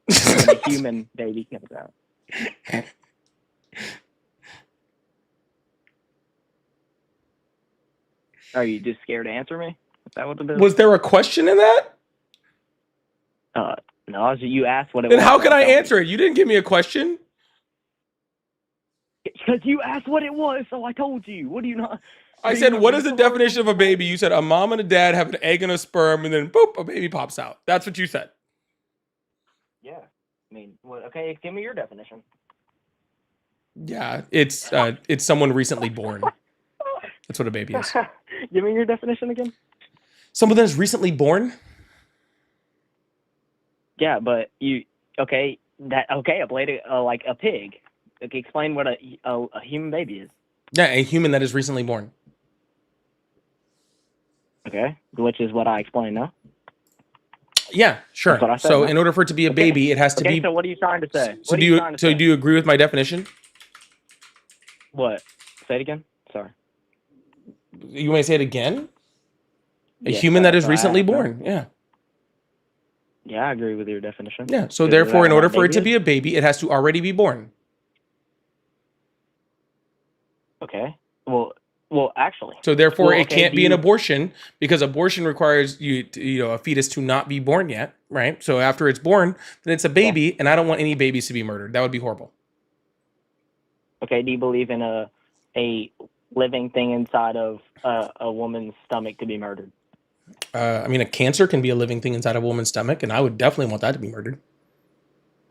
And a human baby comes out. Are you just scared to answer me? Is that what it is? Was there a question in that? No, you asked what it Then was. how can I answer it? You didn't give me a question. Because you asked what it was, so I told you. What do you not? I said, what is the definition of a baby? You said a mom and a dad have an egg and a sperm, and then boop, a baby pops out. That's what you said. Yeah. I mean, okay, give me your definition. Yeah, it's someone recently born. That's what a baby is. Give me your definition again. Someone that is recently born. Yeah, but a blade, like a pig. Okay, explain what a human baby is. Yeah, a human that is recently born. Okay, which is what I explained, no? Yeah, sure. That's what I said, So no? in order for it to be a baby, it has to Okay, be. so what are you trying to say? So do you agree with my definition? What? Say it again. Sorry. You want to say it again? A Yes, human that is so I recently asked, no? born. Yeah. Yeah, I agree with your definition. Yeah. So Is therefore, that in what order a for it to baby be a baby, it has to already be born. Okay. Well, actually. So therefore, Well, it okay, can't do be an you- abortion because abortion requires a fetus to not be born yet, right? So after it's born, then it's a baby, and I don't want any babies to be murdered. That would be horrible. Okay. Do you believe in a living thing inside of a woman's stomach to be murdered? I mean, a cancer can be a living thing inside a woman's stomach, and I would definitely want that to be murdered.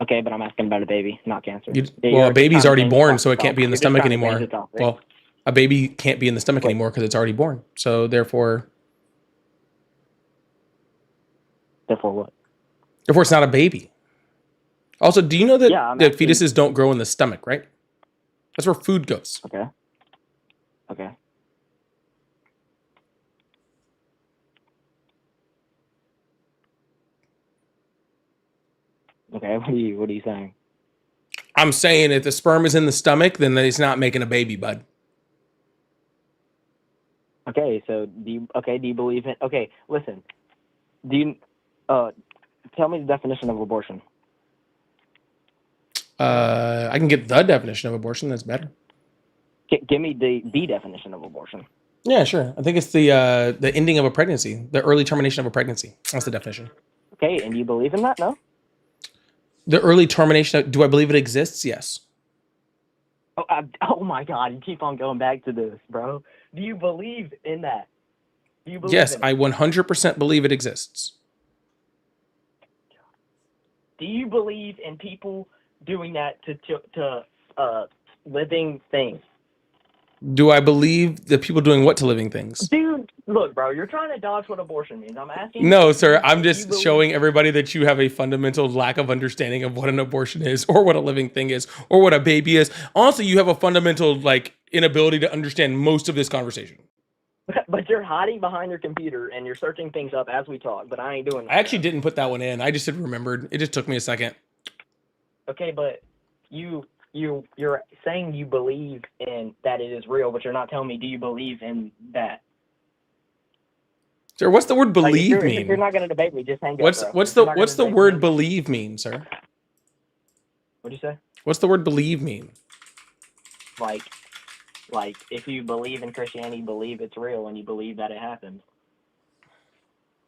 Okay, but I'm asking about a baby, not cancer. You, Yeah, well, you're a just baby's trying to already change born, so it can't topic. be in the You're just stomach trying to change anymore. the topic. Well, a baby can't be in the stomach anymore because it's already born. So therefore what? Therefore, it's not a baby. Also, do you know that, Yeah, I'm that asking. fetuses don't grow in the stomach, right? That's where food goes. Okay. Okay. Okay. What are you saying? I'm saying if the sperm is in the stomach, then it's not making a baby, bud. Okay. So do you believe in? Okay. Listen. Do you tell me the definition of abortion? I can get the definition of abortion. That's better. Give me the definition of abortion. Yeah, sure. I think it's the ending of a pregnancy, the early termination of a pregnancy. That's the definition. Okay, and you believe in that? No. The early termination. Do I believe it exists? Yes. Oh my God! You keep on going back to this, bro. Do you believe in that? Do you believe Yes, in it? I 100% believe it exists. Do you believe in people doing that to living things? Do I believe that people doing what to living things? Dude, look, bro, you're trying to dodge what abortion means. I'm asking. No, you, sir. do I'm you just believe- showing everybody that you have a fundamental lack of understanding of what an abortion is, or what a living thing is, or what a baby is. Also, you have a fundamental inability to understand most of this conversation. But you're hiding behind your computer and you're searching things up as we talk. But I ain't doing that. I actually didn't put that one in. I just had remembered. It just took me a second. Okay, but you're saying you believe in that it is real, but you're not telling me, do you believe in that? Sir, what's the word Like, believe if mean? you're not going to debate me, just hang up. What's bro. what's If the you're not what's gonna the debate word me- believe mean, sir? What'd you say? What's the word believe mean? Like if you believe in Christianity, believe it's real, and you believe that it happened.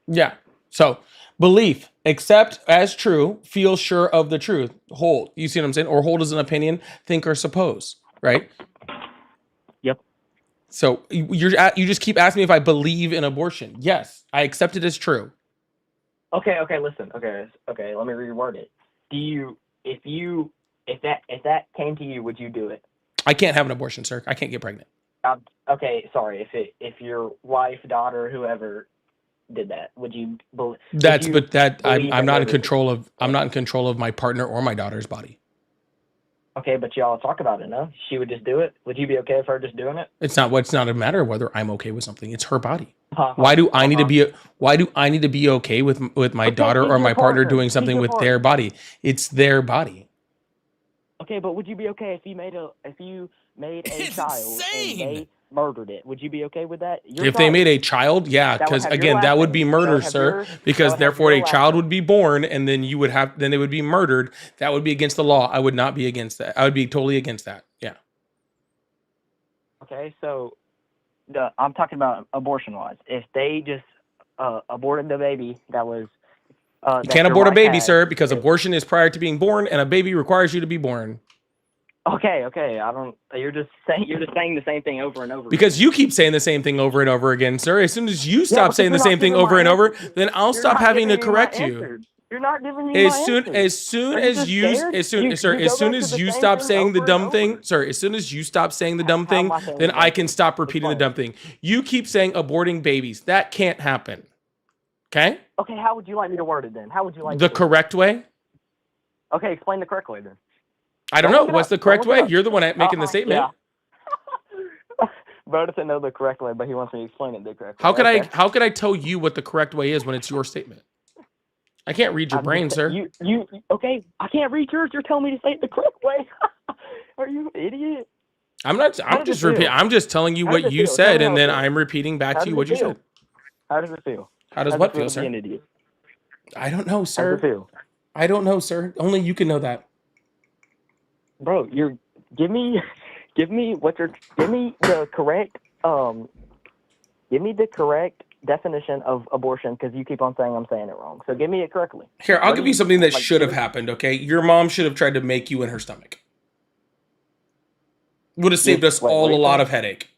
Yeah. So belief, accept as true, feel sure of the truth. Hold. You see what I'm saying? Or hold as an opinion, think or suppose. Right? Yep. So you just keep asking me if I believe in abortion. Yes, I accept it as true. Okay, listen. Okay, let me reword it. If that came to you, would you do it? I can't have an abortion, sir. I can't get pregnant. Okay, sorry. If your wife, daughter, whoever did that, would you believe? I'm not in control of my partner or my daughter's body. Okay, but y'all talk about it, no? She would just do it. Would you be okay with her just doing it? It's not a matter of whether I'm okay with something. It's her body. Why do I need to be okay with my daughter or my partner doing something with their body? It's their body. Okay, but would you be okay if you made a child and they murdered it? Would you be okay with that? If they made a child, yeah, That would because have your again, last that would name. be That murder, would have sir. your- Because that would have therefore your a last child name. would be born, and then then they would be murdered. That would be against the law. I would not be against that. I would be totally against that. Yeah. Okay, so I'm talking about abortion-wise. If they just aborted the baby that was You can't abort a baby, sir, because abortion is prior to being born, and a baby requires you to be born. Okay. You're just saying the same thing over and over. Because you keep saying the same thing over and over again, sir. As soon as you stop because saying the you're same not thing giving over my and over, answer. then I'll You're stop not having to giving me my correct you. answer. You're not giving me As my soon answer. as soon Are you as just you scared? as soon You sir go as back soon to as the you same stop thing saying the over dumb and thing, sir, as soon as you stop saying the dumb thing, am I saying then the dumb I can thing? stop repeating the dumb thing. You keep saying aborting babies. That can't happen. Okay? Okay, how would you like me to word it then? How would you like The me to word correct way? it? Okay, explain the correct way then. I don't Don't know. look it What's up. the Don't correct look it way? up. You're the one making the statement. Yeah. Bro doesn't know the correct way, but he wants me to explain it the correct way. How Okay. could I tell you what the correct way is when it's your statement? I can't read your I'm brain, just- sir. You okay? I can't read yours. You're telling me to say it the correct way. Are you an idiot? I'm not. How I'm does just it feel? repeating. I'm just telling you How what does it you feel? Tell said, me how and it then feels. I'm repeating back How to you does what it you feel? said. How does it feel? How does How what it feel feel, to be an sir? idiot? I don't know, How does sir. it feel? I don't know, sir. Only you can know that. Bro, give me the correct definition of abortion, because you keep on saying I'm saying it wrong. So give me it correctly. Here, I'll What give do you something that like, should have give me- happened. Okay, your mom should have tried to make you in her stomach. Would have saved us Wait, all what a are you lot saying? of headache.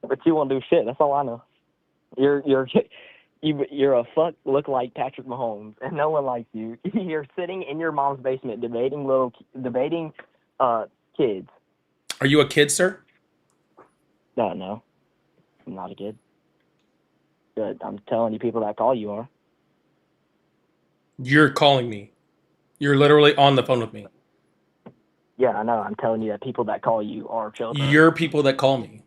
But you won't do shit. That's all I know. You're You're a fuck look like Patrick Mahomes, and no one likes you. You're sitting in your mom's basement debating kids. Are you a kid, sir? No, I'm not a kid. But I'm telling you, people that call you are. You're calling me. You're literally on the phone with me. Yeah, I know. I'm telling you that people that call you are children. You're people that call me.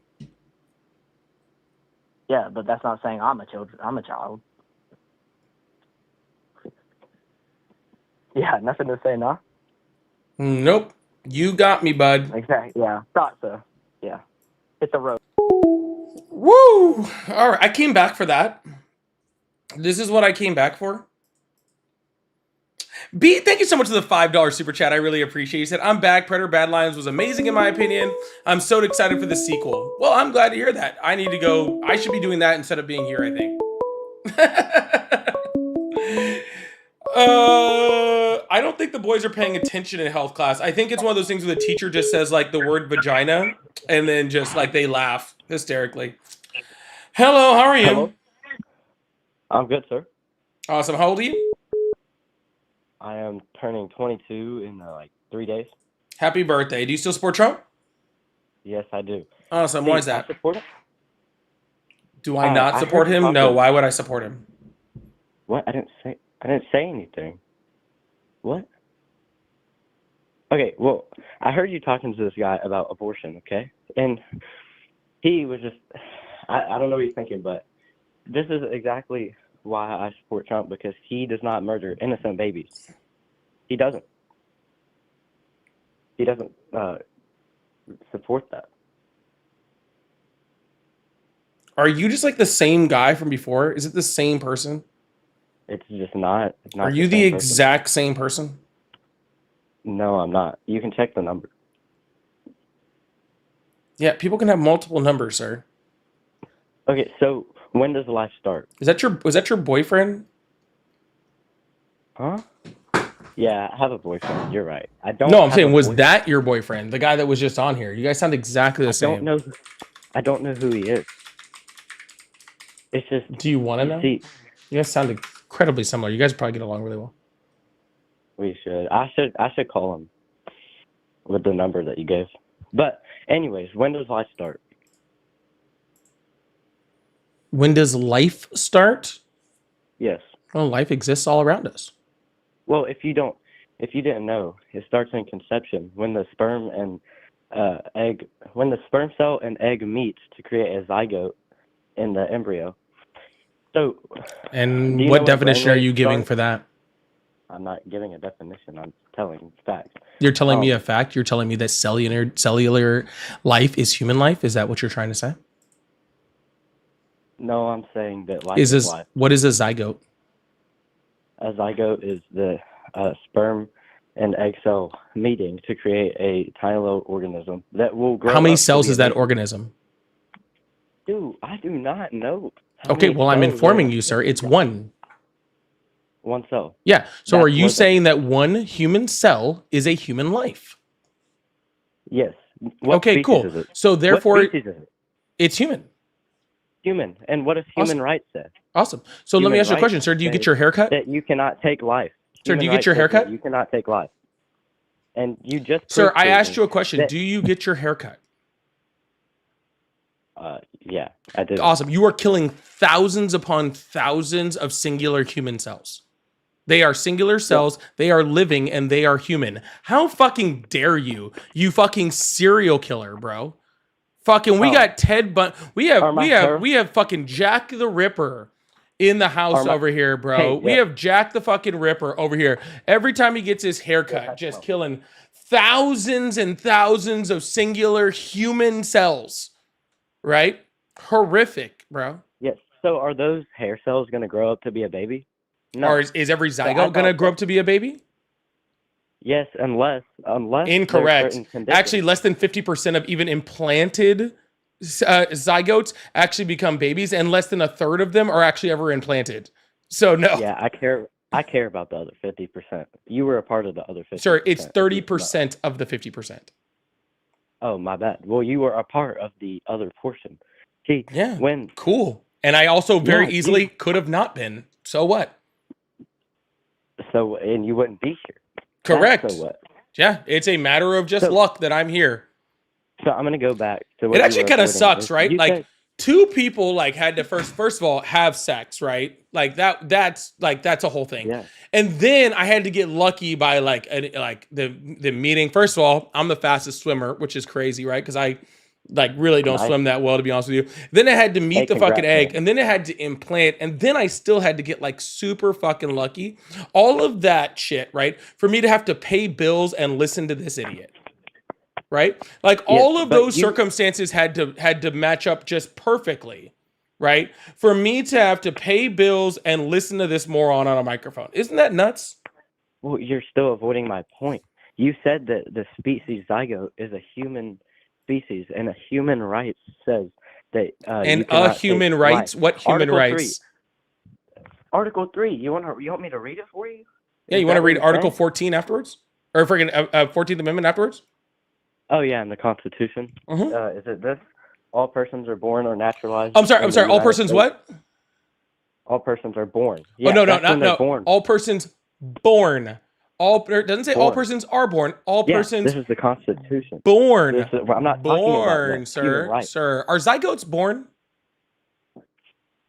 Yeah, but that's not saying I'm a child. Yeah, nothing to say, no? Nope. You got me, bud. Exactly. Yeah, thought so. Yeah. Hit the road. Woo! All right, I came back for that. This is what I came back for. B, thank you so much for the $5 super chat. I really appreciate it. You said, I'm back. Predator Bad Lions was amazing in my opinion. I'm so excited for the sequel. Well, I'm glad to hear that. I need to go. I should be doing that instead of being here, I think. I don't think the boys are paying attention in health class. I think it's one of those things where the teacher just says like the word vagina and then just like they laugh hysterically. Hello, how are you? Hello. I'm good, sir. Awesome. How old are you? I am turning 22 in like 3 days. Happy birthday. Do you still support Trump? Yes, I do. Awesome. See, Why is that? I support him. Do I not support him? No. Why would I support him? What? I didn't say anything. What? Okay, well, I heard you talking to this guy about abortion, okay? And he was just, I don't know what he's thinking, but this is exactly why I support Trump, because he does not murder innocent babies. He doesn't. He doesn't support that. Are you just like the same guy from before? Is it the same person? It's just not. It's not. Are you the exact same person? No, I'm not. You can check the number. Yeah, people can have multiple numbers, sir. Okay, so when does life start? Was that your boyfriend? Huh? Yeah, I have a boyfriend. You're right. I don't. No, I'm have saying, a was boyfriend. that your boyfriend? The guy that was just on here. You guys sound exactly the same. I don't know who he is. It's just. Do you want to know? See, you guys sound incredibly similar. You guys probably get along really well. we should. I should call him with the number that you gave. But anyways, when does life start? When does life start? Yes. Well, life exists all around us. Well, if you didn't know, it starts in conception when the sperm cell and egg meet to create a zygote in the embryo. So. And do you know what when definition are brainwaves you giving start? for that? I'm not giving a definition. I'm telling facts. You're telling me a fact? You're telling me that cellular life is human life? Is that what you're trying to say? No, I'm saying that life is life. What is a zygote? A zygote is the sperm and egg cell meeting to create a tiny little organism that will grow. How many up to cells be is a that baby. organism? Dude, I do not know. how Okay, many well, I'm cells informing there you, are. sir. It's one. One cell. Yeah. So That's are you what the- saying that one human cell is a human life? Yes. What Okay, species cool. is it? So therefore, What species is it? it's human. Human. And what does human Awesome. rights say? Awesome. So let me Human ask you a question, rights sir. Do you get say your haircut? That you cannot take life. Sir, do Human you get your rights says that haircut? You cannot take life. And you just Sir, proved I to asked me you a question. that- Do you get your haircut? Yeah, I did. Awesome. You are killing thousands upon thousands of singular human cells. They are singular cells. They are living and they are human. How fucking dare you? You fucking serial killer, bro. Fucking, we got Ted Bundy. We have fucking Jack the Ripper in the house over here, bro. Hey, We yeah. have Jack the fucking Ripper over here. Every time he gets his haircut, just killing thousands and thousands of singular human cells. Right? Horrific, bro. Yes. So are those hair cells going to grow up to be a baby? No. Or is every So I zygote gonna thought grow up to be a baby? Yes, unless there's Incorrect. certain conditions. Actually, less than 50% of even implanted zygotes actually become babies, and less than a third of them are actually ever implanted. So no, Yeah, I care about the other 50%. You were a part of the other 50%. sir, it's 30% of the 50%. Oh, my bad. Well, you were a part of the other portion. See, Yeah. when Cool. And I also very Yeah, easily could have not been. So what? So, and you wouldn't be here. Correct. That's so what? Yeah, it's a matter of just So- luck that I'm here. So I'm gonna go back to what It you actually were kind of avoiding. sucks, Is right? you Like said- two people like had to first of all have sex, right? Like that's a whole thing. Yeah. And then I had to get lucky by like the meeting. First of all, I'm the fastest swimmer, which is crazy, right? Because I like really don't Nice. swim that well, to be honest with you. Then I had to meet Hey, the fucking congrats, egg, man. and then it had to implant, and then I still had to get like super fucking lucky. All of that shit, right? For me to have to pay bills and listen to this idiot. Right? Like Yes, all of but those you- circumstances had to match up just perfectly, right? For me to have to pay bills and listen to this moron on a microphone. Isn't that nuts? Well, you're still avoiding my point. You said that the species zygote is a human species, and a human rights says that. And you cannot human take rights? life. What human Article rights? 3. Article 3. You want me to read it for you? Yeah, Is you want that to what read you're Article saying? 14 afterwards? Or freaking 14th Amendment afterwards? Oh yeah, in the Constitution. Mhm. Is it this? All persons are born or naturalized. I'm sorry. in the All United persons States. what? All persons are born. Oh Yeah, no, that's when they're no. born. All persons born. It doesn't say all Born. persons are born. All Yeah, persons this is the Constitution. born. This is, I'm not talking about Born, the sir. human rights. Sir. Are zygotes born?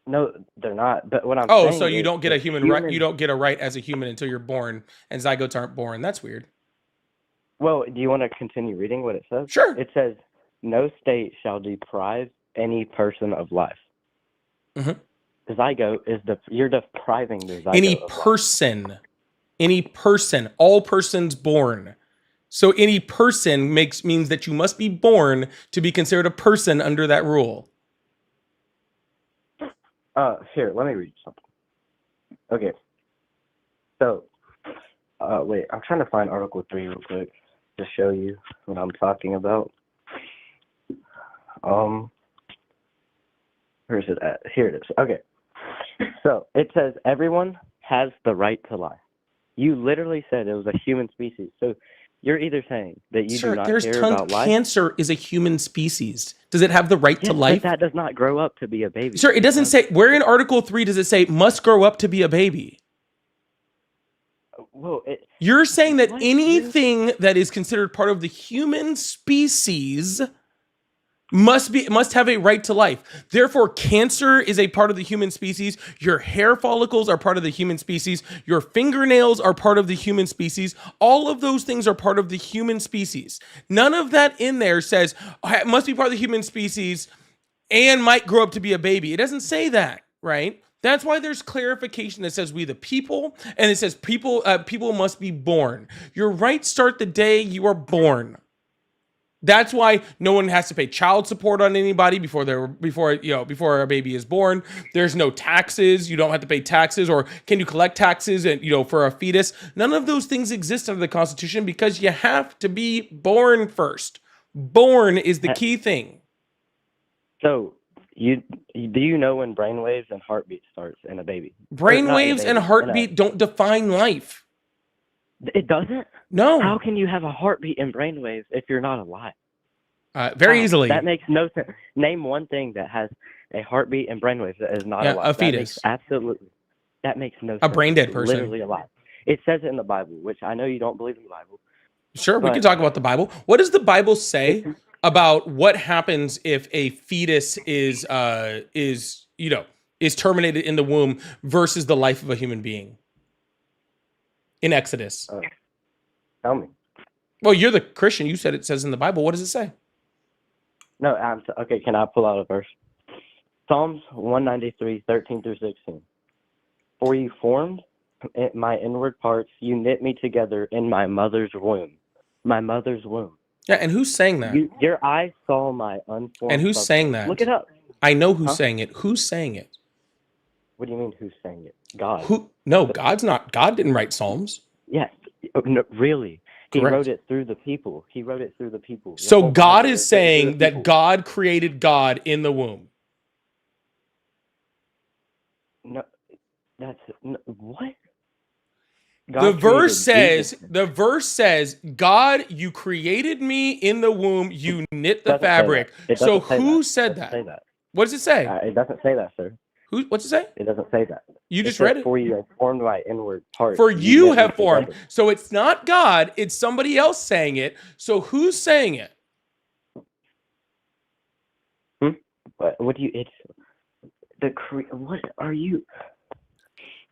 No, they're not. But what I'm Oh, saying so you is don't get a the human right. You don't get a right as a human until you're born, and zygotes aren't born. That's weird. Well, do you want to continue reading what it says? Sure. It says, "No state shall deprive any person of life." Mhm. The zygote is you're depriving the zygote Any of life. person, all persons born. So any person means that you must be born to be considered a person under that rule. Here, let me read something. Okay. So, wait, I'm trying to find Article 3 real quick to show you what I'm talking about. Where is it at? Here it is. Okay. So, it says everyone has the right to life. You literally said it was a human species. So, you're either saying that you Sir, do not there's care tons. about life. Cancer is a human species. Does it have the right Yes, to life? but that does not grow up to be a baby. Sir, it doesn't say. Where in Article 3 does it say must grow up to be a baby? Well, You're saying that anything that is considered part of the human species must have a right to life. Therefore, cancer is a part of the human species. Your hair follicles are part of the human species. Your fingernails are part of the human species. All of those things are part of the human species. None of that in there says it must be part of the human species and might grow up to be a baby. It doesn't say that, right? That's why there's clarification that says we the people, and it says people must be born. Your rights start the day you are born. That's why no one has to pay child support on anybody before a baby is born. There's no taxes. You don't have to pay taxes, or can you collect taxes and for a fetus? None of those things exist under the Constitution because you have to be born first. Born is the key thing. So, do you know when brainwaves and heartbeat starts in a baby? Brainwaves and heartbeat don't define life. It doesn't? No. How can you have a heartbeat and brainwaves if you're not alive? Very easily. That makes no sense. Name one thing that has a heartbeat and brainwaves that is not alive. A fetus. That makes no sense. A brain dead It's person. literally alive. It says it in the Bible, which I know you don't believe in the Bible. Sure, we But- can talk about the Bible. What does the Bible say about what happens if a fetus is terminated in the womb versus the life of a human being? In Exodus. Tell me. Well, you're the Christian. You said it says in the Bible. What does it say? No, okay, can I pull out a verse? Psalms 193, 13 through 16. For you formed my inward parts, you knit me together in my mother's womb. My mother's womb. Yeah, and who's saying that? Your eyes saw my unformed And who's substance. saying that? Look it up. I know who's Huh? saying it. Who's saying it? What do you mean who's saying it? God. Who? No, God didn't write Psalms. Yes. No, really. He Correct. wrote it through the people. He wrote it through the people. The So whole God Bible is written through saying the that people. God created God in the womb. No, what? The God verse created says, God, you created me in the womb, you knit the Doesn't say fabric. that. It So doesn't say who that. said It doesn't that? say that. What does it say? It doesn't say that, sir. What's it say? It doesn't say that. You It just says, read it. "For you have formed my inward part." For you never have said formed. that. So it's not God, it's somebody else saying it. So who's saying it? What do you? It's the what are you?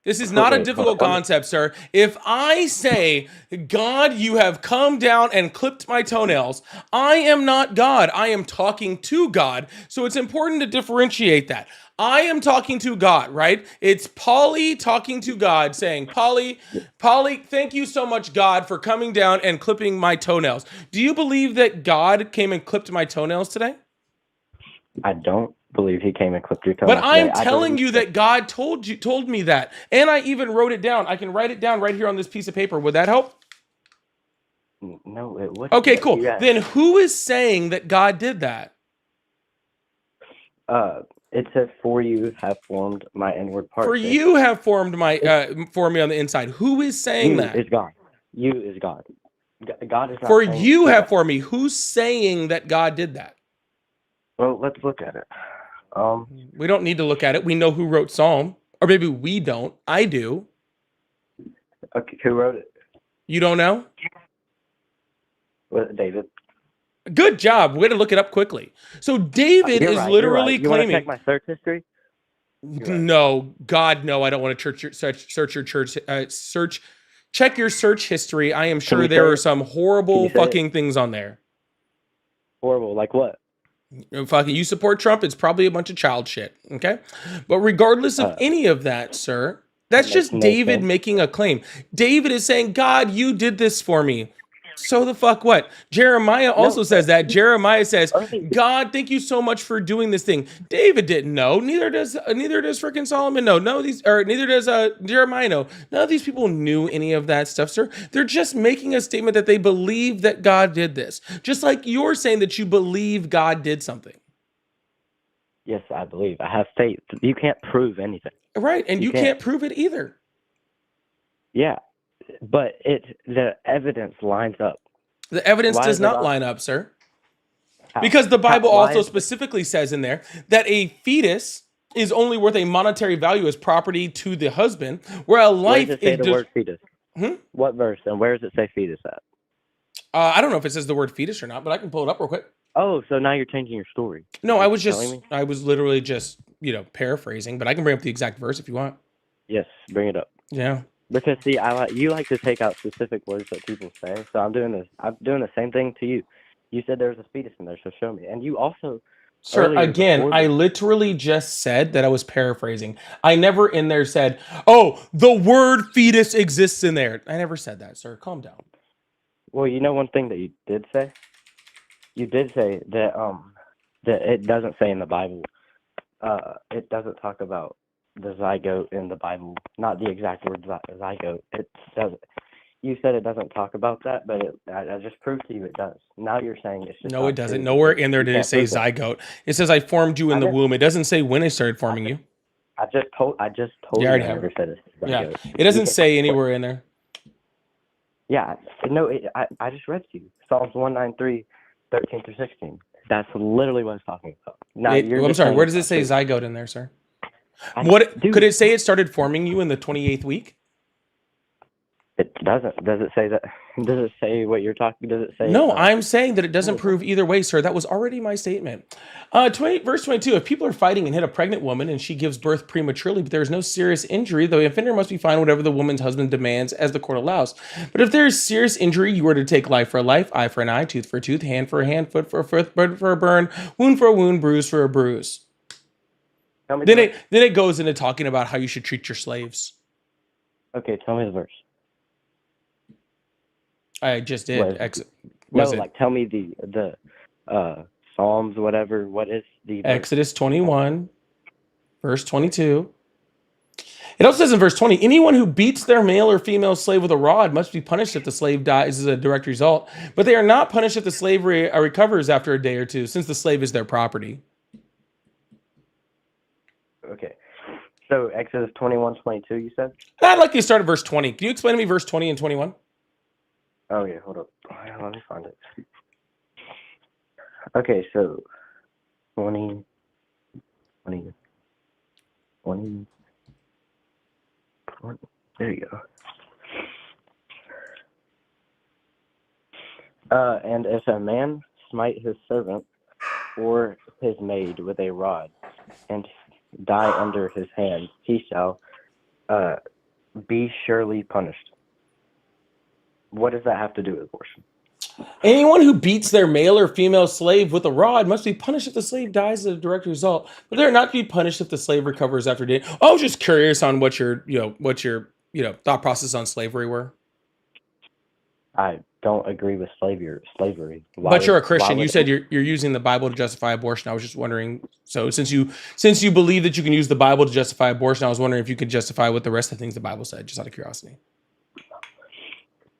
This is not a Okay, difficult hold on. concept, sir. If I say, God, you have come down and clipped my toenails, I am not God. I am talking to God. So it's important to differentiate that. I am talking to God, right? It's Polly talking to God saying, Polly, thank you so much, God, for coming down and clipping my toenails. Do you believe that God came and clipped my toenails today? I don't believe he came and clipped your toenails. But I'm today. I telling believe you that God told me that. And I even wrote it down. I can write it down right here on this piece of paper. Would that help? No, it wouldn't. Okay, but cool. you Then who is saying that God did that? It says, "For you have formed my inward part." For you have formed formed me on the inside. Who is saying You that? is God. You is God. God is not For saying you do have that. formed me. Who's saying that God did that? Well, let's look at it. We don't need to look at it. We know who wrote Psalm. Or maybe we don't. I do. Okay, who wrote it? You don't know? Was it David? Good job. Way to look it up quickly. So David You're is right, literally You want to claiming. check my search history? No, God, no. I don't want to search your church. Check your search history. I am sure you there say are it? some horrible Can you say it? fucking things on there. Horrible. Like what? Fucking, you support Trump? It's probably a bunch of child shit. Okay, but regardless of any of that, sir, that's makes just no David sense. making a claim. David is saying, God, you did this for me. So the fuck what? Jeremiah also says that. Jeremiah says, God, thank you so much for doing this thing. David didn't know. Neither does freaking Solomon know. Neither does Jeremiah know. None of these people knew any of that stuff, sir. They're just making a statement that they believe that God did this. Just like you're saying that you believe God did something. Yes, I believe. I have faith. You can't prove anything. Right, and you can't prove it either. Yeah, but the evidence lines up. The evidence Why does is it not not- line up, sir. How? Because the Bible Why also is it- specifically says in there that a fetus is only worth a monetary value as property to the husband, where a Where life does it say is. the word fetus? Hmm? What verse and where does it say fetus at? I don't know if it says the word fetus or not, but I can pull it up real quick. Oh, so now you're changing your story. No, I was telling me? I was literally just, paraphrasing, but I can bring up the exact verse if you want. Yes, bring it up. Yeah. Because see, you like to take out specific words that people say, so I'm doing the same thing to you. You said there was a fetus in there, so show me. And you also, Sir, earlier again, before I this- literally just said that I was paraphrasing. I never in there said, oh, the word fetus exists in there. I never said that, sir. Calm down. Well, you know one thing that you did say? You did say that that it doesn't say in the Bible. It doesn't talk about the zygote in the Bible. Not the exact word zygote. It doesn't. You said it doesn't talk about that, but I just proved to you it does. Now you're saying it's just No, not it doesn't. true Nowhere because in there you did it can't say prove that. zygote. It says I formed you in the womb. It doesn't say when I started forming you. I just told You you already I have never it. said it's Yeah. zygote. It doesn't You say can't- anywhere in there. Yeah, no, I just read to you. Psalms 193, 13 through 16. That's literally what it's talking about. Now, you're I'm just sorry. saying Where it's does it not say true. zygote in there, sir? Dude. Could it say it started forming you in the 28th week? It doesn't. Does it say that? Does it say what you're talking? Does it say? No, I'm saying that it doesn't prove either way, sir. That was already my statement. Verse 22, if people are fighting and hit a pregnant woman and she gives birth prematurely, but there is no serious injury, the offender must be fined whatever the woman's husband demands as the court allows. But if there is serious injury, you are to take life for a life, eye for an eye, tooth for a tooth, hand for a hand, foot for a foot, burn for a burn, wound for a wound, bruise for a bruise. Then it goes into talking about how you should treat your slaves. Okay, tell me the verse. I just did. Tell me the Psalms, whatever. What is the verse? Exodus 21, verse 22. It also says in verse 20, anyone who beats their male or female slave with a rod must be punished if the slave dies as a direct result. But they are not punished if the slave recovers after a day or two, since the slave is their property. Okay. So Exodus 21, 22, you said? I'd like you to start at verse 20. Can you explain to me verse 20 and 21? Oh, yeah, hold up. Let me find it. Okay, so 20. 20. There you go. And if a man smite his servant or his maid with a rod, and die under his hand, he shall be surely punished. What does that have to do with abortion? Anyone who beats their male or female slave with a rod must be punished if the slave dies as a direct result, but they're not to be punished if the slave recovers after death. I was just curious on what your thought process on slavery were. I don't agree with slavery. But you're a Christian. You said you're using the Bible to justify abortion. I was just wondering. So since you believe that you can use the Bible to justify abortion, I was wondering if you could justify what the rest of the things the Bible said, just out of curiosity.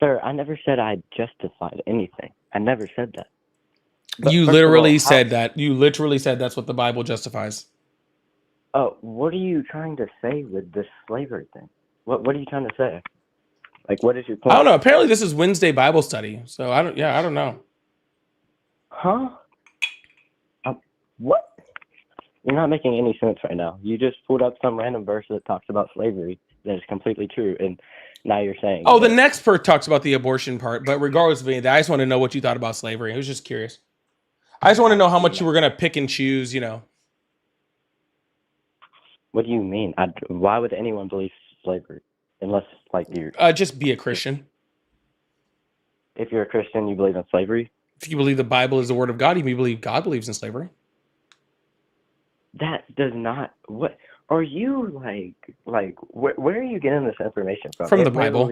Sir, I never said I justified anything. I never said that. But You first of literally all, said that. You literally said that's what the Bible justifies. Oh, what are you trying to say with this slavery thing? What are you trying to say? Like, what is your point? I don't know. Apparently, this is Wednesday Bible study. So I don't know. Huh? What? You're not making any sense right now. You just pulled up some random verse that talks about slavery that is completely true, and now you're saying. Oh, the next part talks about the abortion part, but regardless of any of that, I just want to know what you thought about slavery. I was just curious. I just want to know how much you were going to pick and choose, What do you mean? Why would anyone believe slavery? Unless, like, you're... just be a Christian. If you're a Christian, you believe in slavery? If you believe the Bible is the word of God, you believe God believes in slavery. That does not... What... Are you, where are you getting this information from? From the Bible.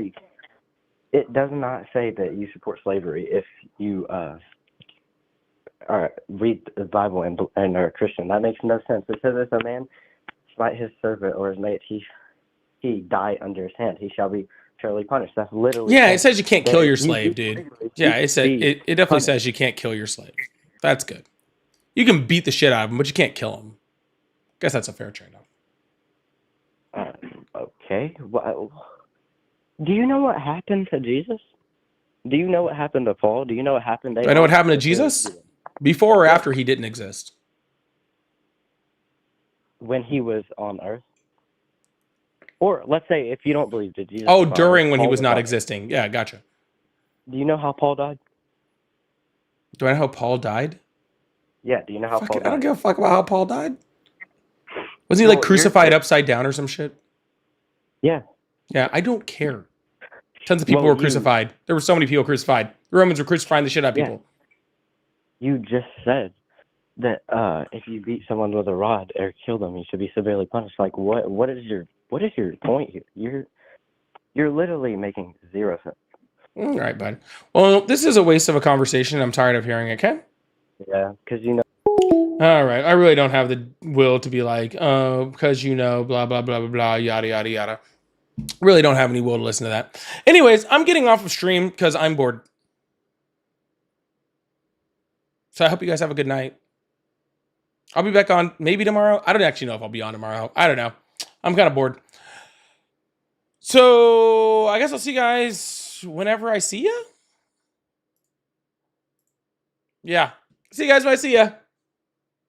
It does not say that you support slavery if you read the Bible and are a Christian. That makes no sense. It says if a man smite his servant or his mate, he die under his hand, he shall be surely punished. That's literally... Yeah, it says you can't kill your slave, dude. Yeah, it definitely says you can't kill your slave. That's good. You can beat the shit out of him, but you can't kill him. Guess that's a fair trade-off. Okay. Well, do you know what happened to Jesus? Do you know what happened to Paul? Do you know what happened to... Do I know what happened to Jesus? Before or after he didn't exist? When he was on earth? Or let's say if you don't believe that Jesus... Oh, during when he was not existing. Yeah, gotcha. Do you know how Paul died? Do I know how Paul died? Yeah, do you know how Paul died? I don't give a fuck about how Paul died. Wasn't he crucified upside down or some shit? Yeah. Yeah, I don't care. Tons of people were crucified. There were so many people crucified. The Romans were crucifying the shit out of people. You just said that if you beat someone with a rod or kill them, you should be severely punished. Like, what is your point here? You're literally making zero sense. All right, bud. Well, this is a waste of a conversation. I'm tired of hearing it, okay? Yeah, because All right. I really don't have the will to be like, because blah, blah, blah, blah, blah, yada, yada, yada. Really don't have any will to listen to that. Anyways, I'm getting off of stream because I'm bored. So I hope you guys have a good night. I'll be back on maybe tomorrow. I don't actually know if I'll be on tomorrow. I don't know. I'm kind of bored. So I guess I'll see you guys whenever I see you. Yeah. See you guys when I see you.